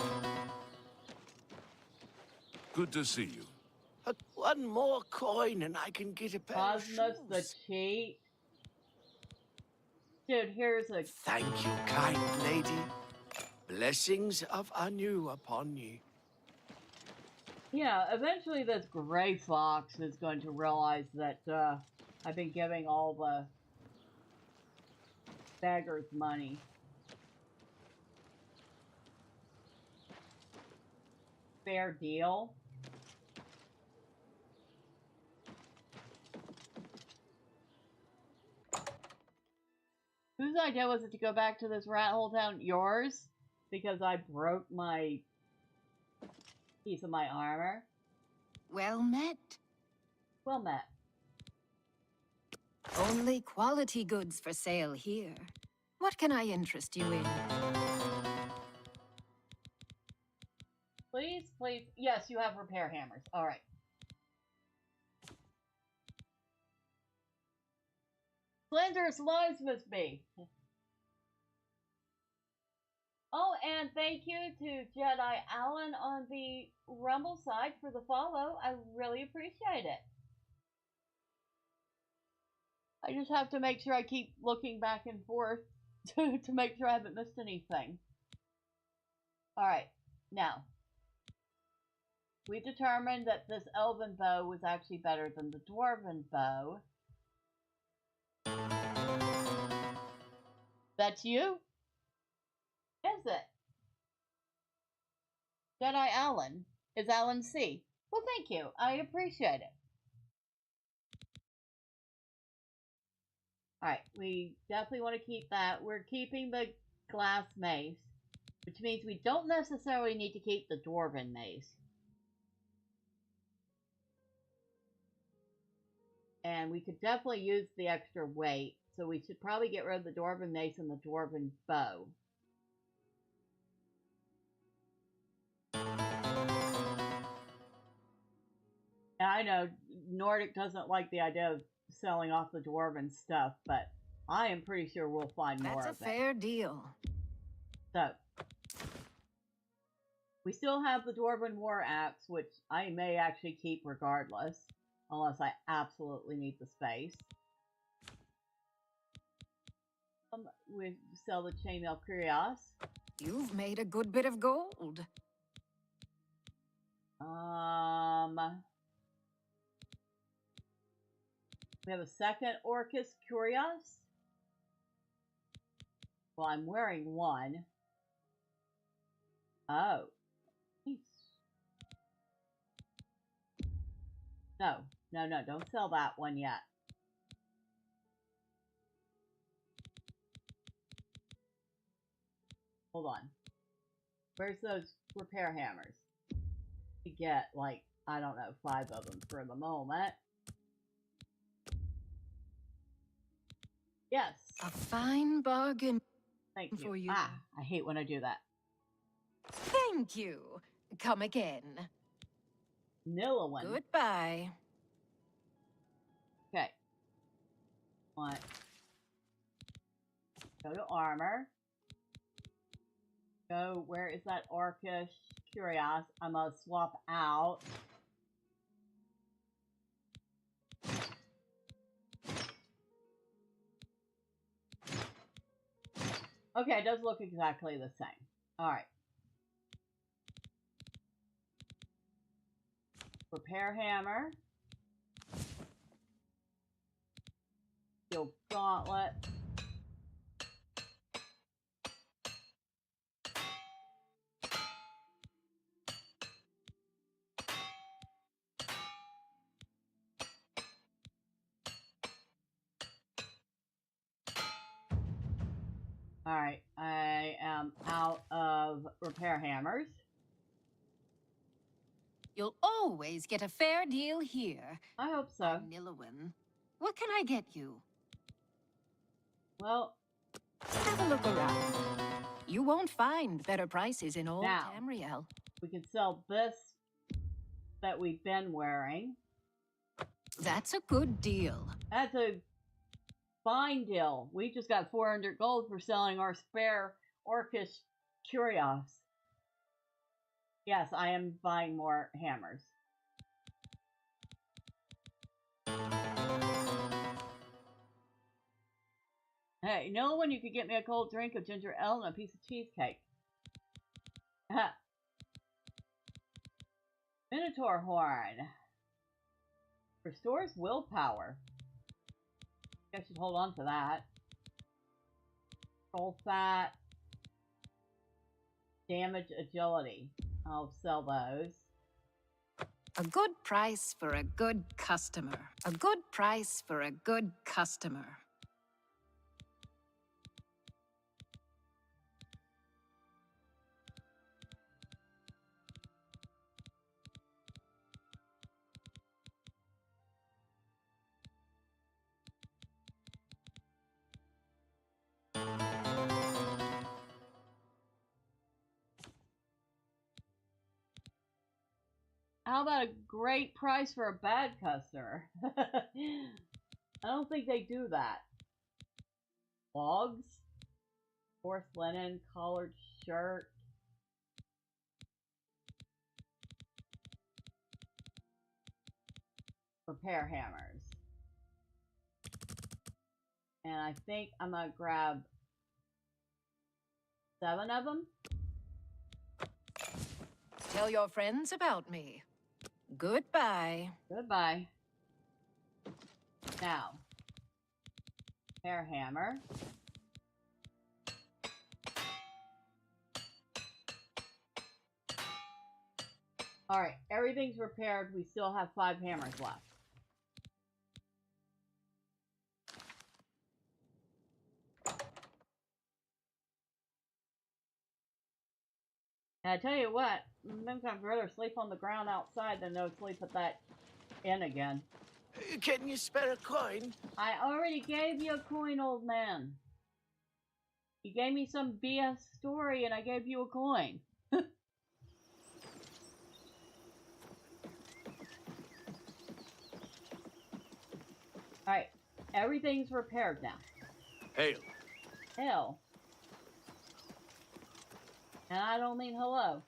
Good to see you. One more coin and I can get a pair of Cosmos the shoes. cheat. Dude, here's a... Thank you, kind lady. Blessings of Anu upon you. Yeah, eventually this gray fox is going to realize that I've been giving all the beggars money. Fair deal. Whose idea was it to go back to this rat hole town? Yours? Because I broke my piece of my armor? Well met. Well met. Only quality goods for sale here. What can I interest you in? Please, please. Yes, you have repair hammers. All right. Slenderous lives must be. Oh, and thank you to Jedi Allen on the Rumble side for the follow. I really appreciate it. I just have to make sure I keep looking back and forth to make sure I haven't missed anything. Alright, now. We determined that this elven bow was actually better than the dwarven bow. That's you? Is it? Jedi Allen. Is Allen C. Well, thank you. I appreciate it. Alright, we definitely want to keep that. We're keeping the glass mace, which means we don't necessarily need to keep the dwarven mace. And we could definitely use the extra weight, so we should probably get rid of the dwarven mace and the dwarven bow. And I know Nordic doesn't like the idea of selling off the dwarven stuff, but I am pretty sure we'll find more of it. That's a fair deal. So, we still have the dwarven war axe, which I may actually keep regardless, unless I absolutely need the space. We sell the chainmail cuirass. You've made a good bit of gold. We have a second Orcus cuirass. Well, I'm wearing one. Oh. No, don't sell that one yet. Hold on. Where's those repair hammers? We get, like, I don't know, 5 of them for the moment. Yes. A fine bargain. Thank you. For you. Ah, I hate when I do that. Thank you. Come again. Vanilla one. Goodbye. Okay. What? Go to armor. Go, where is that Orcish Curios? I'm gonna swap out. Okay, it does look exactly the same. Alright. Repair hammer. Steel gauntlet. Alright, I am out of repair hammers. You'll always get a fair deal here. I hope so. Nillowen. What can I get you? Well, have a look around. You won't find better prices in all Tamriel. We can sell this that we've been wearing. That's a good deal. That's a fine deal. We just got 400 gold for selling our spare Orcish Curios. Yes, I am buying more hammers. Hey, no one you could get me a cold drink of ginger ale and a piece of cheesecake. Minotaur horn. Restores willpower. I should hold on to that. Troll fat. Damage agility. I'll sell those. A good price for a good customer. A good price for a good customer. How about a great price for a bad customer? I don't think they do that. Logs? Coarse linen, collared shirt. Repair hammers. And I think I'm gonna grab 7 of them. Tell your friends about me. Goodbye. Goodbye. Now, repair hammer. Alright, everything's repaired. We still have 5 hammers left. And I tell you what, sometimes I'd rather sleep on the ground outside than go sleep at that inn again. Can you spare a coin? I already gave you a coin, old man. You gave me some BS story and I gave you a coin. Alright, everything's repaired now. Hail. Hail. And I don't mean hello.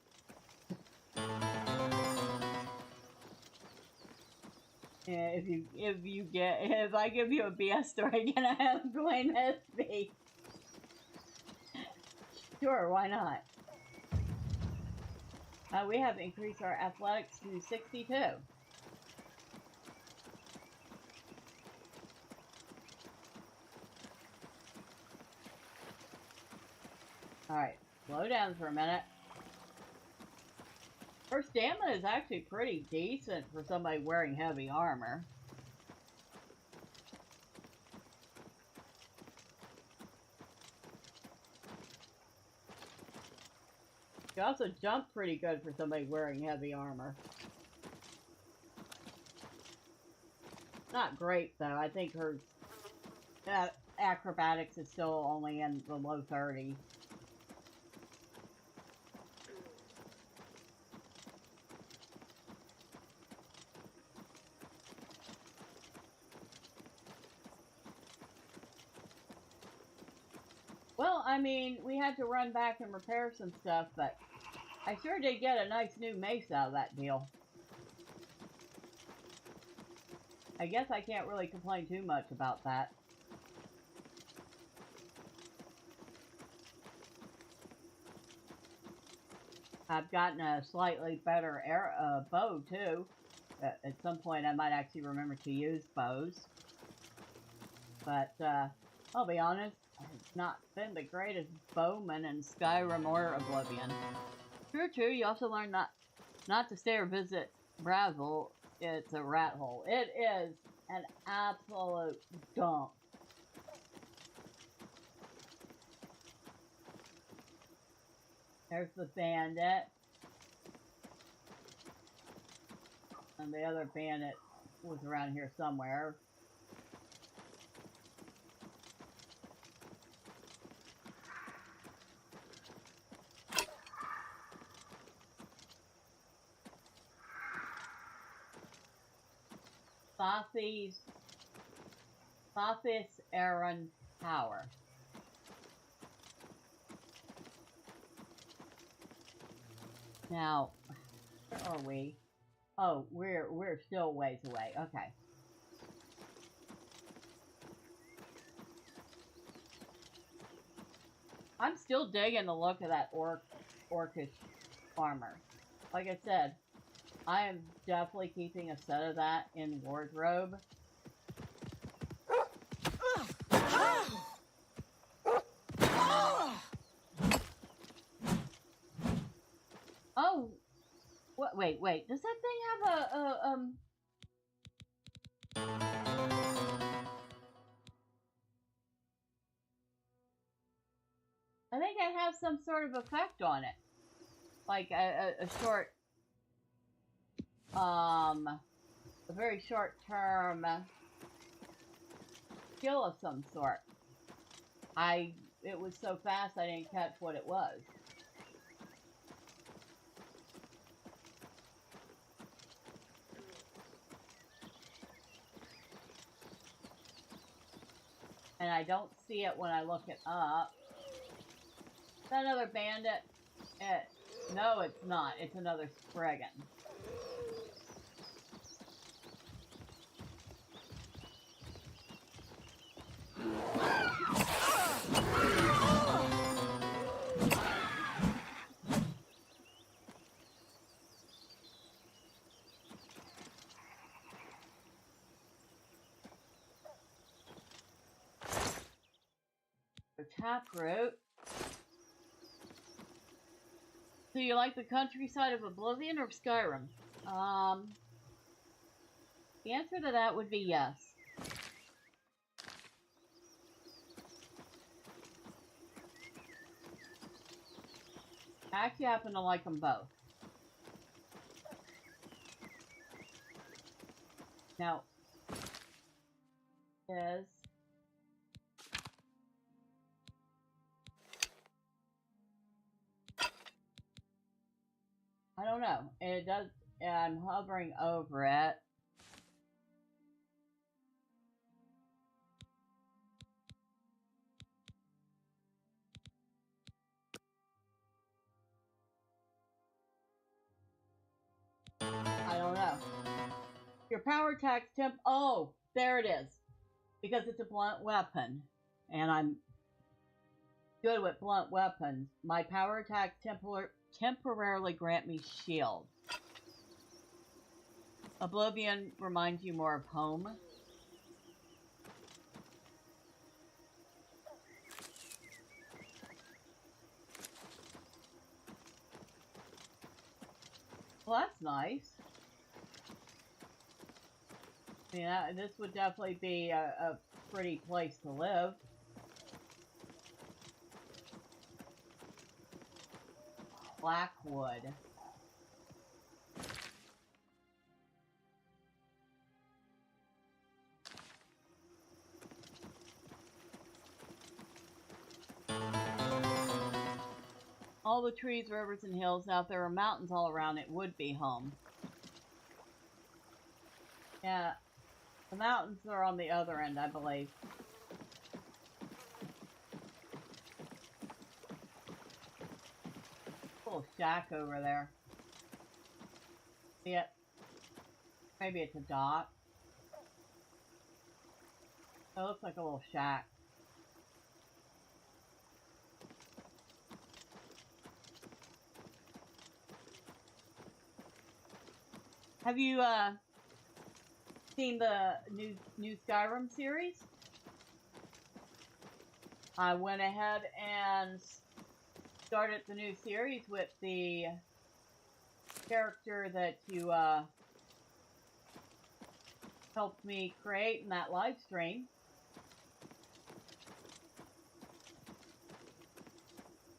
Yeah, if I give you a BS story, can I have a coin SB? Sure, why not? We have increased our athletics to 62. Alright, slow down for a minute. Her stamina is actually pretty decent for somebody wearing heavy armor. She also jumped pretty good for somebody wearing heavy armor. Not great though. I think her acrobatics is still only in the low 30s. Well, I mean, we had to run back and repair some stuff, but I sure did get a nice new mace out of that deal. I guess I can't really complain too much about that. I've gotten a slightly better bow, too. At some point, I might actually remember to use bows. But, I'll be honest, I've not been the greatest bowman in Skyrim or Oblivion. True, you also learn not to stay or visit Brazil. It's a rat hole. It is an absolute dump. There's the bandit. And the other bandit was around here somewhere. Sothis Aaron Tower. Now, where are we? Oh, we're still ways away. Okay. I'm still digging the look of that orcish armor. Like I said, I am definitely keeping a set of that in wardrobe. Oh, what? Wait. Does that thing have I think it has some sort of effect on it, like a short, a very short-term skill of some sort. It was so fast I didn't catch what it was. And I don't see it when I look it up. Is that another bandit? No, it's not. It's another Spriggan. Taproot. So you like the countryside of Oblivion or Skyrim? The answer to that would be yes. I actually happen to like them both. Now, is I don't know. It does. I'm hovering over it. I don't know. Your power attack temp. Oh, there it is. Because it's a blunt weapon, and I'm good with blunt weapons. My power attack temporarily grant me shield. Oblivion reminds you more of home. Well, that's nice. Yeah, this would definitely be a pretty place to live. Blackwood. All the trees, rivers, and hills. Now, if there were mountains all around, it would be home. Yeah, the mountains are on the other end, I believe. little shack over there. See it? Maybe it's a dock. It looks like a little shack. Have you seen the new Skyrim series? I went ahead and started the new series with the character that you helped me create in that live stream.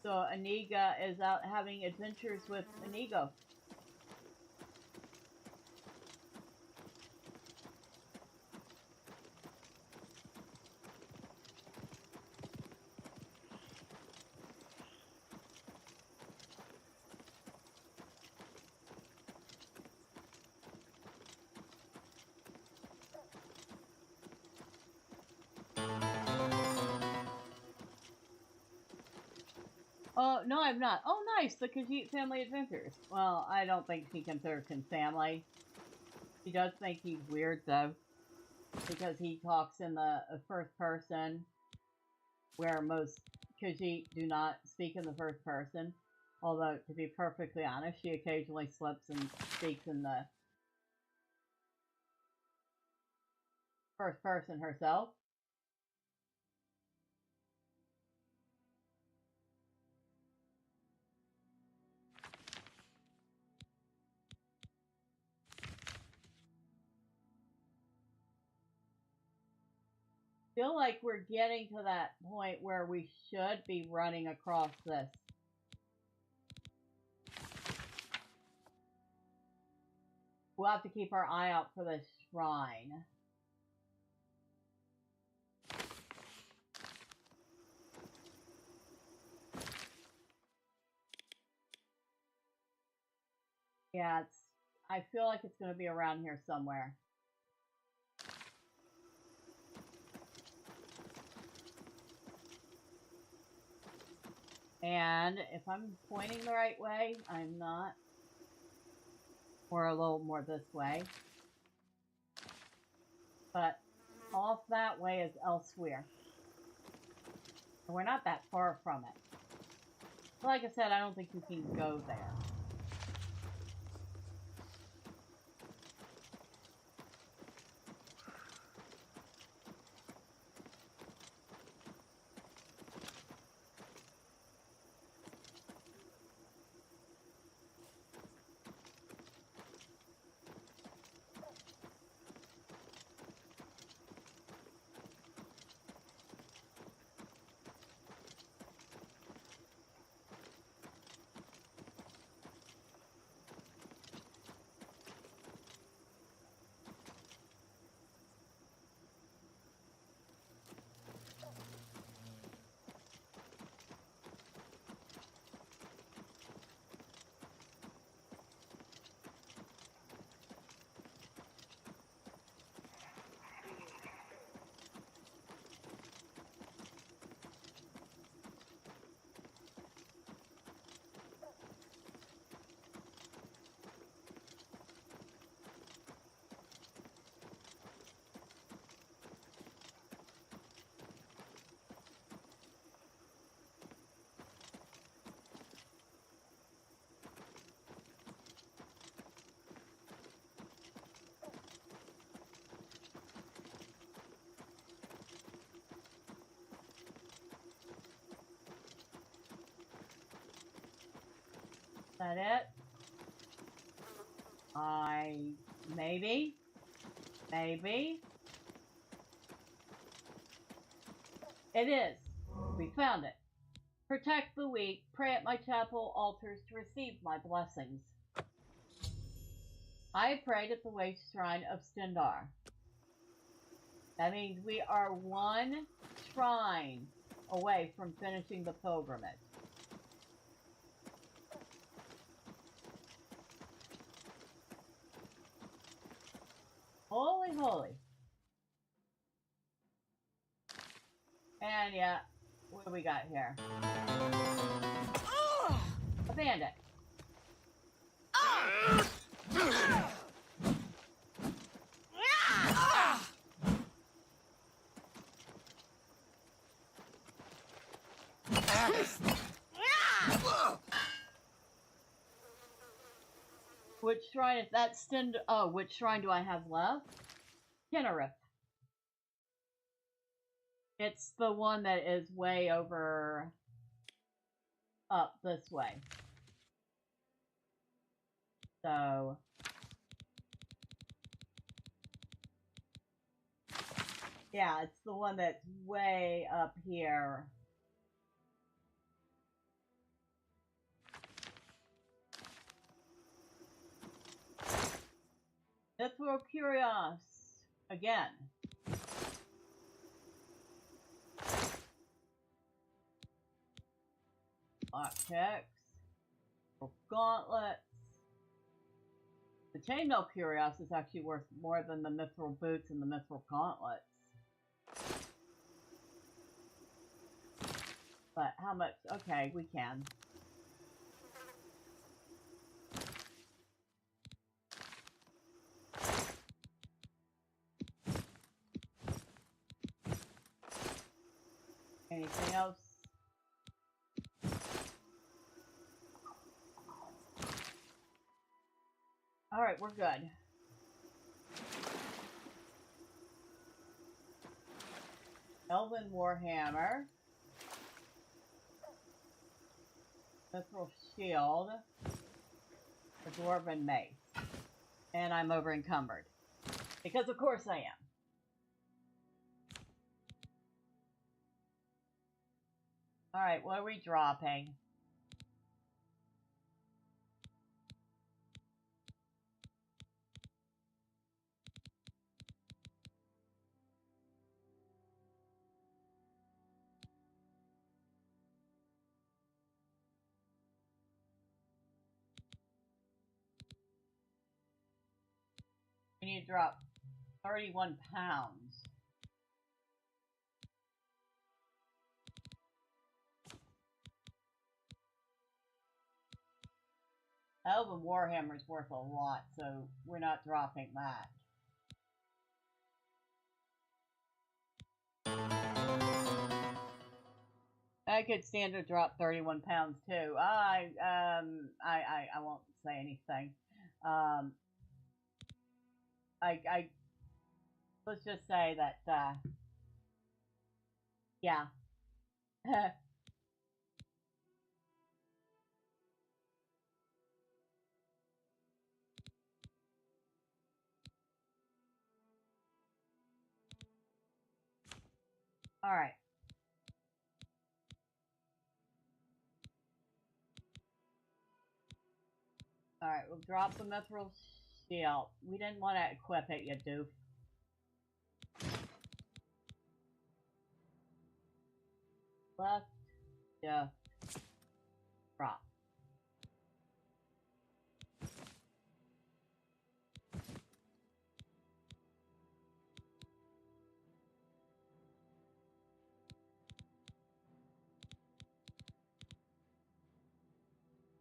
So Iniga is out having adventures with Inigo. Oh, no, I'm not. Oh, nice, the Khajiit family adventures. Well, I don't think she considers him family. She does think he's weird, though. Because he talks in the first person, where most Khajiit do not speak in the first person. Although, to be perfectly honest, she occasionally slips and speaks in the first person herself. Feel like we're getting to that point where we should be running across this. We'll have to keep our eye out for this shrine. Yeah, I feel like it's going to be around here somewhere. And if I'm pointing the right way, I'm not. Or a little more this way. But off that way is elsewhere. And we're not that far from it. Like I said, I don't think you can go there. Is that it? Maybe. It is. We found it. Protect the weak. Pray at my chapel altars to receive my blessings. I prayed at the waste shrine of Stendar. That means we are one shrine away from finishing the pilgrimage. Holy holy. And yeah, what do we got here? A bandit. Which shrine is that? Oh, which shrine do I have left? Kinnereth. It's the one that is way over up this way. So yeah, it's the one that's way up here. Mithril Curios again. Lock checks. Gauntlets. The Chainmail Curios is actually worth more than the Mithril Boots and the Mithril Gauntlets. But how much? Okay, we can. Anything else? Alright, we're good. Elven Warhammer. Mithril Shield. A Dwarven Mace. And I'm over encumbered. Because of course I am. Alright, what are we dropping? We need to drop 31 pounds. Elven Warhammer is worth a lot, so we're not dropping that. I could stand to drop 31 pounds too. I won't say anything. Let's just say that, yeah. All right. All right, we'll drop the Mithril Shield. We didn't want to equip it, you doof. Left, yeah, drop.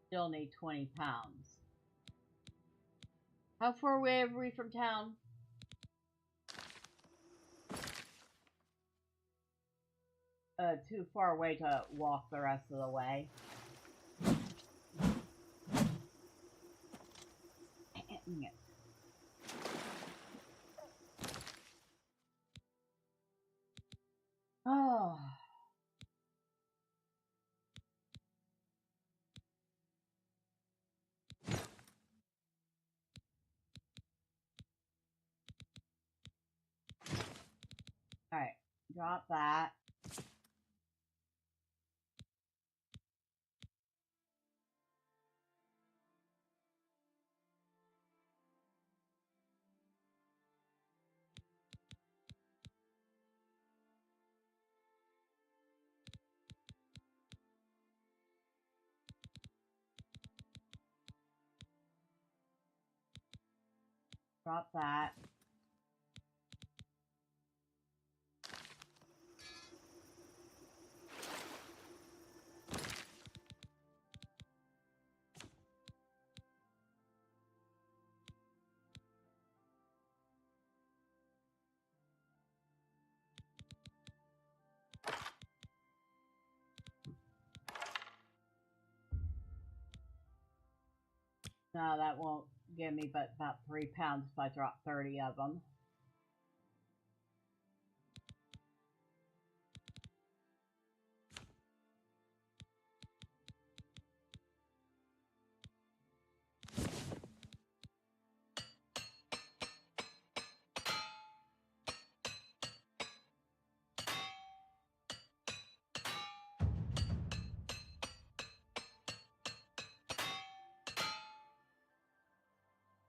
Still need 20 pounds. How far away are we from town? Too far away to walk the rest of the way. Dang it. Oh. Alright, drop that. Drop that. No, that won't give me but about 3 pounds if I drop 30 of them.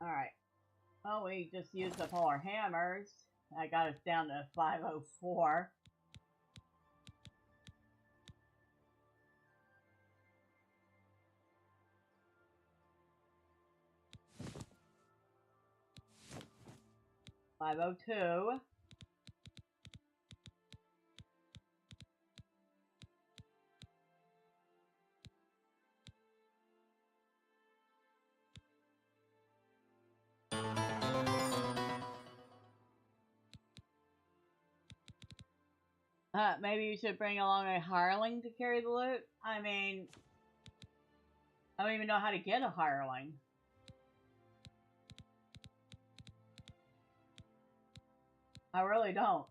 Alright. Oh, we just used up all our hammers. That got us down to 504. $502. Maybe you should bring along a hireling to carry the loot? I mean, I don't even know how to get a hireling. I really don't.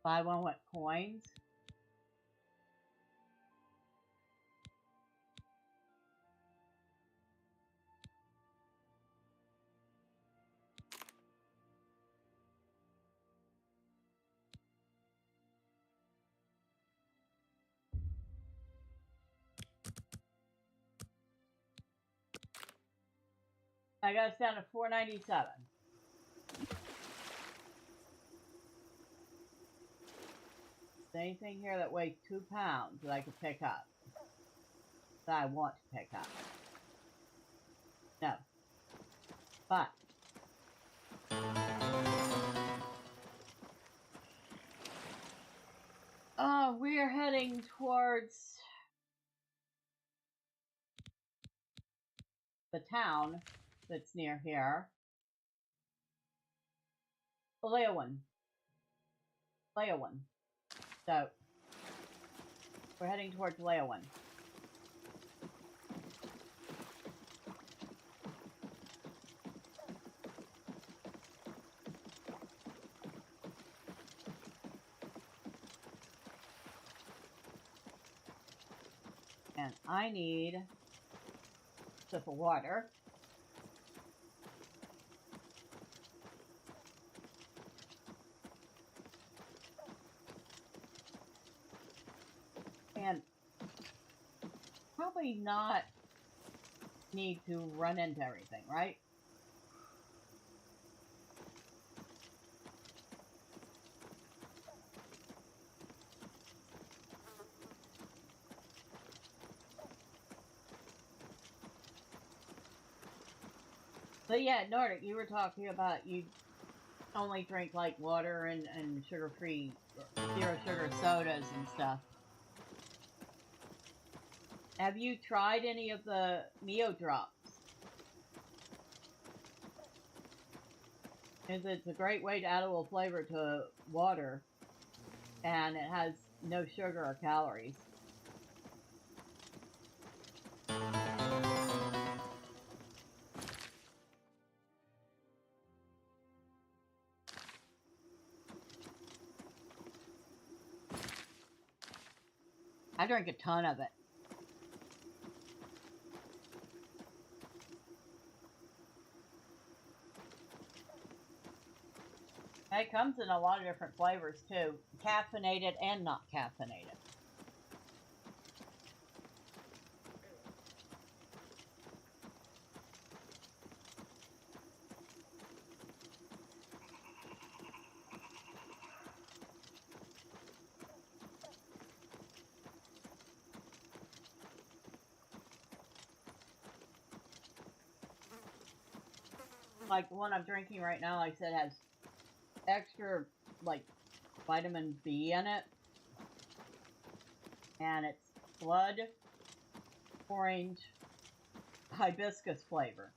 Buy one with coins? I got us down to 497. Is there anything here that weighs 2 pounds that I could pick up? That I want to pick up? No. But we are heading towards the town that's near here. Leowen. So, we're heading towards Leowen. And I need a sip of water. And probably not need to run into everything, right? But yeah, Nordic, you were talking about you only drink like water and sugar-free, zero sugar sodas and stuff. Have you tried any of the Neo drops? It's a great way to add a little flavor to water, and it has no sugar or calories. I drink a ton of it. It comes in a lot of different flavors too, caffeinated and not caffeinated. Like the one I'm drinking right now, like I said, has extra, like, vitamin B in it. And it's blood orange hibiscus flavor.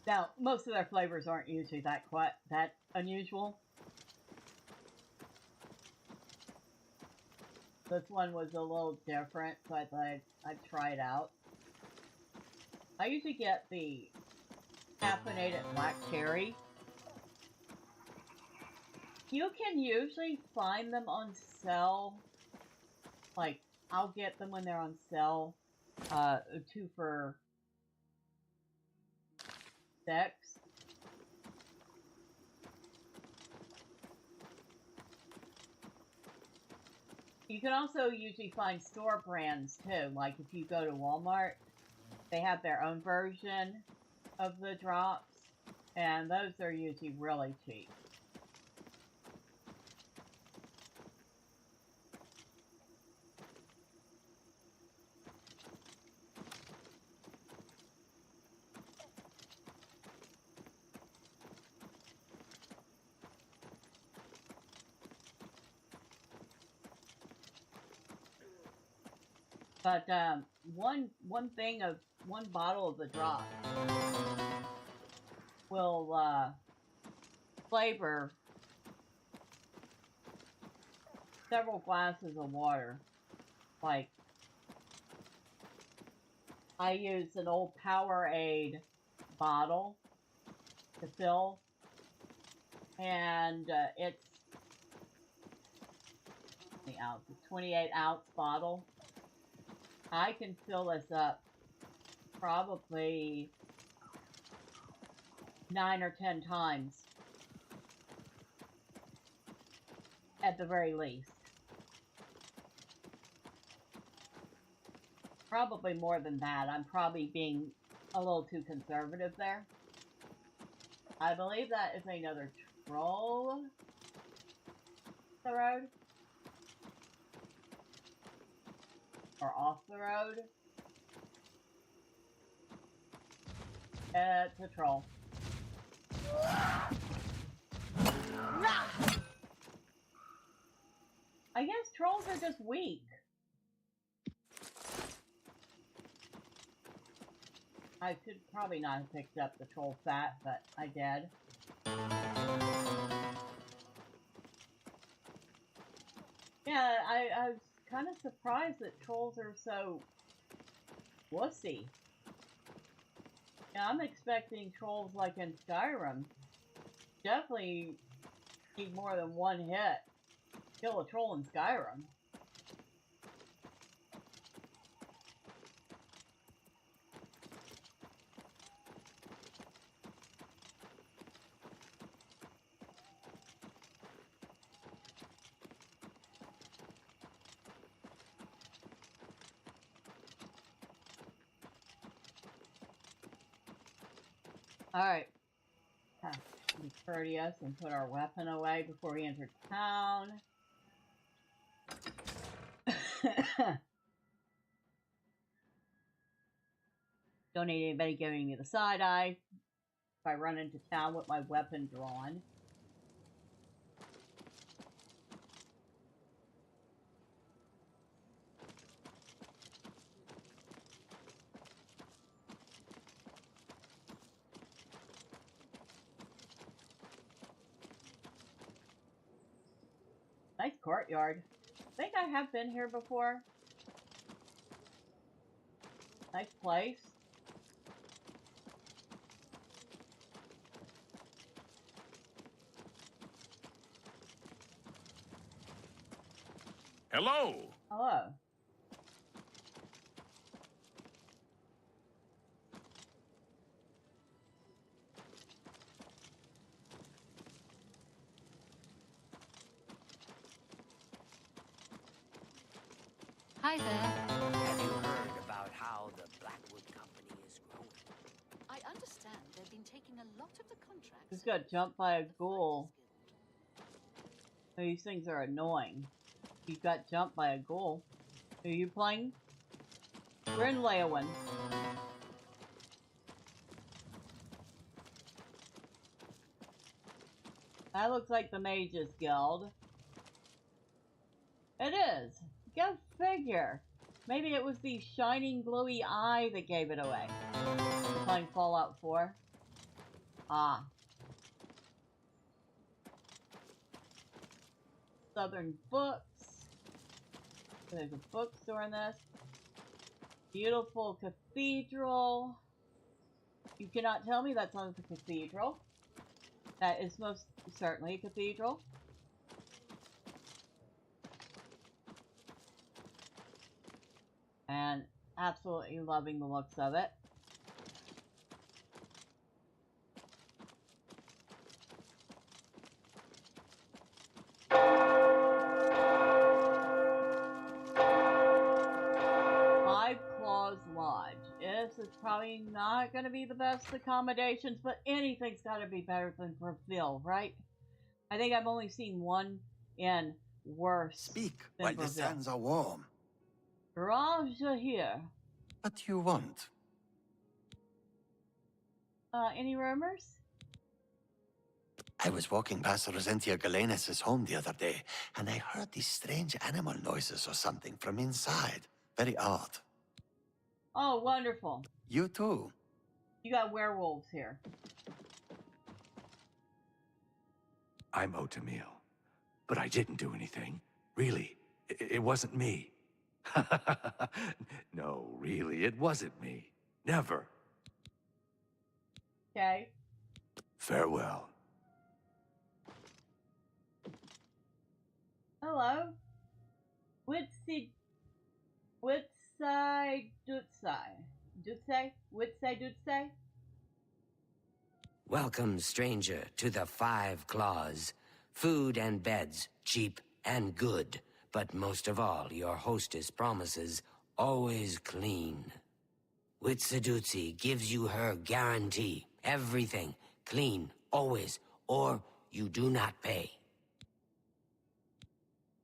Now, most of their flavors aren't usually that unusual. This one was a little different, so I thought I'd try it out. I usually get the caffeinated black cherry. You can usually find them on sale. Like, I'll get them when they're on sale. 2 for $6. You can also usually find store brands too. Like if you go to Walmart, they have their own version of the drops, and those are usually really cheap. But one bottle of the drop will flavor several glasses of water. Like, I use an old Powerade bottle to fill, and it's the ounce, a 28-ounce bottle. I can fill this up probably 9 or 10 times at the very least. Probably more than that. I'm probably being a little too conservative there. I believe that is another troll. The road. Or off the road. It's a troll. I guess trolls are just weak. I should probably not have picked up the troll fat, but I did. Yeah, I was kind of surprised that trolls are so wussy. Yeah, I'm expecting trolls like in Skyrim. Definitely need more than one hit. Kill a troll in Skyrim. Alright. Be courteous and put our weapon away before we enter town. Don't need anybody giving me the side eye if I run into town with my weapon drawn. Nice courtyard. I think I have been here before. Nice place. Hello. Hello. Hi there. Have you heard about how the Blackwood Company is growing? I understand they've been taking a lot of the contracts. Just got jumped by a ghoul. These things are annoying. You got jumped by a ghoul. Are you playing? We're in Leyawen. That looks like the Mages Guild. It is. Go figure. Maybe it was the shining glowy eye that gave it away. Playing Fallout 4. Ah. Southern Books. There's a bookstore in this. Beautiful cathedral. You cannot tell me that's not a cathedral. That is most certainly a cathedral. And absolutely loving the looks of it. Five Claws Lodge. This is probably not going to be the best accommodations, but anything's got to be better than Bravil, right? I think I've only seen one in worse. Speak than while Bravil. the sands are warm. Raja here. What do you want? Any rumors? I was walking past Rosentia Galenus' home the other day, and I heard these strange animal noises or something from inside. Very odd. Oh, wonderful. You too. You got werewolves here. I'm Otamil, but I didn't do anything. Really, it wasn't me. No, really, it wasn't me. Never. Okay. Farewell. Hello. Witsai Dutsai? Welcome, stranger, to the Five Claws. Food and beds, cheap and good. But most of all, your hostess promises always clean. Witsadutsi gives you her guarantee. Everything clean, always, or you do not pay.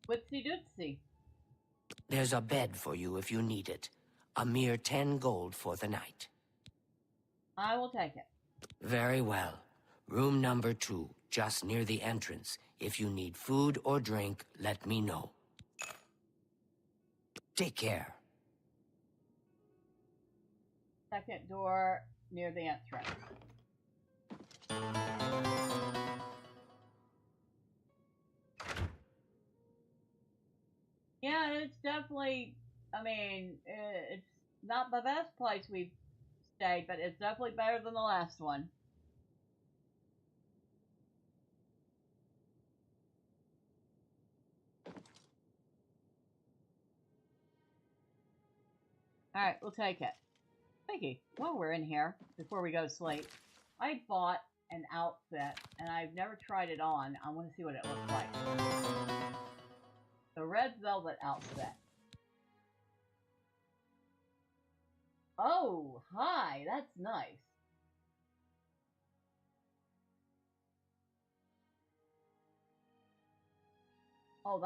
Witsi-dutsi. There's a bed for you if you need it. A mere 10 gold for the night. I will take it. Very well. Room number 2, just near the entrance. If you need food or drink, let me know. Take care. Second door near the entrance. Yeah, it's definitely, I mean, it's not the best place we've stayed, but it's definitely better than the last one. Alright, we'll take it. Thanky, while we're in here, before we go to sleep, I bought an outfit, and I've never tried it on. I want to see what it looks like. The red velvet outfit. Oh, hi, that's nice. Oh,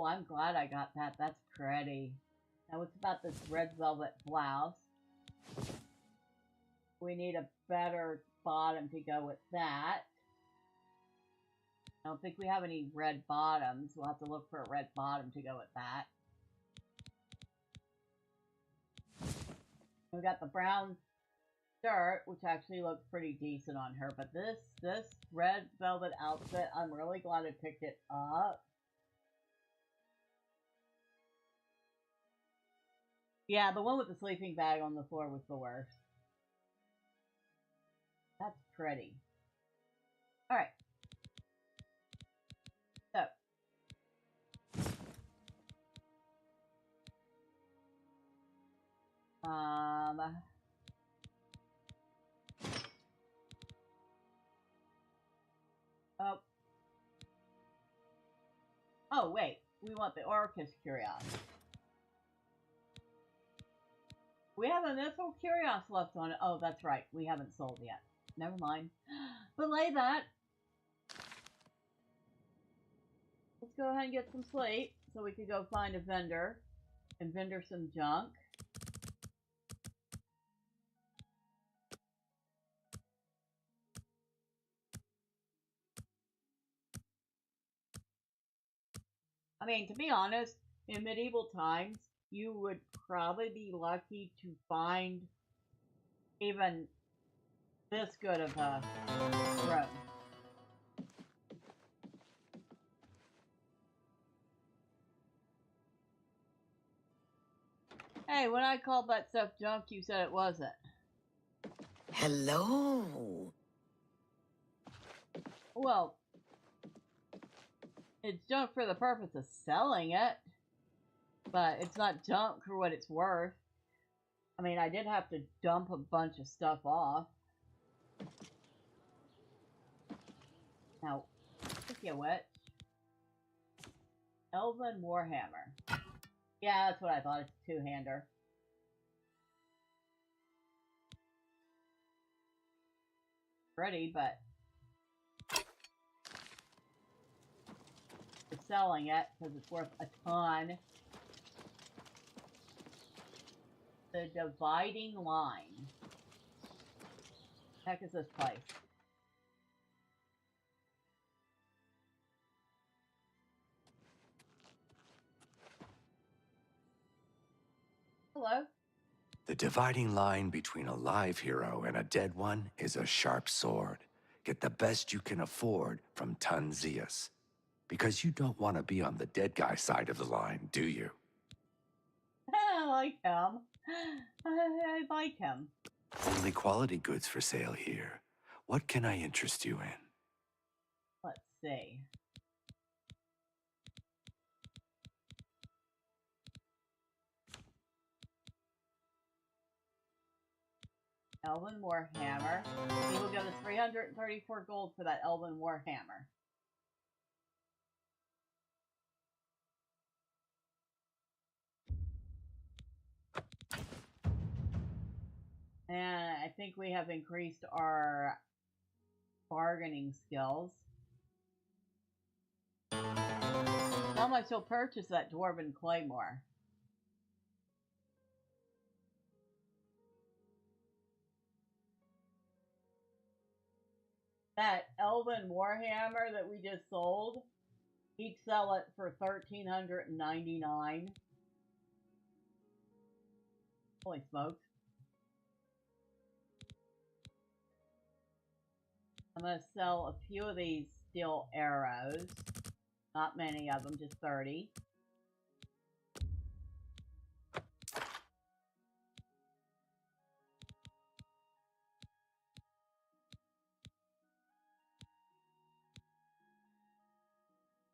I'm glad I got that. That's pretty. Now it's about this red velvet blouse. We need a better bottom to go with that. I don't think we have any red bottoms. We'll have to look for a red bottom to go with that. We got the brown shirt, which actually looks pretty decent on her. But this red velvet outfit, I'm really glad I picked it up. Yeah, the one with the sleeping bag on the floor was the worst. That's pretty. Alright. So. Oh. Oh, wait. We want the Orcus Curios. We have a Mythril Curios left on it. Oh, that's right. We haven't sold yet. Never mind. Belay that. Let's go ahead and get some sleep so we can go find a vendor and vendor some junk. I mean, to be honest, in medieval times, you would probably be lucky to find even this good of a room. Hey, when I called that stuff junk, you said it wasn't. Hello. Well, it's junk for the purpose of selling it, but it's not junk for what it's worth. I mean, I did have to dump a bunch of stuff off. Now, take a witch. Elven Warhammer. Yeah, that's what I thought. It's a two-hander. Pretty, but we're selling it because it's worth a ton. The Dividing Line. Heck is this place? Hello? The dividing line between a live hero and a dead one is a sharp sword. Get the best you can afford from Tunzius. Because you don't want to be on the dead guy side of the line, do you? I like him. I like him. Only quality goods for sale here. What can I interest you in? Let's see. Elven Warhammer. He will give us 334 gold for that Elven Warhammer. And I think we have increased our bargaining skills. How much will purchase that Dwarven Claymore? That Elven Warhammer that we just sold, he'd sell it for $1,399. Holy smokes. I'm going to sell a few of these steel arrows. Not many of them, just 30.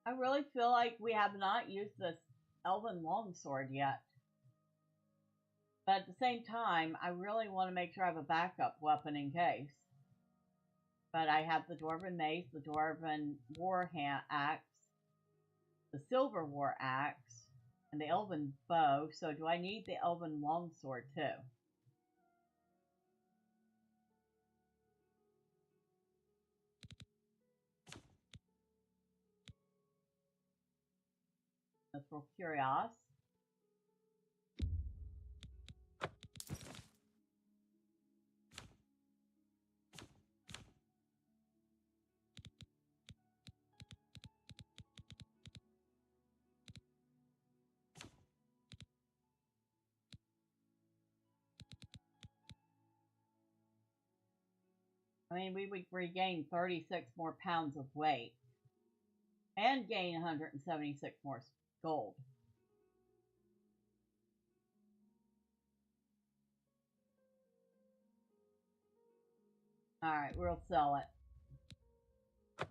I really feel like we have not used this Elven Longsword yet. But at the same time, I really want to make sure I have a backup weapon in case. But I have the Dwarven Mace, the Dwarven War Axe, the Silver War Axe, and the Elven Bow. So do I need the Elven Longsword too? Let's roll Curios. I mean, we would regain 36 more pounds of weight and gain 176 more gold. Alright, we'll sell it.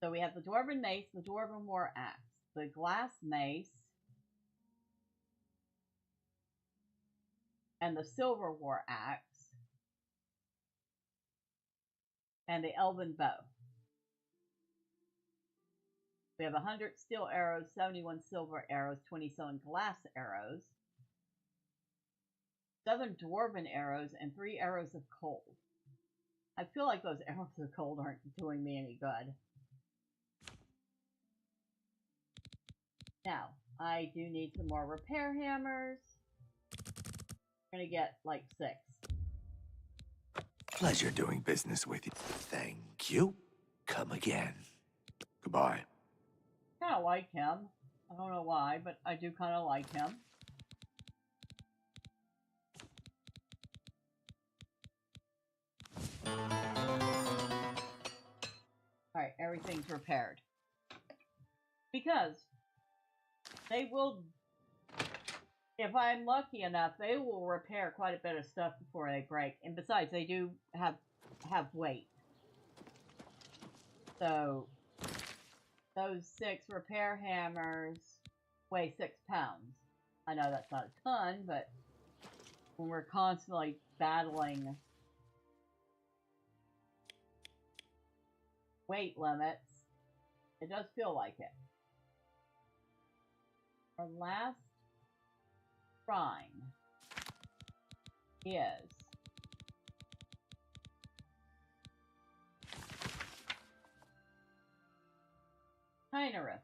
So we have the Dwarven Mace, the Dwarven War Axe, the Glass Mace, and the Silver War Axe, and the Elven Bow. We have 100 steel arrows, 71 silver arrows, 27 glass arrows, 7 dwarven arrows, and 3 arrows of cold. I feel like those arrows of cold aren't doing me any good. Now, I do need some more repair hammers. I'm gonna get like 6. Pleasure doing business with you. Thank you. Come again. Goodbye. Okay. kind of like him. I don't know why, but I do kind of like him. Alright, everything's repaired. Because they will, if I'm lucky enough, they will repair quite a bit of stuff before they break. And besides, they do have weight. So, those 6 repair hammers weigh 6 pounds. I know that's not a ton, but when we're constantly battling weight limits, it does feel like it. Our last shrine is Cheydinhal.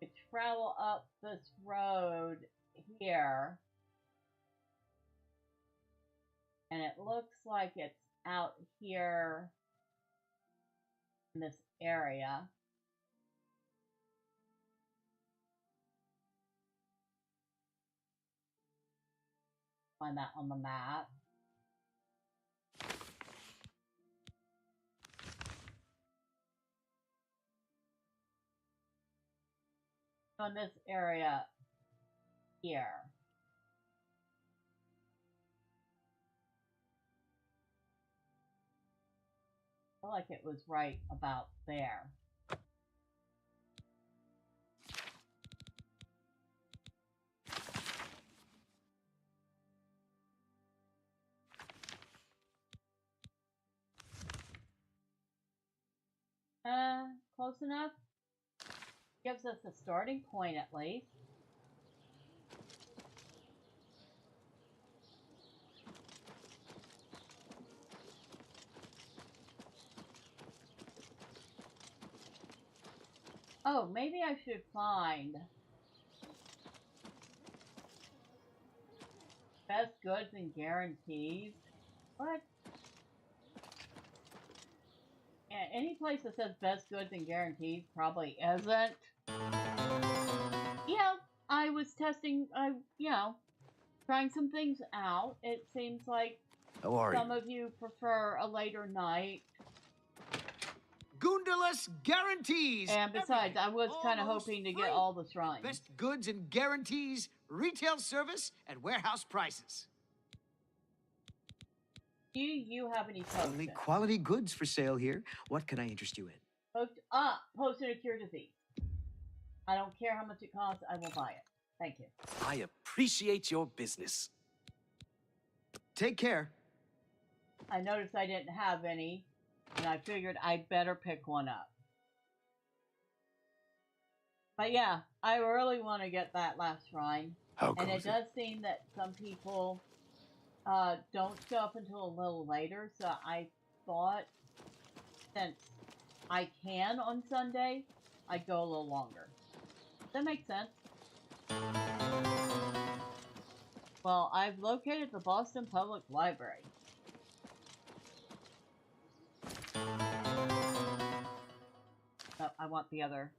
We travel up this road here, and it looks like it's out here in this area. Find that on the map. On this area here. I feel like it was right about there. Close enough. Gives us a starting point at least. Oh, maybe I should find best goods and guarantees. What? Yeah, any place that says best goods and guarantees probably isn't. Yeah, I was testing, trying some things out. It seems like some of you prefer a later night. Goondalus guarantees. And besides, I was kind of hoping to get all the shrines. Best goods and guarantees, retail service, and warehouse prices. Do you have any potions? Only quality goods for sale here. What can I interest you in? Potion to cure disease. I don't care how much it costs, I will buy it. Thank you. I appreciate your business. Take care. I noticed I didn't have any, and I figured I'd better pick one up. But yeah, I really want to get that last shrine. And it does seem that some people don't show up until a little later, so I thought since I can on Sunday, I'd go a little longer. Does that make sense? Well, I've located the Boston Public Library. Oh, I want the other.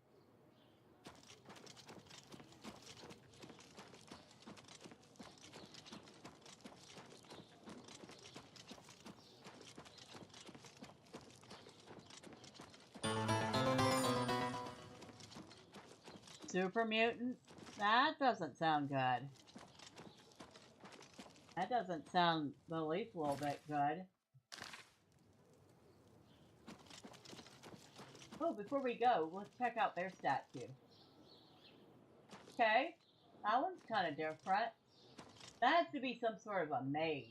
Super mutant? That doesn't sound good. That doesn't sound the least little bit good. Oh, before we go, let's check out their statue. Okay, that one's kind of different. That has to be some sort of a mage.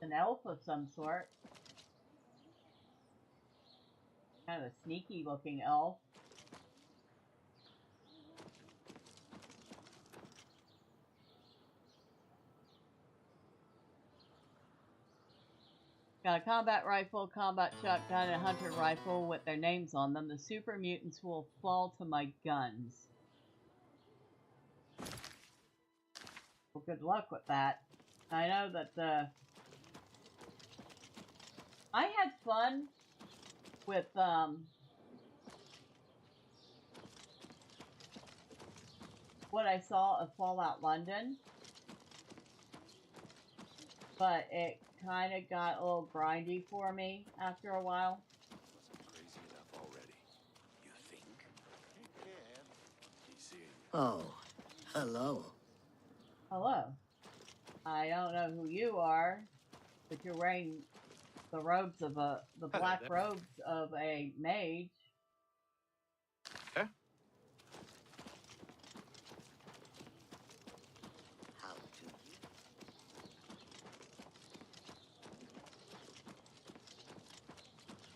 An elf of some sort. Kind of a sneaky looking elf. Got a combat rifle, combat shotgun, and hunter rifle with their names on them. The super mutants will fall to my guns. Well, good luck with that. I know that I had fun with, what I saw of Fallout London. But it kind of got a little grindy for me after a while. Crazy enough already. You think? Oh, hello. Hello. I don't know who you are, but you're wearing the robes of the black robes of a mage.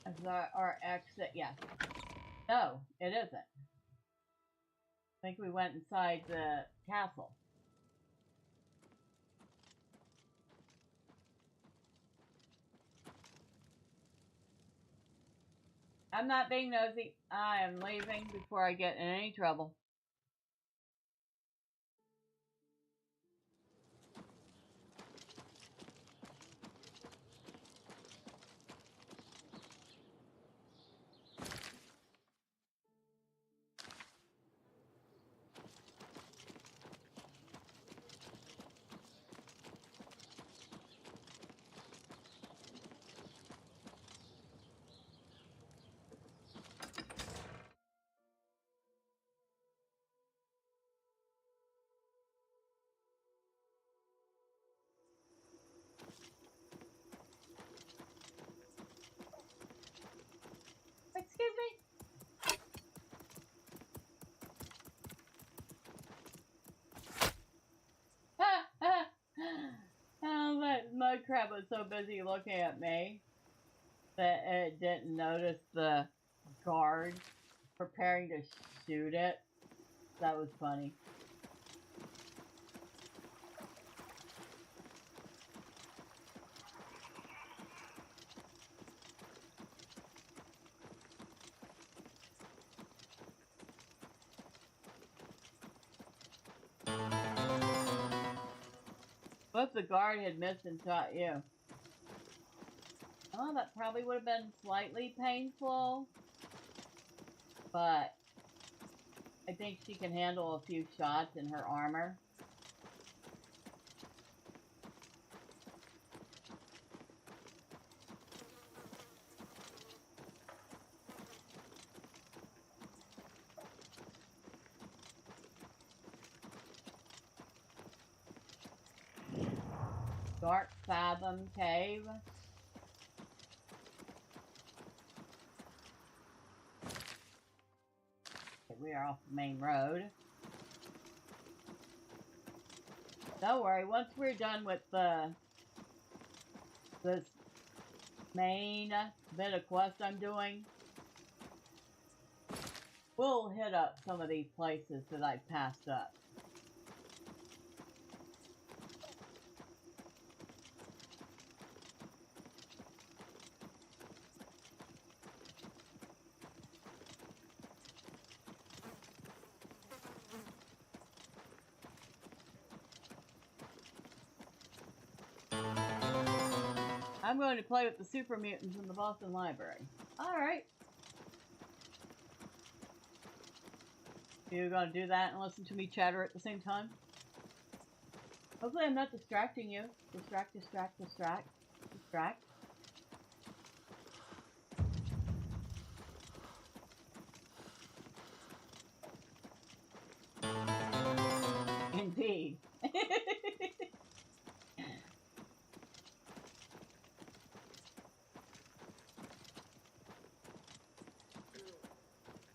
As our exit, yes. No, it isn't. I think we went inside the castle. I'm not being nosy. I am leaving before I get in any trouble. Excuse me? Oh, that mud crab was so busy looking at me that it didn't notice the guard preparing to shoot it. That was funny. What if the guard had missed and shot you? Oh, that probably would have been slightly painful. But I think she can handle a few shots in her armor. Dark Fathom Cave. Okay, we are off the main road. Don't worry, once we're done with this main bit of quest I'm doing, we'll hit up some of these places that I've passed up. I'm going to play with the super mutants in the Boston Library. Alright. You're going to do that and listen to me chatter at the same time? Hopefully I'm not distracting you. Distract. Indeed.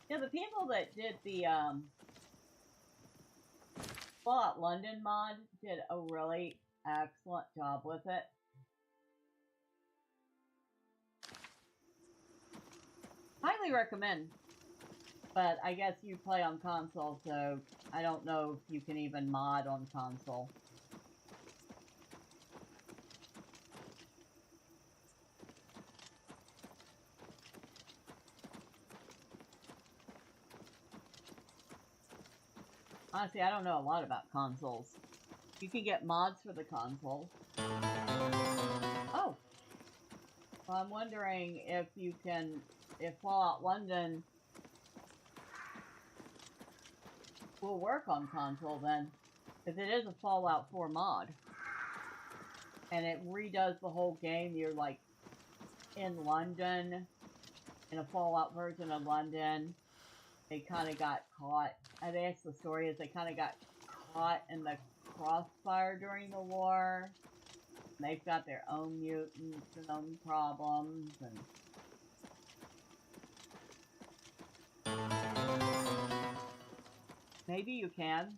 Yeah, the people that did the Fallout London mod did a really excellent job with it. Highly recommend. But I guess you play on console, so I don't know if you can even mod on console. Honestly, I don't know a lot about consoles. You can get mods for the console. Oh. Well, I'm wondering if you can, if Fallout London will work on console then. Because it is a Fallout 4 mod. And it redoes the whole game. You're like in London, in a Fallout version of London. They kind of got caught. I guess the story is they kind of got caught in the crossfire during the war. And they've got their own mutants and own problems. And maybe you can.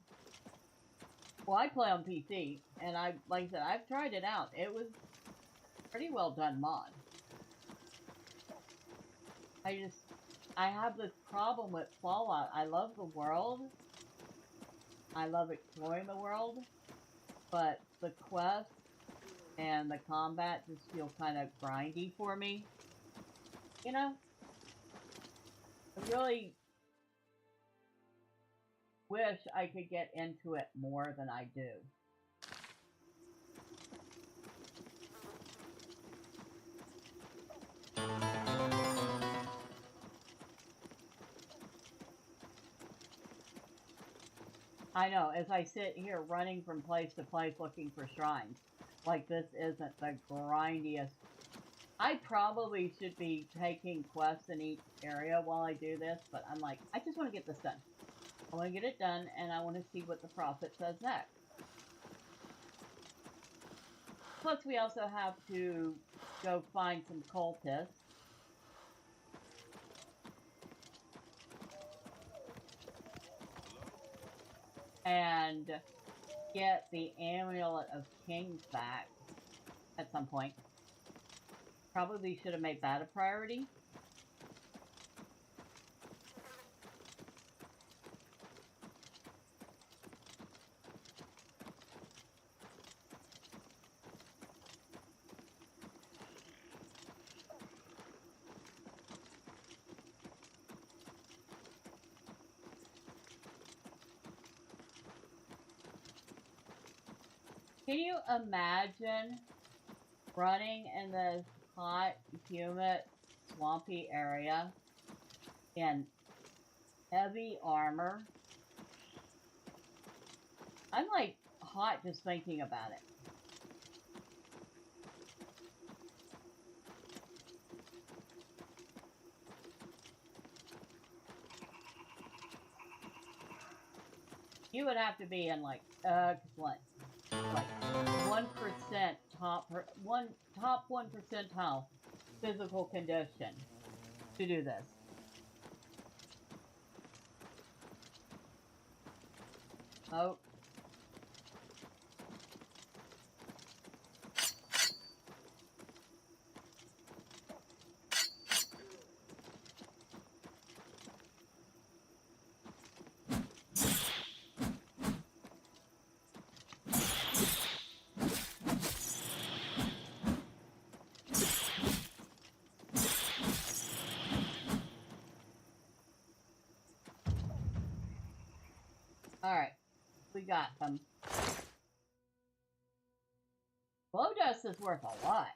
Well, I play on PC, and like I said, I've tried it out. It was pretty well done mod. I have this problem with Fallout. I love the world. I love exploring the world, but the quests and the combat just feel kind of grindy for me. You know? I really wish I could get into it more than I do. I know, as I sit here running from place to place looking for shrines, like this isn't the grindiest. I probably should be taking quests in each area while I do this, but I'm like, I just want to get this done. I want to get it done, and I want to see what the prophet says next. Plus, we also have to go find some cultists. And get the Amulet of Kings back at some point. Probably should have made that a priority. Can you imagine running in this hot, humid, swampy area in heavy armor? I'm like hot just thinking about it. You would have to be in like excellent, like 1% top 1 percentile physical condition to do this. Oh. Alright, we got them. Blow dust is worth a lot.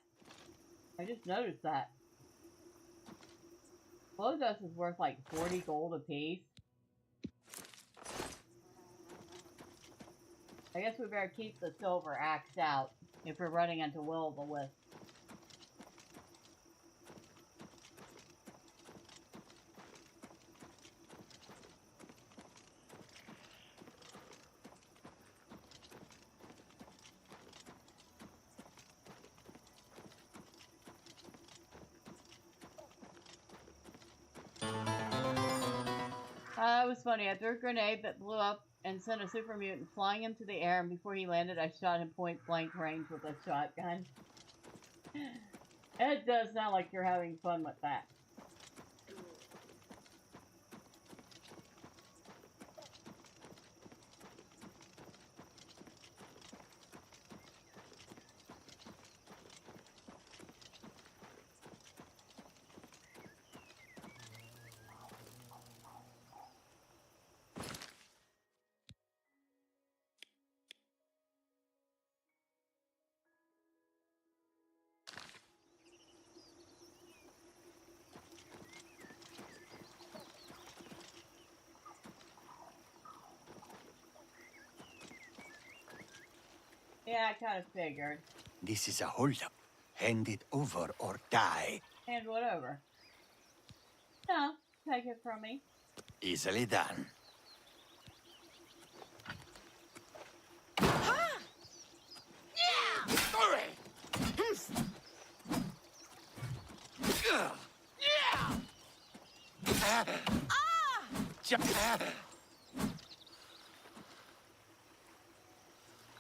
I just noticed that. Blow dust is worth like 40 gold apiece. I guess we better keep the silver axe out if we're running into will-o'-the-wisp. It was funny. I threw a grenade that blew up and sent a super mutant flying into the air, and before he landed, I shot him point blank range with a shotgun. It does sound like you're having fun with that. Yeah, I kind of figured. This is a holdup. Hand it over or die. Hand what over? No, take it from me. Easily done.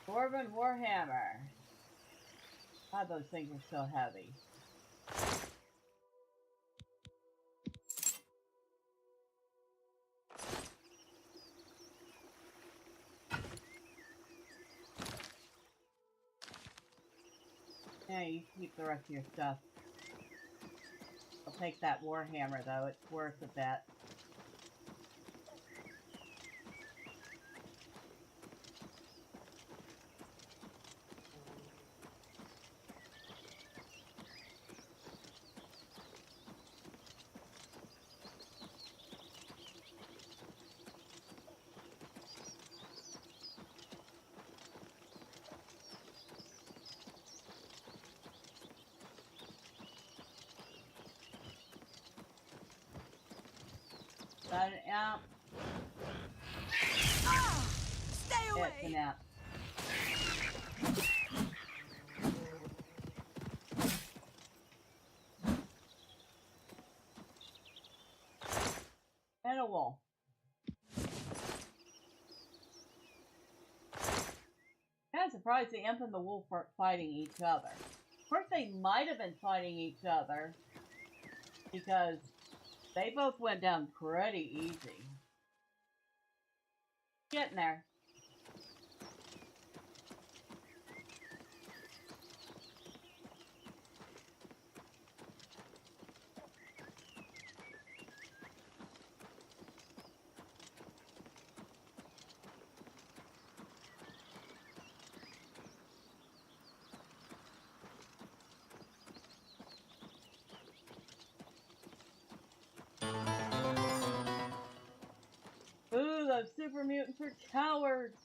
Dwarven Warhammer. God, those things are so heavy. Yeah, you keep the rest of your stuff. I'll take that Warhammer, though. It's worth a bet. Got an amp. Stay away! It's an amp. And a wolf. I'm surprised the imp and the wolf weren't fighting each other. Of course, they might have been fighting each other because they both went down pretty easy. Getting there. Ooh, those super mutants are cowards!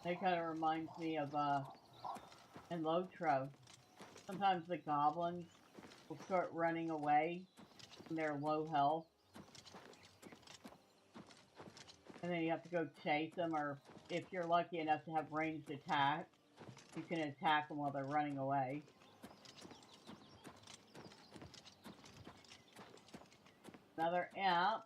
It kind of reminds me of, in Lotro. Sometimes the goblins will start running away when they're low health. And then you have to go chase them, or if you're lucky enough to have ranged attack, you can attack them while they're running away. Another amp,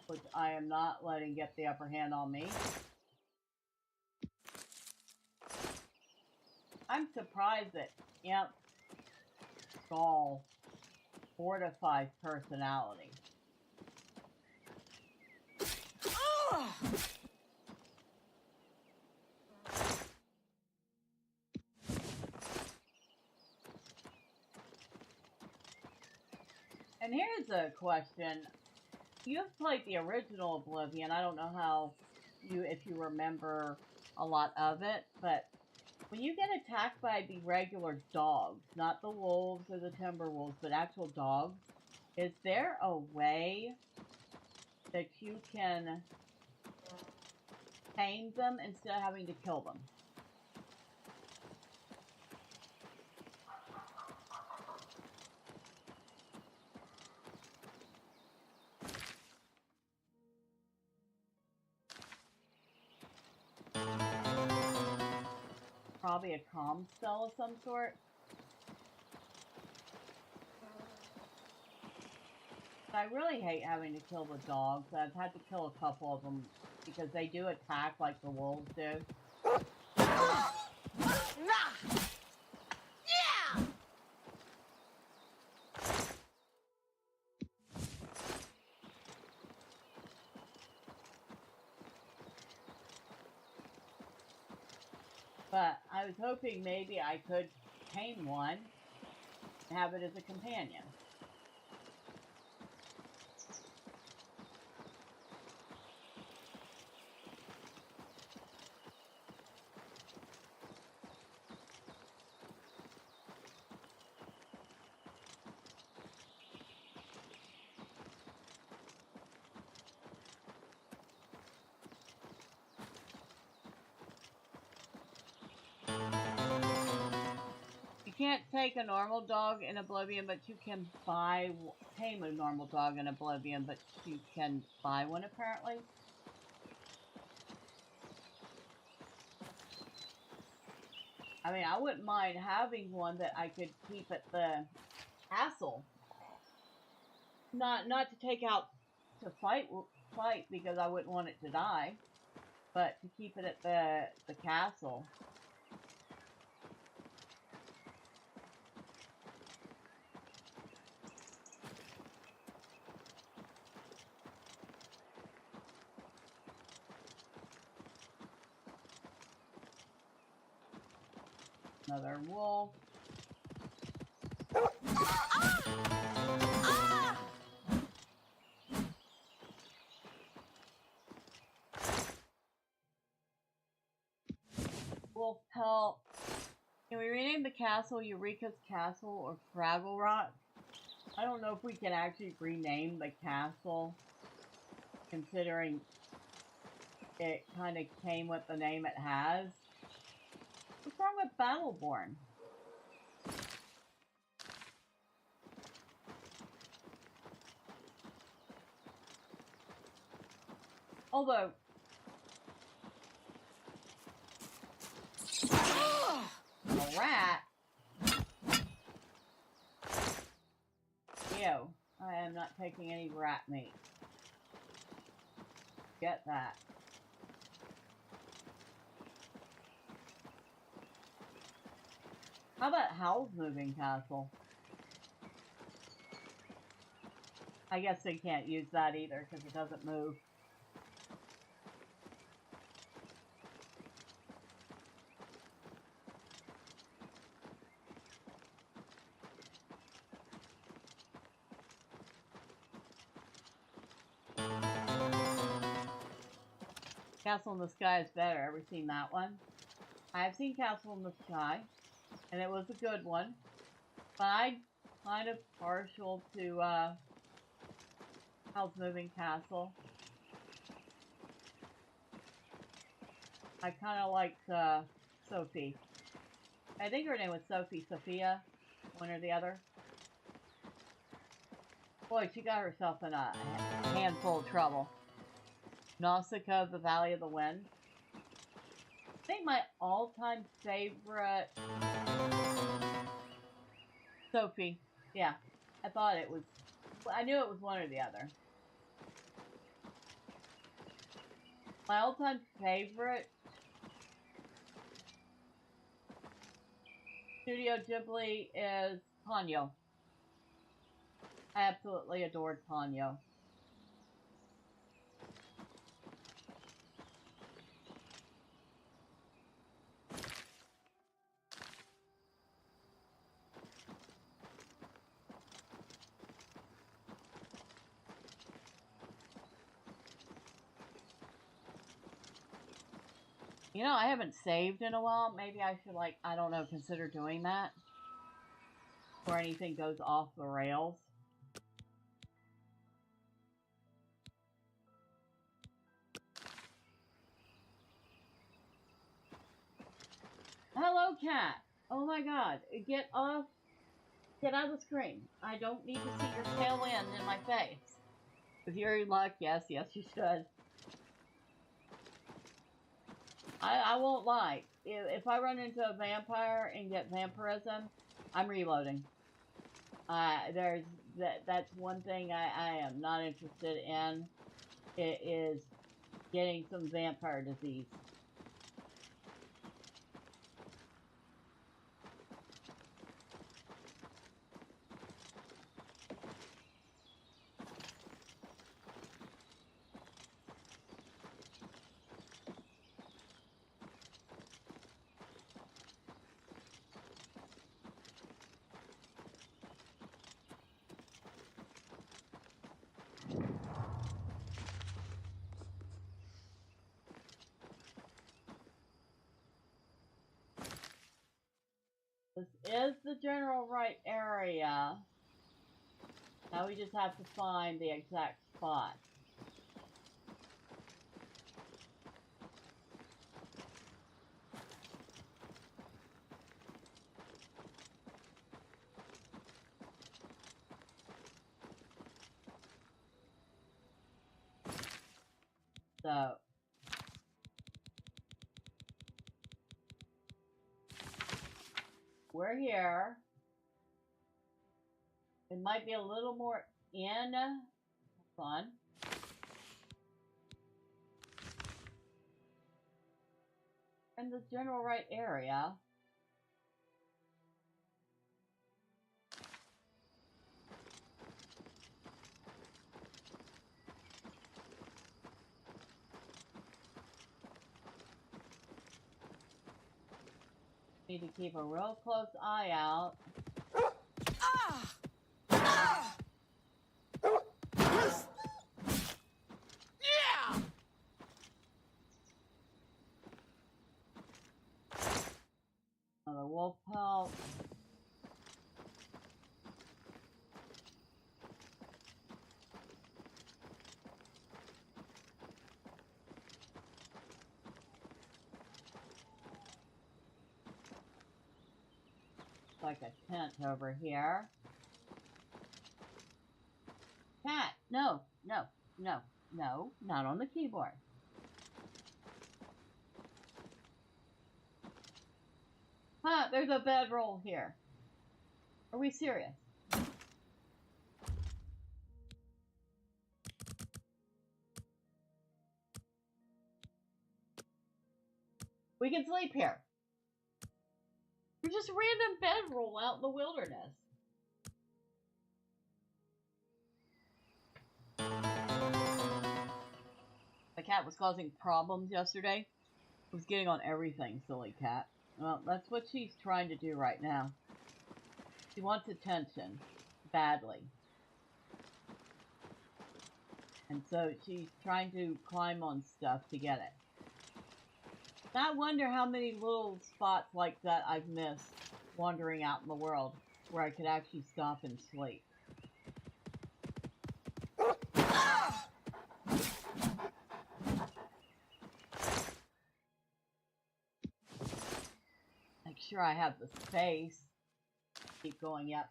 which I am not letting get the upper hand on me. I'm surprised that Imp Skull fortifies personality. And here's a question. You've played the original Oblivion. I don't know how if you remember a lot of it, but when you get attacked by the regular dogs, not the wolves or the timber wolves, but actual dogs, is there a way that you can tame them instead of having to kill them? Probably a comm spell of some sort. I really hate having to kill the dogs. I've had to kill a couple of them because they do attack like the wolves do. But I was hoping maybe I could tame one and have it as a companion. can't take a normal dog in Oblivion, but you can tame a normal dog in Oblivion, but you can buy one apparently. I mean, I wouldn't mind having one that I could keep at the castle. Not to take out to fight because I wouldn't want it to die, but to keep it at the castle. Another wolf. Wolf pelt. Can we rename the castle Eureka's Castle or Fraggle Rock? I don't know if we can actually rename the castle, considering it kind of came with the name it has. What's wrong with Battleborn? Although... a rat? Ew. I am not taking any rat meat. Get that. How about Howl's Moving Castle? I guess they can't use that either because it doesn't move. Castle in the Sky is better. Ever seen that one? I've seen Castle in the Sky, and it was a good one. But I'm kind of partial to Howl's Moving Castle. I kind of liked Sophie. I think her name was Sophia, one or the other. Boy, she got herself in a handful of trouble. Nausicaa, the Valley of the Wind. I think my all-time favorite... Sophie. Yeah. I thought it was... I knew it was one or the other. My all-time favorite... Studio Ghibli is Ponyo. I absolutely adored Ponyo. You know, I haven't saved in a while. Maybe I should, like, I don't know, consider doing that. Before anything goes off the rails. Hello, cat. Oh my god. Get off. Get out of the screen. I don't need to see your tail end in my face. With your luck, yes, you should. I won't lie. If I run into a vampire and get vampirism, I'm reloading. That's one thing I am not interested in. It is getting some vampire disease. This is the general right area. Now we just have to find the exact spot. So we're here. It might be a little more in. Hold on. In the general right area. Need to keep a real close eye out. Yeah! Another wolf pelt. Like a tent over here. Cat, no, no, no, no, not on the keyboard. Huh, there's a bedroll here. Are we serious? We can sleep here. We're just random bedroll out in the wilderness. The cat was causing problems yesterday. Was getting on everything, silly cat. Well, that's what she's trying to do right now. She wants attention. Badly. And so she's trying to climb on stuff to get it. I wonder how many little spots like that I've missed wandering out in the world where I could actually stop and sleep. Make sure I have the space. Keep going up.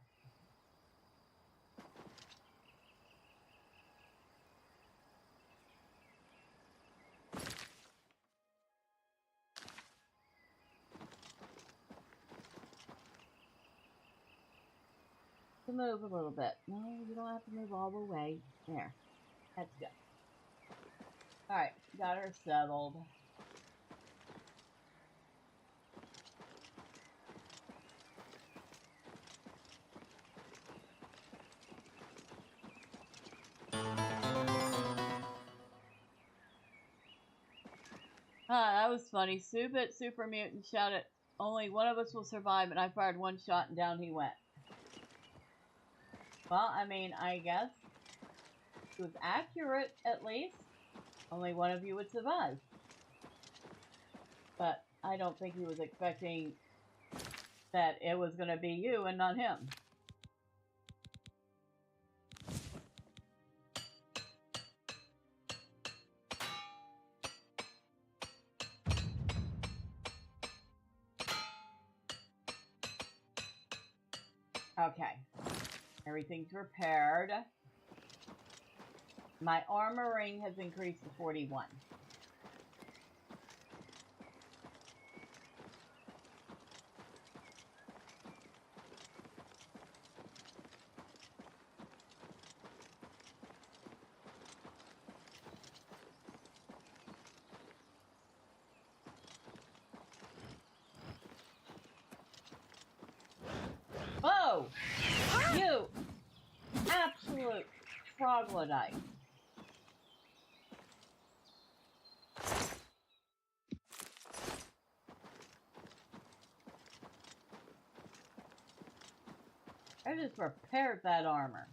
To move a little bit. No, you don't have to move all the way. There. That's good. Alright, got her settled. That was funny. Subit Super Mutant shouted, "Only one of us will survive," and I fired one shot and down he went. Well, I mean, I guess it was accurate, at least. Only one of you would survive. But I don't think he was expecting that it was going to be you and not him. Okay. Everything's repaired. My armor ring has increased to 41. Whoa! You absolute troglodyte. I just repaired that armor.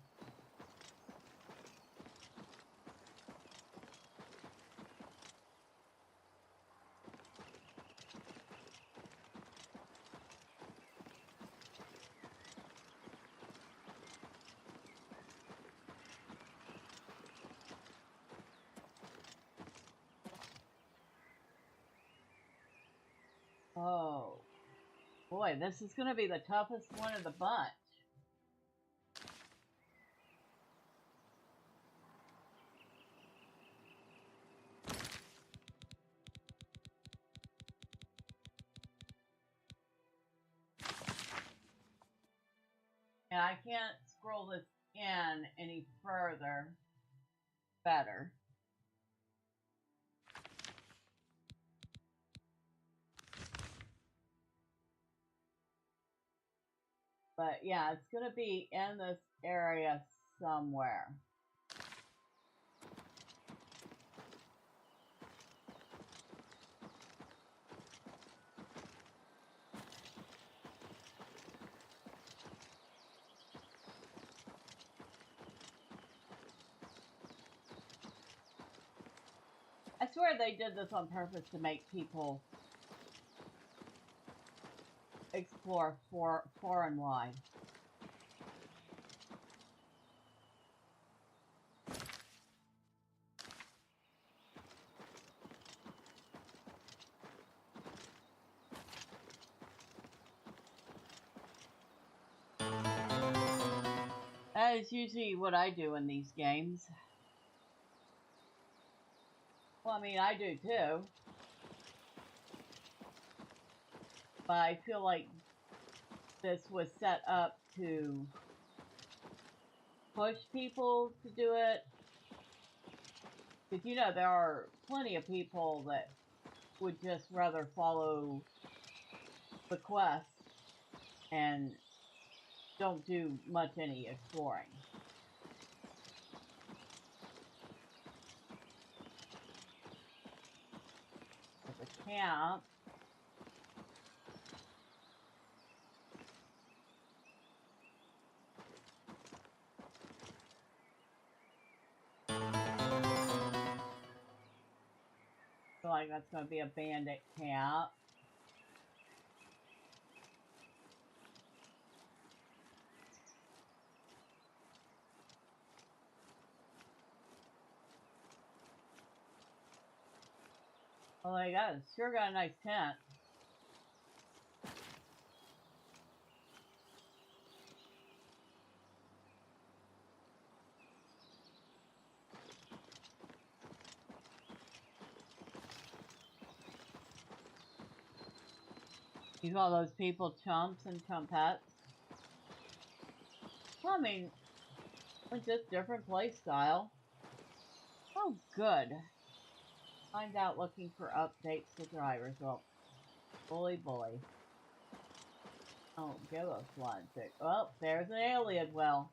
Oh, boy, this is going to be the toughest one of the bunch. can't scroll this in any further. Better. But yeah, it's going to be in this area somewhere. I swear they did this on purpose to make people explore far and wide. That is usually what I do in these games. Well, I mean, I do too. But I feel like this was set up to push people to do it. Because, you know, there are plenty of people that would just rather follow the quest and don't do much any exploring. There's a camp. I feel like that's going to be a bandit camp. Oh my god, it's sure got a nice tent. You call those people chumps and chumpettes? Well, I mean, it's just different play style. Oh, good. Find out looking for updates to drivers. Well, bully. Oh, give us one sec. Oh, there's an alien well.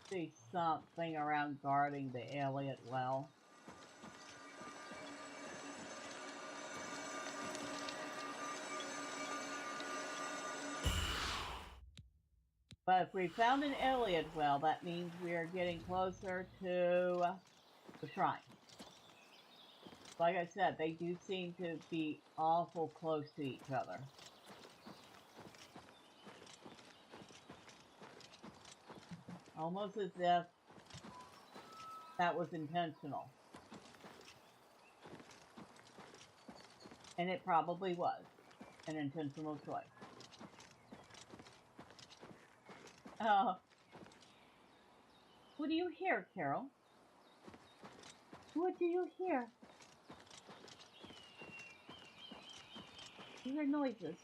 See something around guarding the alien well. But if we found an alien well, that means we are getting closer to the shrine. Like I said, they do seem to be awful close to each other. Almost as if that was intentional. And it probably was an intentional choice. What do you hear, Carol? What do you hear? You hear noises.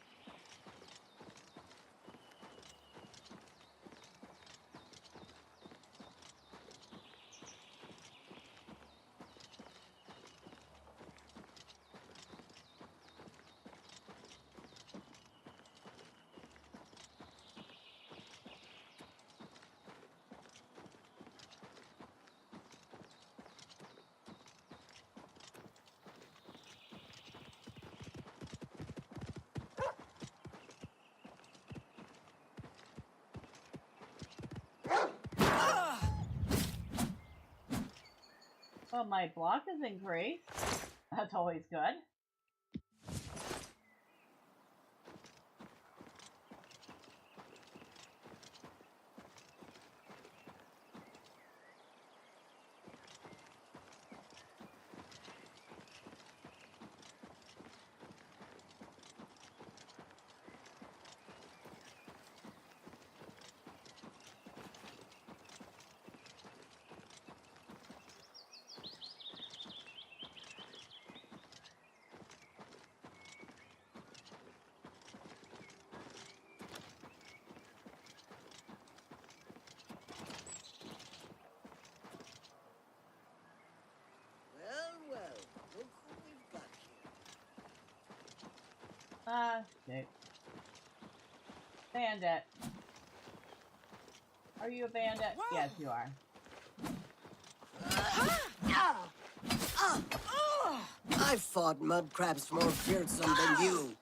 Well, my block is increased. That's always good. Shoot. Bandit. Are you a bandit? Whoa. Yes, you are. I've fought mud crabs more fearsome than you.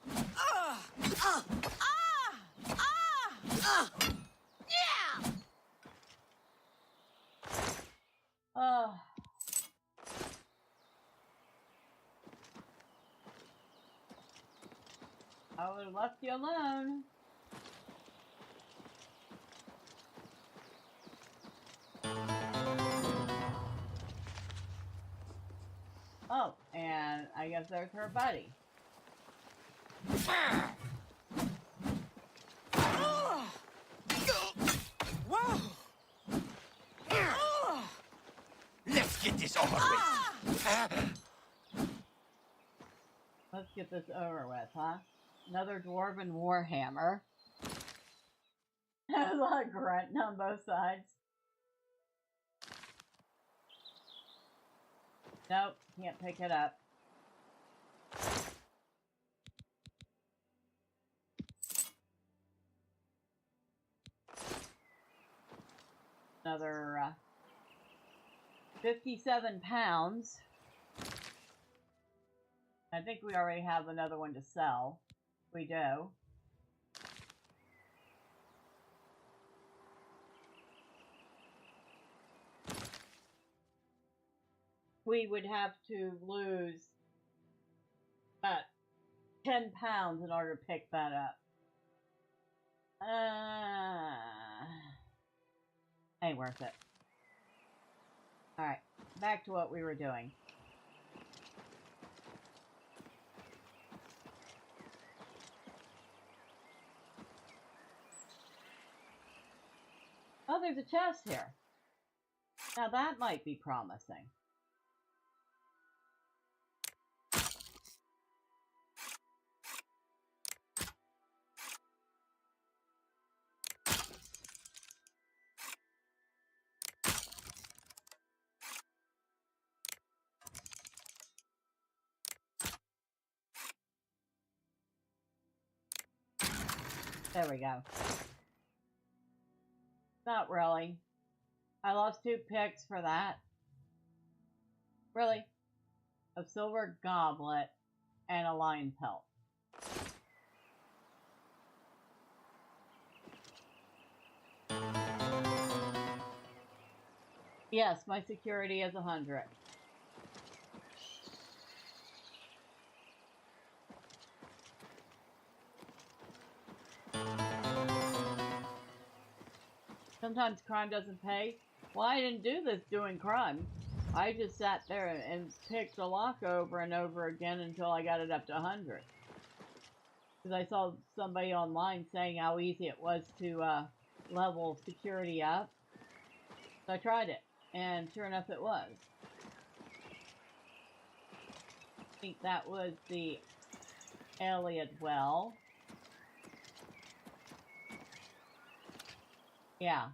Oh. I would have left you alone. Oh, and I guess there's her buddy. Whoa! Let's get this over with. Let's get this over with, huh? Another dwarven warhammer. There's a lot of grunting on both sides. Nope, can't pick it up. Another 57 pounds. I think we already have another one to sell. We do. We would have to lose about 10 pounds in order to pick that up. Ain't worth it. Alright, back to what we were doing. Oh, there's a chest here. Now that might be promising. There we go. Not really. I lost 2 picks for that. Really? A silver goblet and a lion pelt. Yes, my security is 100. Sometimes crime doesn't pay. Well, I didn't do this doing crime. I just sat there and picked the lock over and over again until I got it up to 100. Because I saw somebody online saying how easy it was to level security up. So I tried it, and sure enough it was. I think that was the Elliot well. Yeah.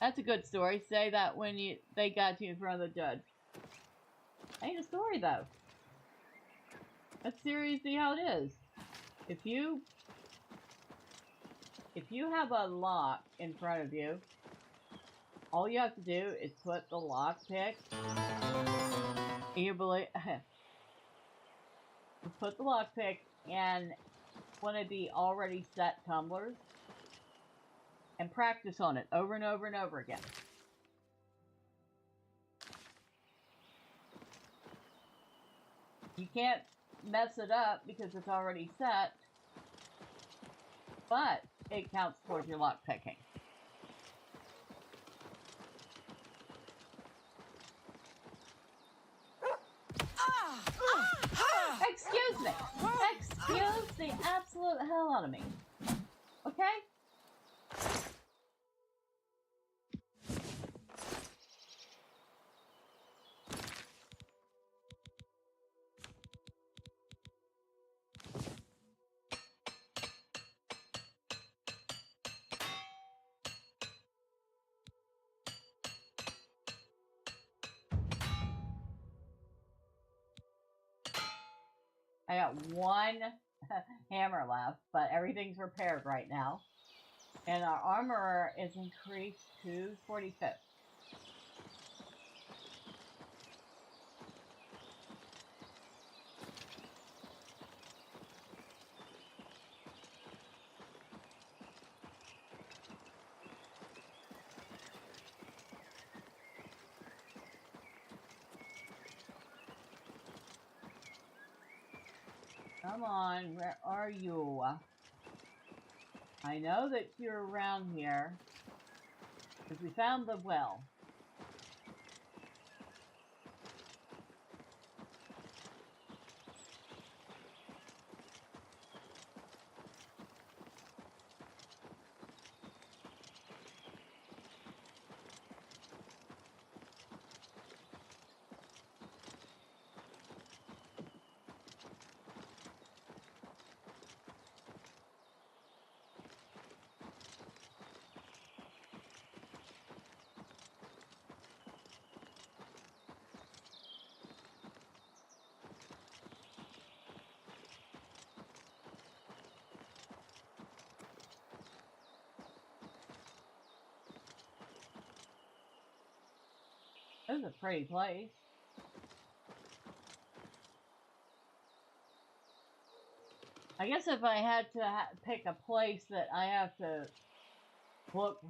That's a good story. Say that when they got you in front of the judge. Ain't a story though. That's seriously how it is. If you have a lock in front of you, all you have to do is put the lock pick. You believe put the lock pick in one of the already set tumblers and practice on it over and over and over again. You can't mess it up because it's already set, but it counts towards your lock picking. Excuse me. Excuse the absolute hell out of me. Okay? got one hammer left, but everything's repaired right now. And our armorer is increased to 45th. Come on, where are you? I know that you're around here, because we found the well. This is a pretty place. I guess if I had to pick a place that I have to look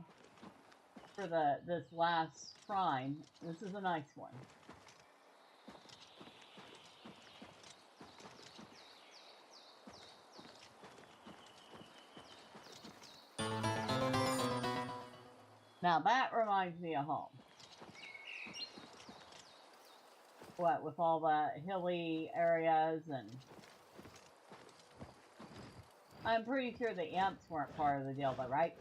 for this last shrine, this is a nice one. Now that reminds me of home. What, with all the hilly areas, and I'm pretty sure the imps weren't part of the deal though, right?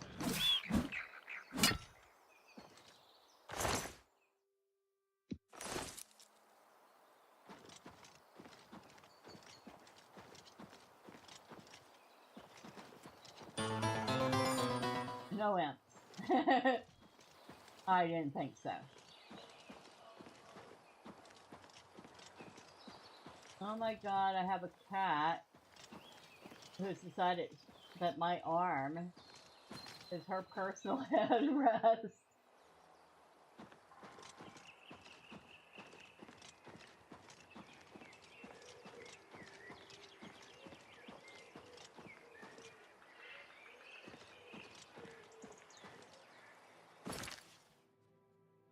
No imps. I didn't think so. Oh my god, I have a cat who's decided that my arm is her personal headrest.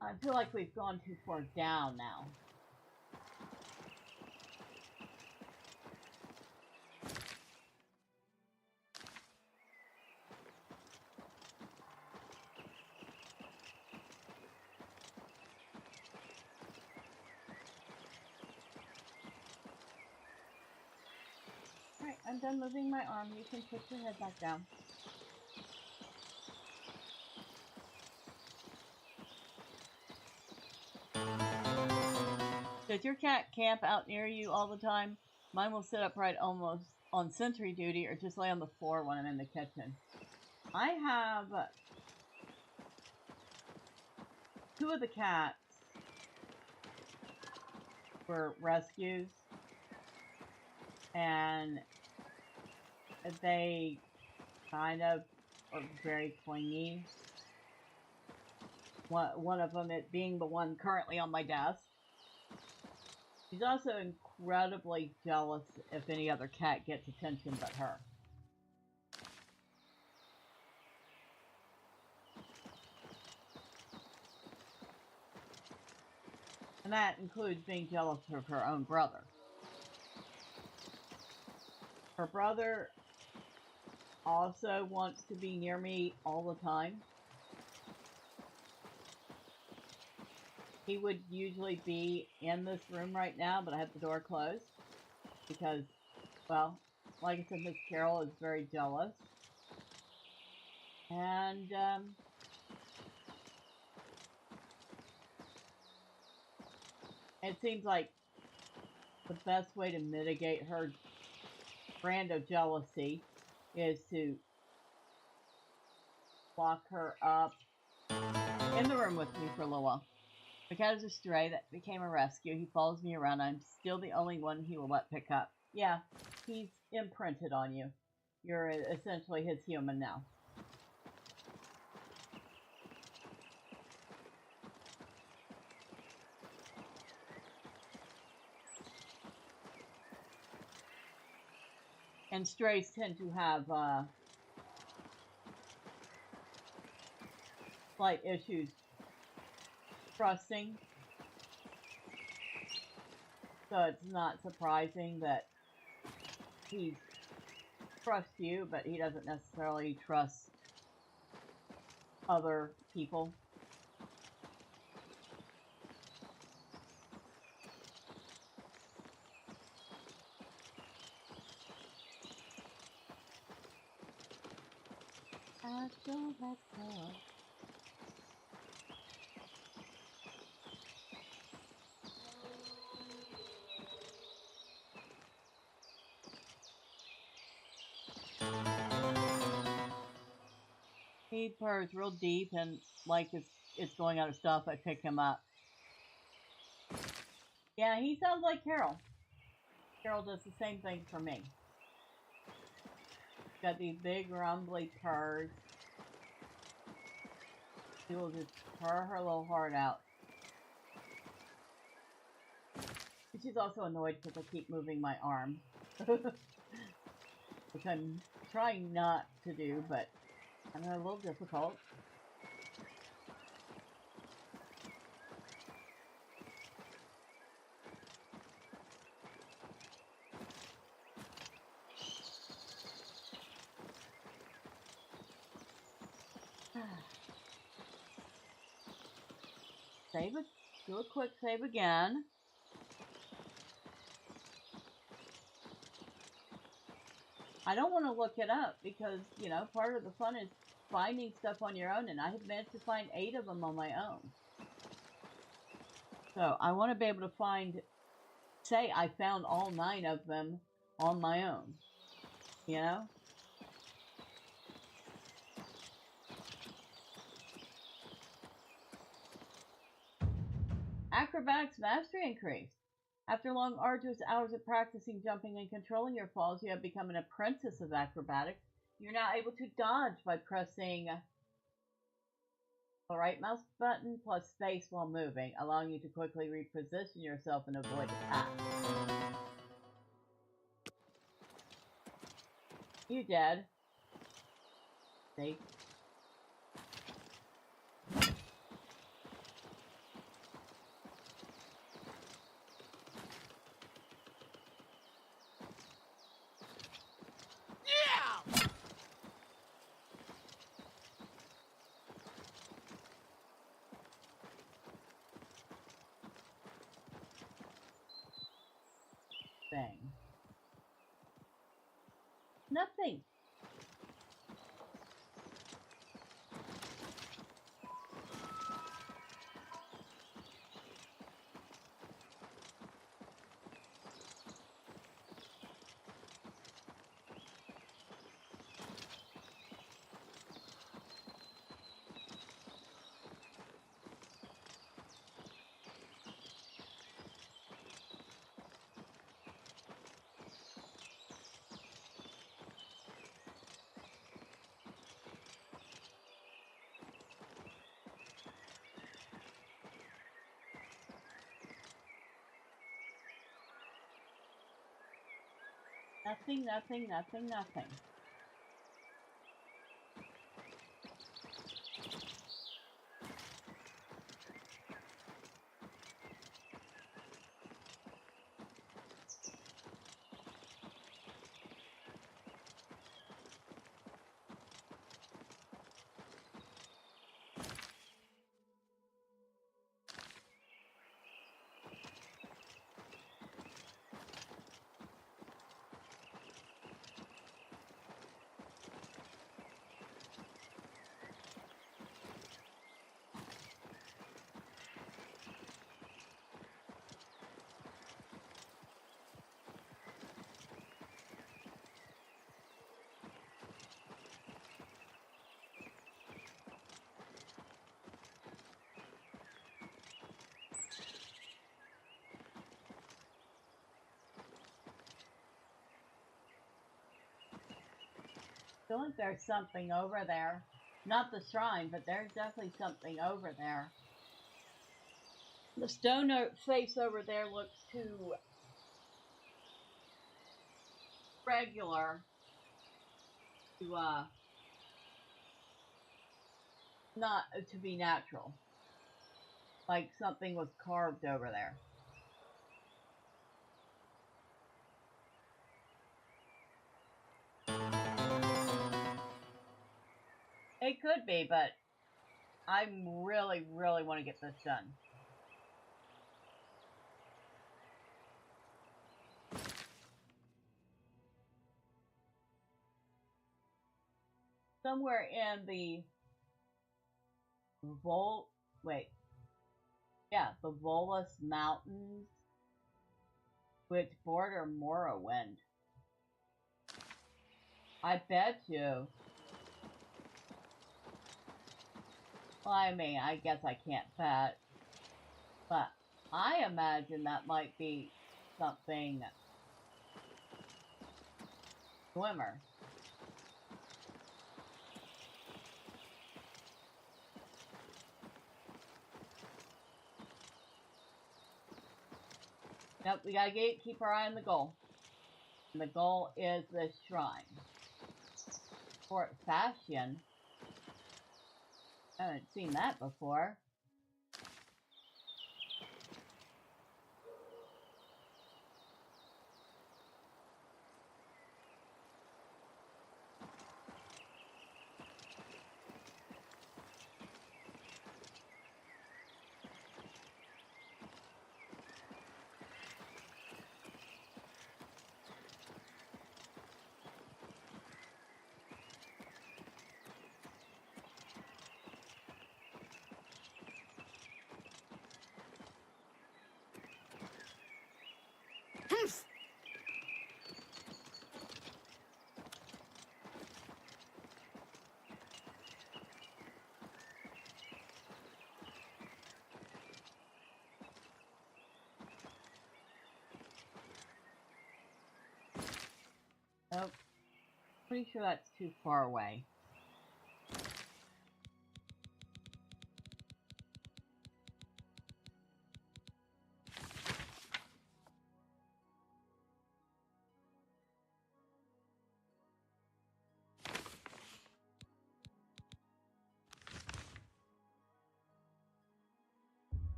I feel like we've gone too far down now. Alright, I'm done moving my arm. You can put your head back down. Does your cat camp out near you all the time? Mine will sit upright almost on sentry duty or just lay on the floor when I'm in the kitchen. I have two of the cats were rescues, and they kind of are very clingy. One of them, it being the one currently on my desk. She's also incredibly jealous if any other cat gets attention but her. And that includes being jealous of her own brother. Her brother also wants to be near me all the time. He would usually be in this room right now, but I have the door closed because, well, like I said, Miss Carol is very jealous. And, it seems like the best way to mitigate her brand of jealousy is to lock her up in the room with me for a little while. The cat is a stray that became a rescue. He follows me around. I'm still the only one he will let pick up. Yeah, he's imprinted on you. You're essentially his human now. And strays tend to have slight issues trusting. So it's not surprising that he trusts you, but he doesn't necessarily trust other people. I feel that love. He purrs real deep and like it's going out of stuff. I pick him up. Yeah, he sounds like Carol. Carol does the same thing for me. Got these big rumbly purrs. She will just purr her little heart out. And she's also annoyed because I keep moving my arm. Which I'm trying not to do, but I'm a little difficult. Save it. Do a quick save again. I don't want to look it up because, you know, part of the fun is finding stuff on your own, and I have managed to find 8 of them on my own. So I want to be able to find, say I found all 9 of them on my own, you know? Acrobatics mastery increased. After long, arduous hours of practicing jumping and controlling your falls, you have become an apprentice of acrobatics. You're now able to dodge by pressing the right mouse button plus space while moving, allowing you to quickly reposition yourself and avoid attacks. You dead. See? Thing. Nothing. Nothing, nothing, nothing, nothing. feel like there's something over there. Not the shrine, but there's definitely something over there. The stone face over there looks too regular to not to be natural. Like something was carved over there. It could be, but I really, really want to get this done. Somewhere in the the Volus Mountains, which border Morrowind. I bet you. Well, I mean, I guess I can't bet, but I imagine that might be something swimmer. Nope, we gotta keep our eye on the goal. And the goal is this shrine. Fort Fashion. I haven't seen that before. Nope. Pretty sure that's too far away.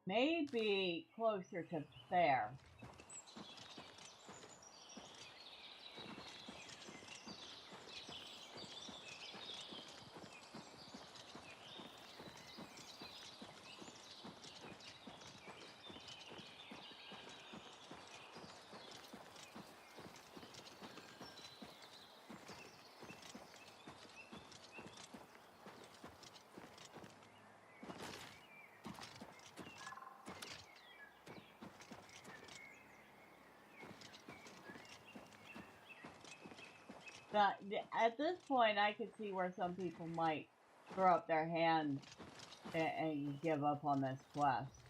Maybe closer to there. But at this point, I could see where some people might throw up their hands and give up on this quest.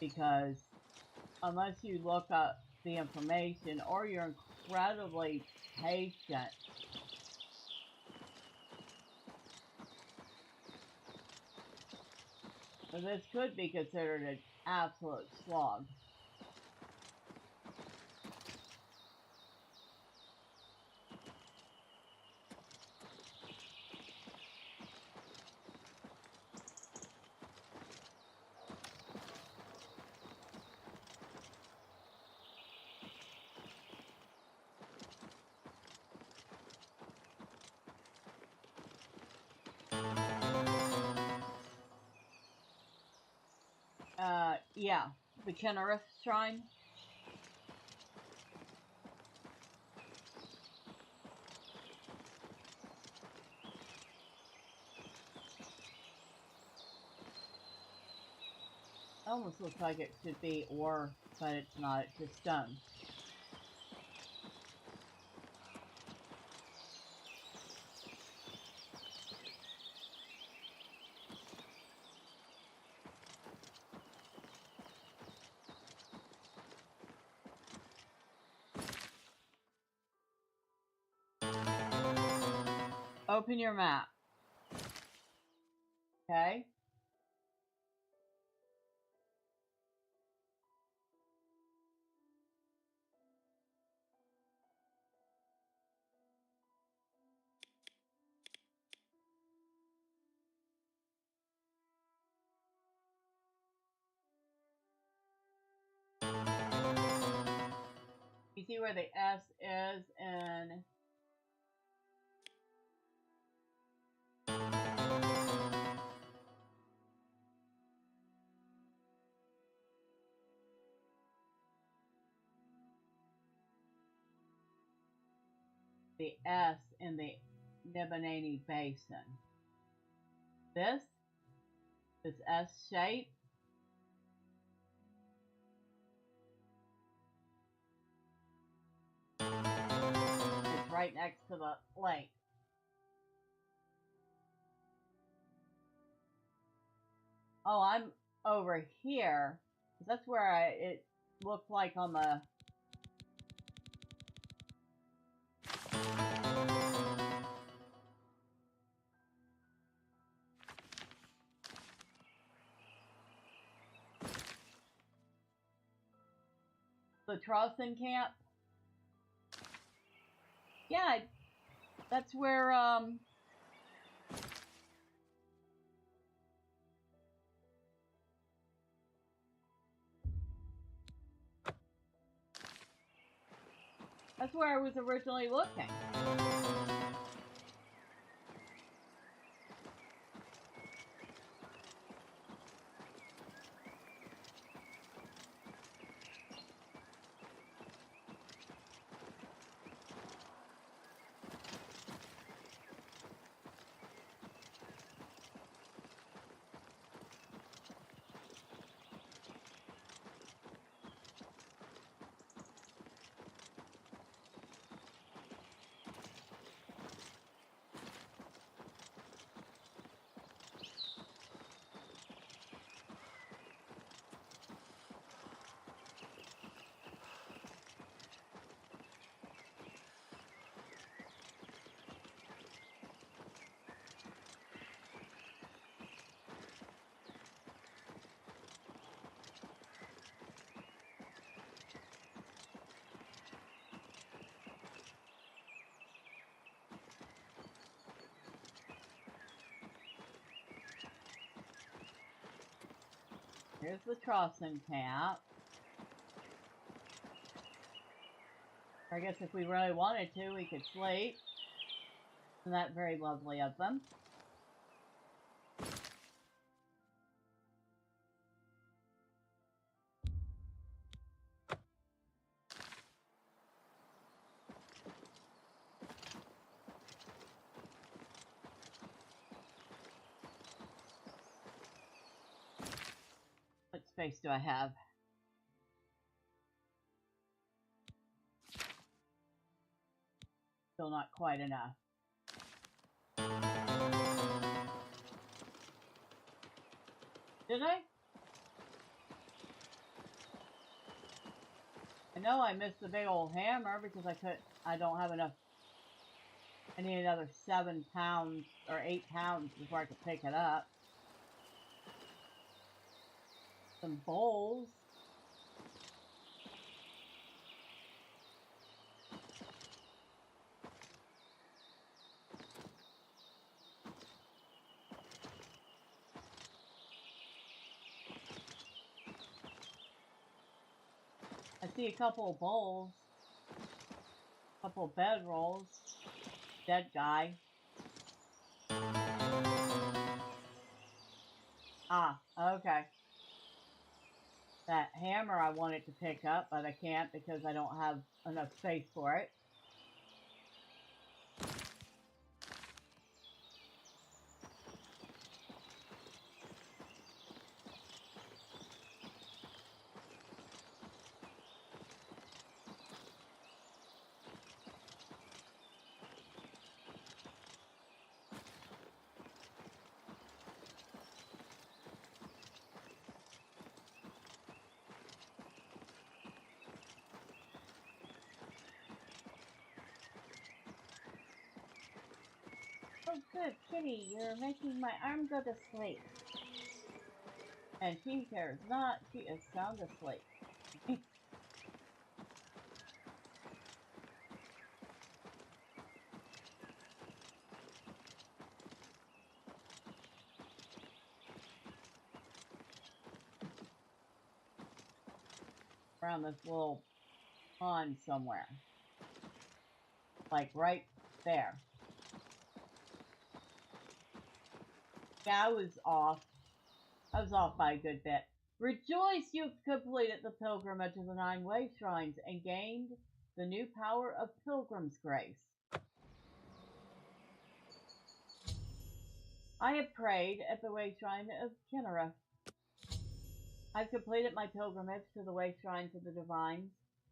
Because unless you look up the information or you're incredibly patient, this could be considered an absolute slog. Yeah, the Kennerith Shrine. Almost looks like it should be ore, but it's not, it's just stone. Open your map. Okay. You see where the S is in the S in the Nibanani Basin. This S shape is right next to the lake. Oh, I'm over here. That's where it looked like on the... the Charleston camp. Yeah, that's where, that's where I was originally looking. Here's the Charleston camp. I guess if we really wanted to, we could sleep. Isn't that very lovely of them? What space do I have? Still not quite enough. Did I? I know I missed the big old hammer because I don't have enough. I need another 7 pounds or 8 pounds before I could pick it up. Some bowls. I see a couple of bowls. A couple of bedrolls. Dead guy. Ah, okay. That hammer I wanted to pick up, but I can't because I don't have enough space for it. Oh, good, kitty, you're making my arm go to sleep. And she cares not, she is sound asleep. Around this little pond somewhere. Like right there. Yeah, I was off. I was off by a good bit. Rejoice, you've completed the pilgrimage of the 9 Way Shrines and gained the new power of Pilgrim's Grace. I have prayed at the Way Shrine of Kinnera. I've completed my pilgrimage to the Way Shrines of the Divines.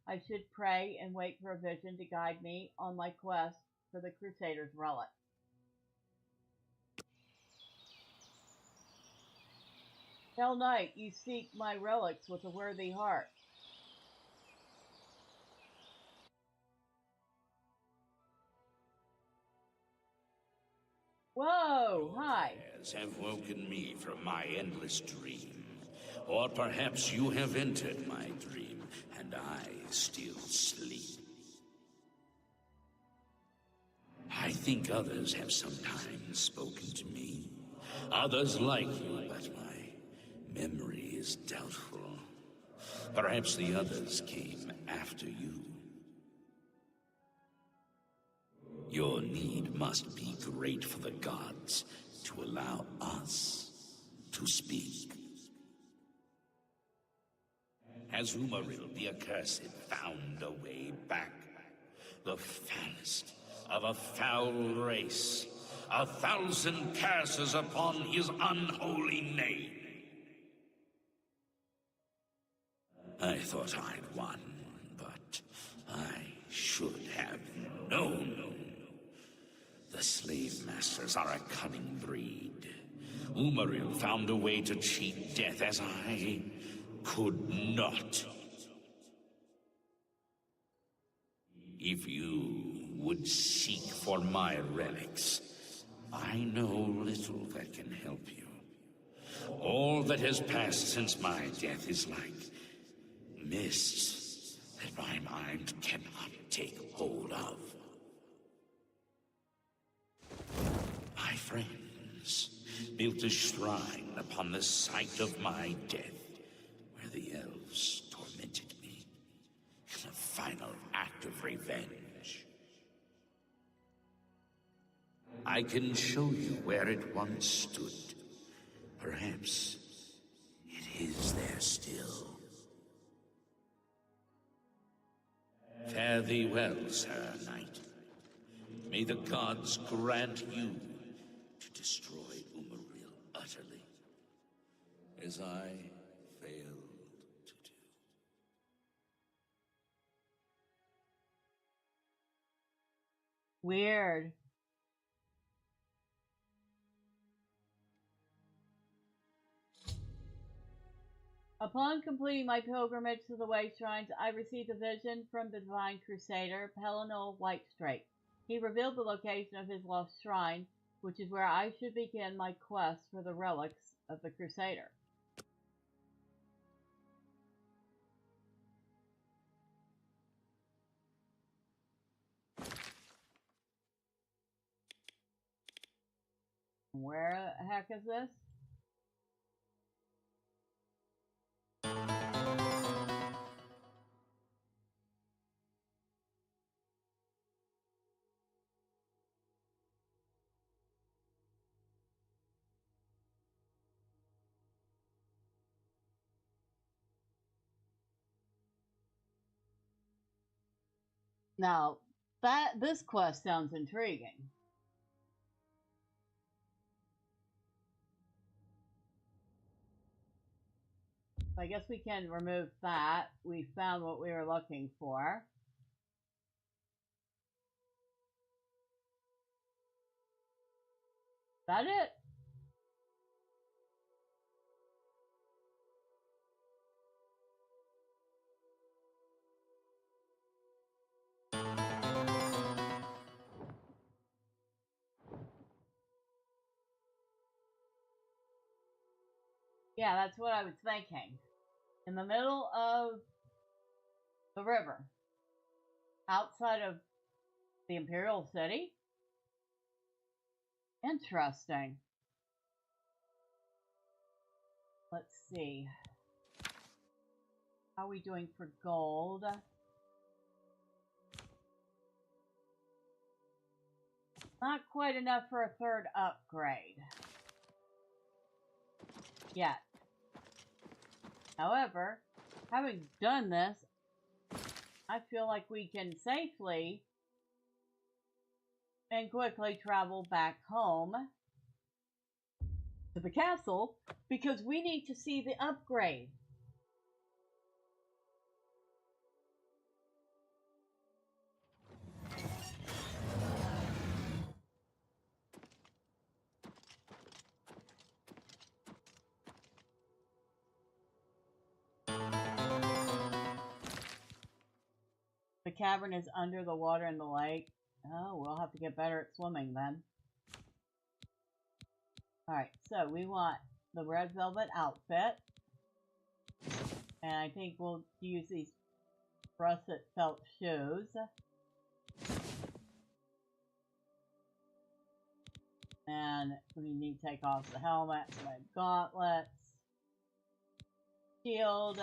I should pray and wait for a vision to guide me on my quest for the Crusader's relic. Tell Knight you seek my relics with a worthy heart. Whoa, hi. Have woken me from my endless dream. Or perhaps you have entered my dream, and I still sleep. I think others have sometimes spoken to me. Others like you, but my memory is doubtful. Perhaps the others came after you. Your need must be great for the gods to allow us to speak. Has Umaril the Accursed found a way back? The foulest of a foul race. 1,000 curses upon his unholy name. I thought I'd won, but I should have known. The slave masters are a cunning breed. Umaril found a way to cheat death as I could not. If you would seek for my relics, I know little that can help you. All that has passed since my death is like mists that my mind cannot take hold of. My friends built a shrine upon the site of my death, where the elves tormented me in a final act of revenge. I can show you where it once stood. Perhaps it is there still. Fare thee well, Sir Knight. May the gods grant you to destroy Umaril utterly, as I failed to do. Weird. Upon completing my pilgrimage to the Way Shrines, I received a vision from the Divine Crusader, Pelinal Whitestrake. He revealed the location of his lost shrine, which is where I should begin my quest for the relics of the Crusader. Where the heck is this? Now, this quest sounds intriguing. I guess we can remove that. We found what we were looking for. Is that it? Yeah, that's what I was thinking. In the middle of the river, outside of the Imperial City? Interesting. Let's see. How are we doing for gold? Not quite enough for a third upgrade. Yet. However, having done this, I feel like we can safely and quickly travel back home to the castle because we need to see the upgrade. The cavern is under the water in the lake. Oh, we'll have to get better at swimming then. Alright, so we want the red velvet outfit. And I think we'll use these russet felt shoes. And we need to take off the helmet, the gauntlets, shield.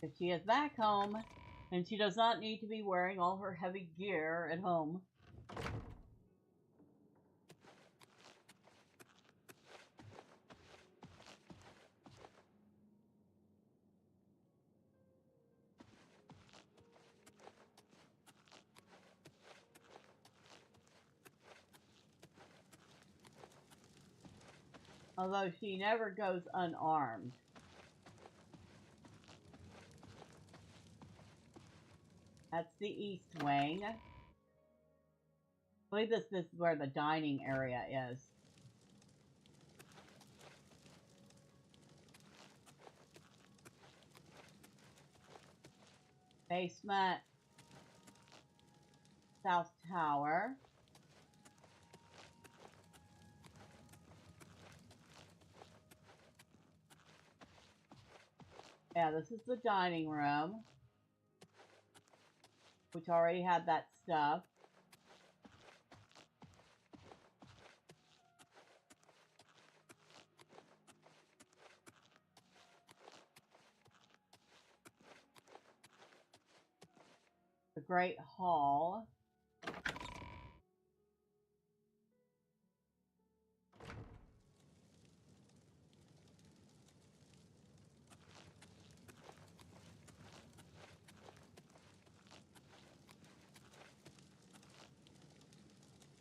If she is back home, and she does not need to be wearing all her heavy gear at home. Although she never goes unarmed. That's the east wing. I believe this is where the dining area is. Basement. South Tower. Yeah, this is the dining room, which already had that stuff. The Great Hall.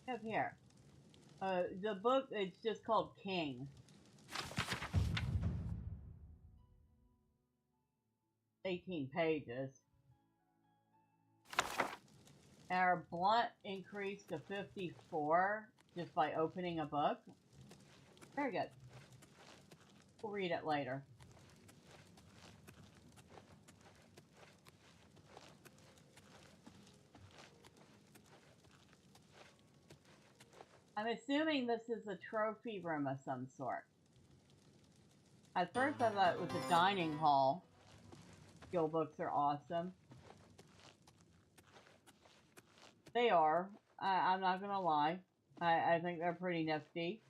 Up here. The book, it's just called King. 18 pages. Our blunt increased to 54 just by opening a book. Very good. We'll read it later. I'm assuming this is a trophy room of some sort. At first I thought it was a dining hall. Skill books are awesome. They are. I'm not gonna lie. I think they're pretty nifty.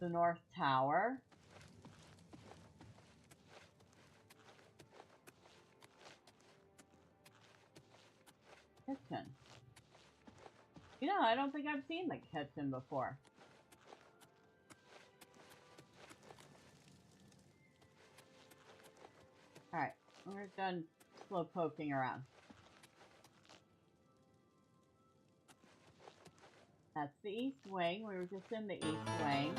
The North Tower. Kitchen. You know, I don't think I've seen the kitchen before. Alright, we're done slow poking around. That's the east wing. We were just in the east wing.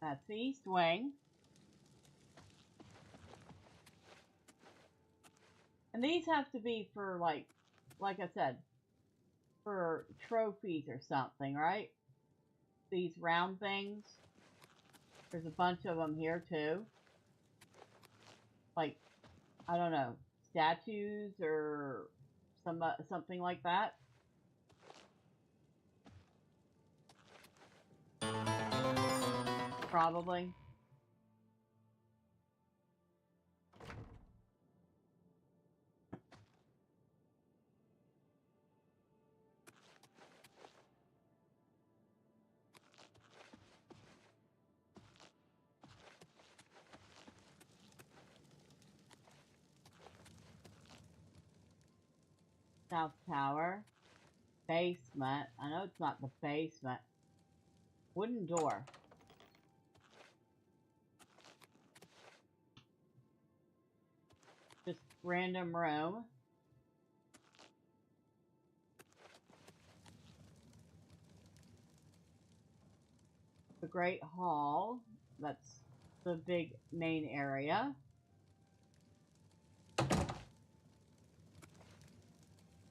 That's the east wing. And these have to be for, like I said, for trophies or something, right? These round things. There's a bunch of them here, too. Like, I don't know, statues or something like that. Probably. South Tower. Basement. I know it's not the basement. Wooden door. Just random room. The Great Hall. That's the big main area.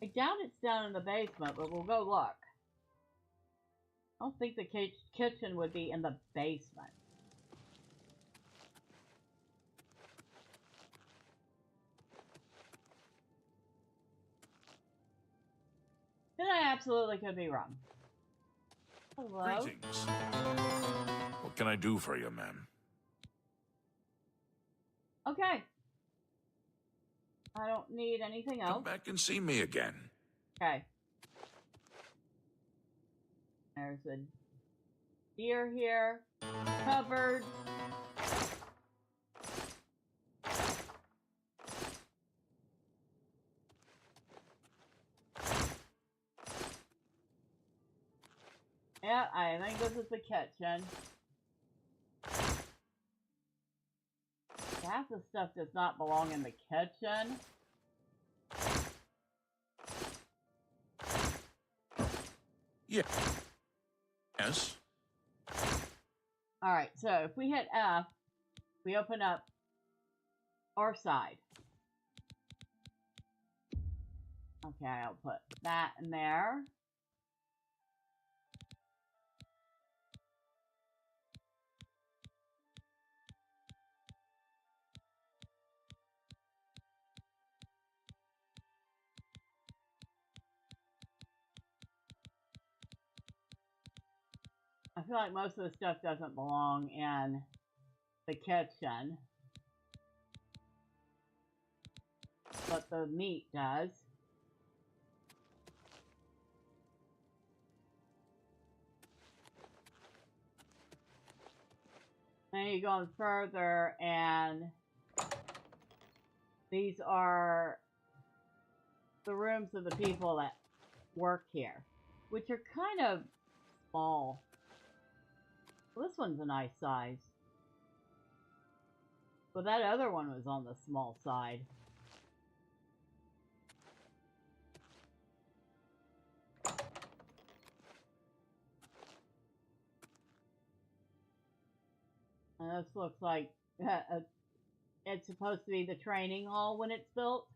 I doubt it's down in the basement, but we'll go look. I don't think the kitchen would be in the basement. Then I absolutely could be wrong. Hello? Greetings. What can I do for you, ma'am? Okay. I don't need anything else. Come back and see me again. Okay. There's a deer here. Covered. Yeah, I think this is the kitchen. Half the stuff does not belong in the kitchen. Yeah. Yes. Alright, so if we hit F, we open up our side. Okay, I'll put that in there. I feel like most of the stuff doesn't belong in the kitchen, but the meat does. Then you go on further, and these are the rooms of the people that work here, which are kind of small. Well, this one's a nice size. But that other one was on the small side. And this looks like it's supposed to be the training hall when it's built.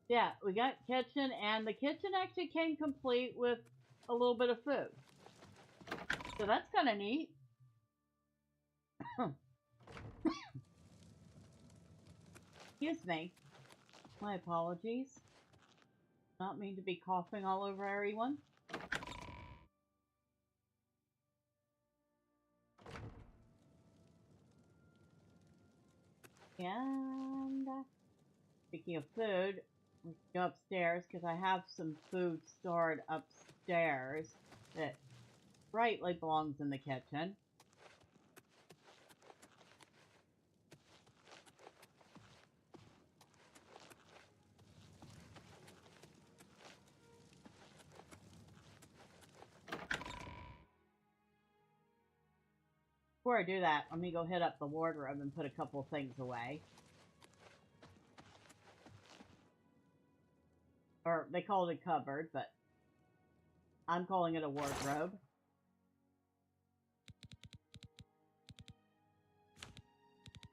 Yeah, we got kitchen, and the kitchen actually came complete with a little bit of food. So that's kind of neat. Excuse me. My apologies. Not mean to be coughing all over everyone. And speaking of food, let's go upstairs because I have some food stored upstairs that rightly belongs in the kitchen. Before I do that, let me go hit up the wardrobe and put a couple of things away. Or they call it a cupboard, but I'm calling it a wardrobe.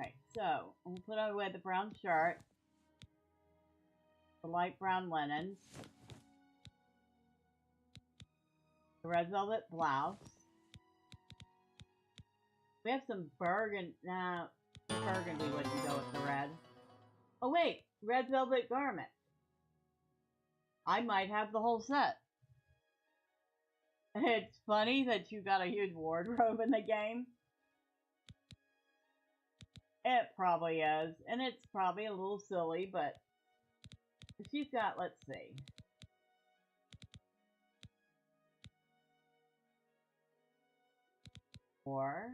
Okay, so I'm gonna put away the brown shirt, the light brown linens, the red velvet blouse. We have some burgundy. Nah, burgundy wouldn't go with the red. Oh wait, red velvet garment. I might have the whole set. It's funny that you got a huge wardrobe in the game. It probably is, and it's probably a little silly, but she's got, let's see. Four,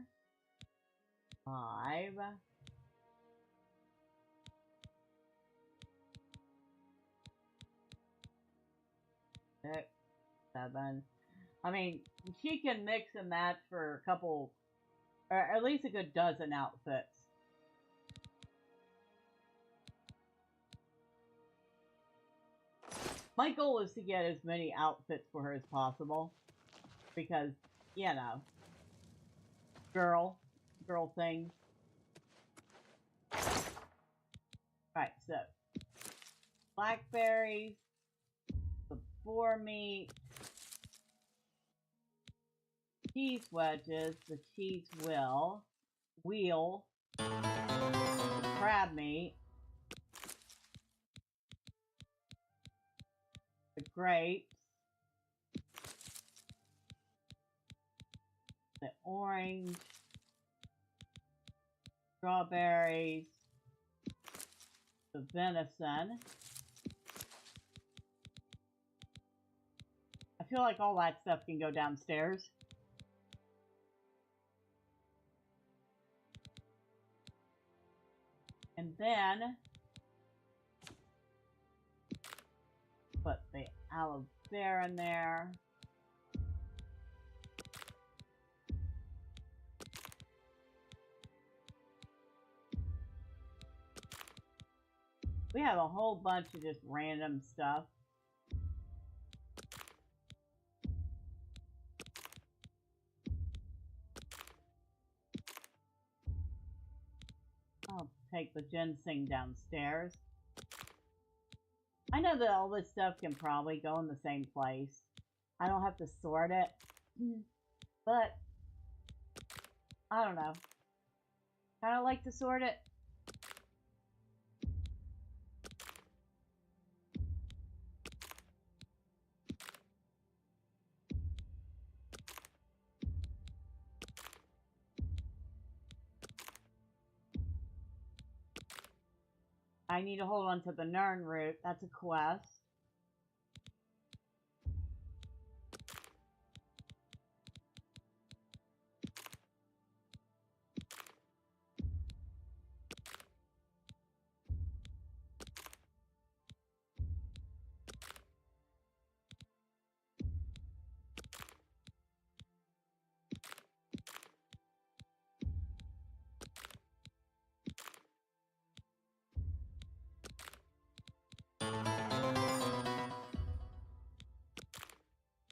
5, 6, 7. I mean, she can mix and match for a couple, or at least a good dozen outfits. My goal is to get as many outfits for her as possible. Because, you know, girl thing. Right, so blackberries, the boar meat, cheese wedges, the cheese wheel, the crab meat, the grapes, the orange, strawberries, the venison. I feel like all that stuff can go downstairs. And then put the aloe vera in there. We have a whole bunch of just random stuff. I'll take the ginseng downstairs. I know that all this stuff can probably go in the same place. I don't have to sort it. But, I don't know. Kind of like to sort it. I need to hold on to the Nern root. That's a quest.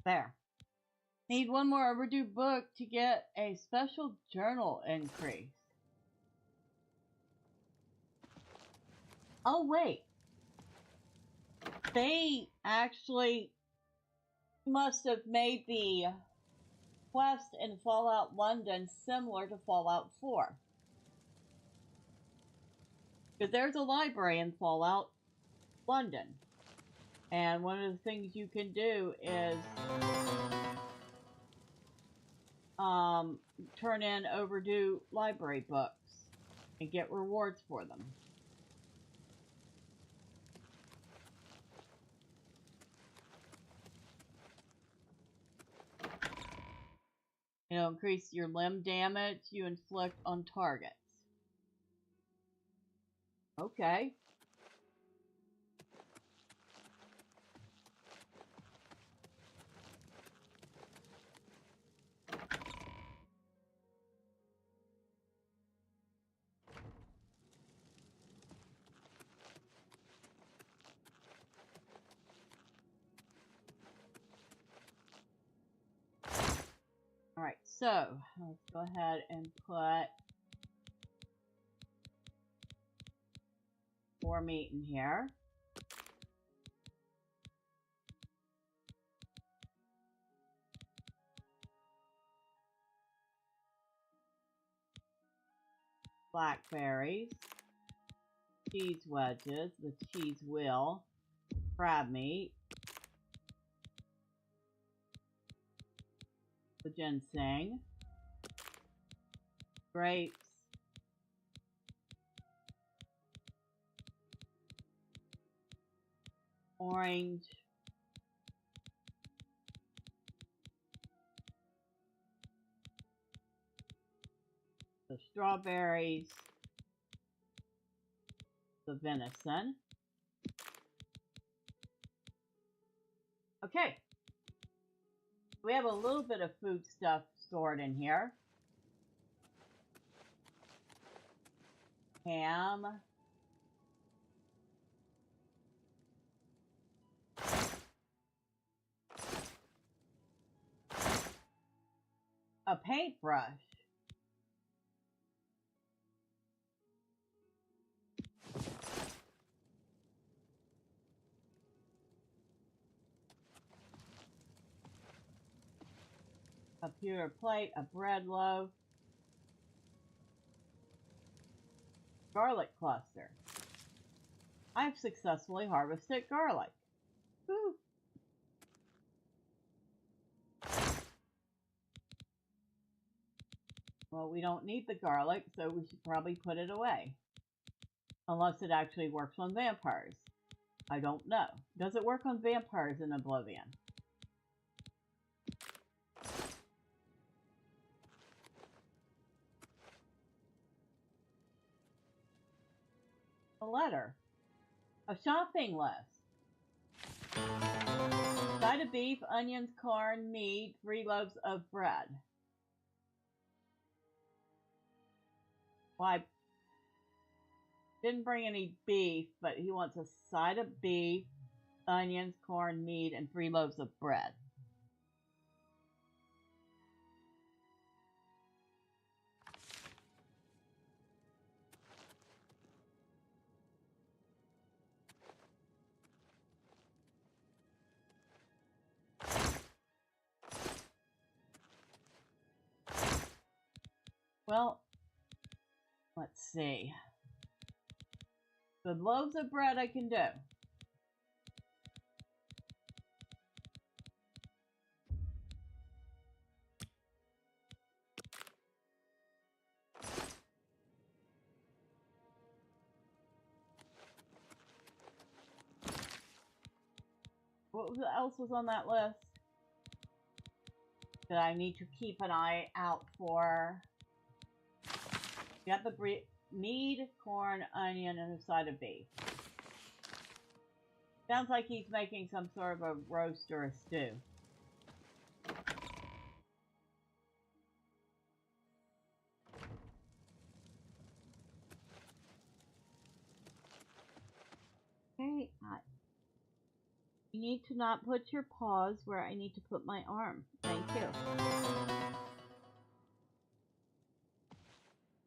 There. Need one more overdue book to get a special journal increase. Oh, wait. They actually must have made the quest in Fallout London similar to Fallout 4. Because there's a library in Fallout London. And one of the things you can do is turn in overdue library books and get rewards for them. It'll increase your limb damage you inflict on targets. Okay. So, let's go ahead and put 4 meat in here. Blackberries, cheese wedges, the cheese wheel, crab meat, the ginseng, grapes, orange, the strawberries, the venison. Okay. We have a little bit of food stuff stored in here. Ham. A paintbrush. A pewter plate, a bread loaf, garlic cluster. I've successfully harvested garlic. Woo. Well, we don't need the garlic, so we should probably put it away. Unless it actually works on vampires. I don't know. Does it work on vampires in Oblivion? A letter. A shopping list. Side of beef, onions, corn, meat, 3 loaves of bread. Well, I didn't bring any beef, but he wants a side of beef, onions, corn, meat, and 3 loaves of bread. Well, let's see. The loaves of bread I can do. What else was on that list that I need to keep an eye out for? Got the meat, corn, onion, and a side of beef. Sounds like he's making some sort of a roast or a stew. Okay, you need to not put your paws where I need to put my arm. Thank you.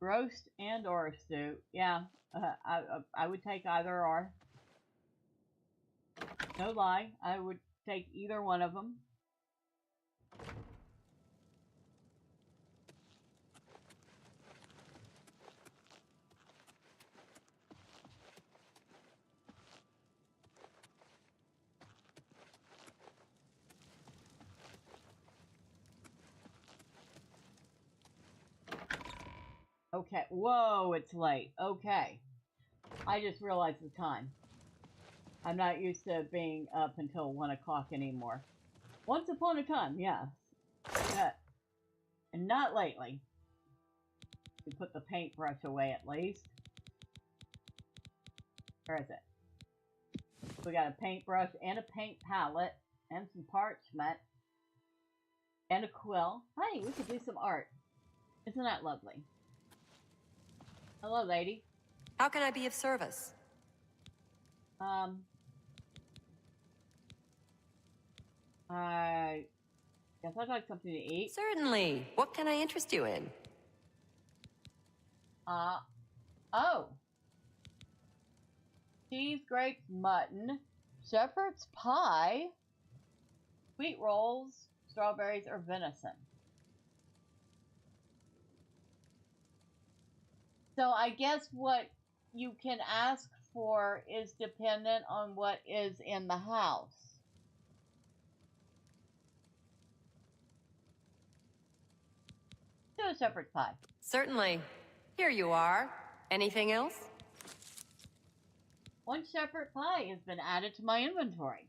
Roast and or a stew. Yeah, I would take either or. No lie, I would take either one of them. Okay, whoa, it's late. Okay. I just realized the time. I'm not used to being up until 1 o'clock anymore. Once upon a time, yes. And not lately. We put the paintbrush away at least. Where is it? We got a paintbrush and a paint palette and some parchment and a quill. Hey, we could do some art. Isn't that lovely? Hello, lady. How can I be of service? Guess I'd like something to eat. Certainly. What can I interest you in? Oh. Cheese, grapes, mutton, shepherd's pie, sweet rolls, strawberries, or venison. So I guess what you can ask for is dependent on what is in the house. Do a shepherd's pie. Certainly. Here you are. Anything else? One shepherd pie has been added to my inventory.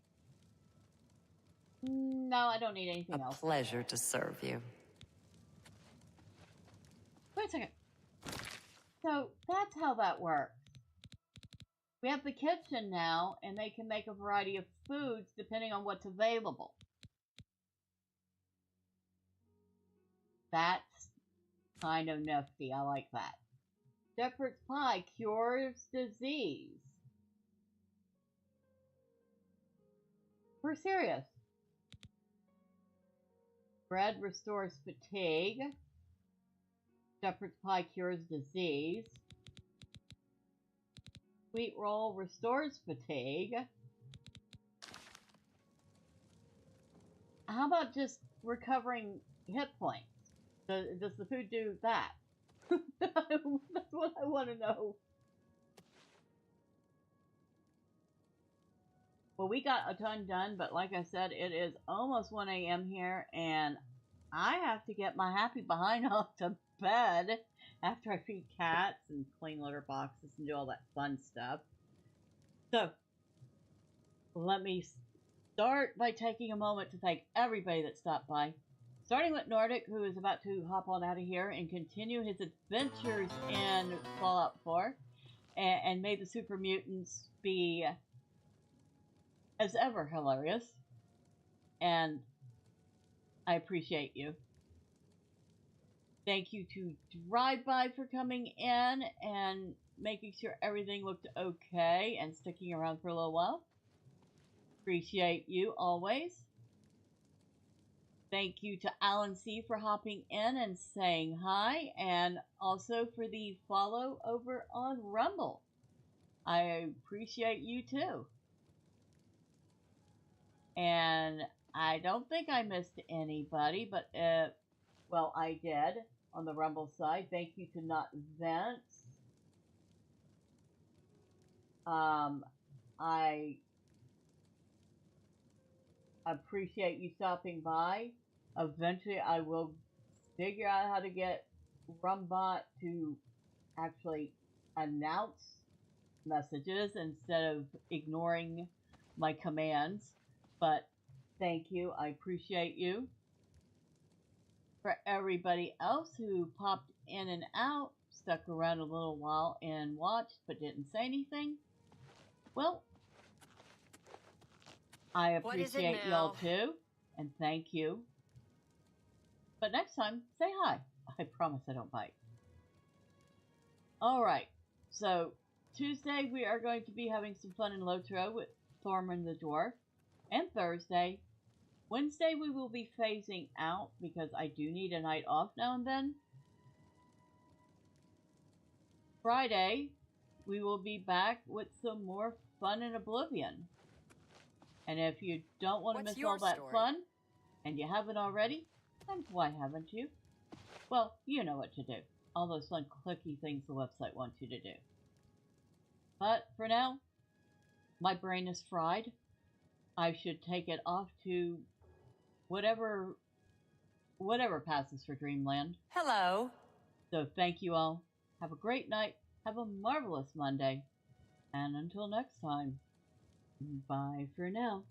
No, I don't need anything else. A pleasure to serve you. Wait a second. So that's how that works. We have the kitchen now, and they can make a variety of foods depending on what's available. That's kind of nifty. I like that. Shepherd's pie cures disease. We're serious. Bread restores fatigue. Shepherd's pie cures disease. Sweet roll restores fatigue. How about just recovering hit points? Does the food do that? That's what I want to know. Well, we got a ton done, but like I said, it is almost 1 a.m. here, and I have to get my happy behind off to bed after I feed cats and clean litter boxes and do all that fun stuff. So, let me start by taking a moment to thank everybody that stopped by. Starting with Nordic, who is about to hop on out of here and continue his adventures in Fallout 4. And may the super mutants be as ever hilarious. And I appreciate you. Thank you to Drive-By for coming in and making sure everything looked okay and sticking around for a little while. Appreciate you always. Thank you to Alan C. for hopping in and saying hi, and also for the follow over on Rumble. I appreciate you too. And I don't think I missed anybody, but well, I did on the Rumble side. Thank you to Not Vince. I appreciate you stopping by. Eventually, I will figure out how to get Rumbot to actually announce messages instead of ignoring my commands. But thank you. I appreciate you. For everybody else who popped in and out, stuck around a little while and watched but didn't say anything, well, I appreciate y'all too, and thank you. But next time, say hi. I promise I don't bite. Alright, so Tuesday we are going to be having some fun in Lotro with Thorman the Dwarf, and Thursday. Wednesday we will be phasing out because I do need a night off now and then. Friday, we will be back with some more fun in Oblivion. And if you don't want to miss all that fun, and you haven't already, then why haven't you? Well, you know what to do. All those fun clicky things the website wants you to do. But for now, my brain is fried. I should take it off to whatever passes for Dreamland. Hello. So thank you all. Have a great night. Have a marvelous Monday. And until next time, bye for now.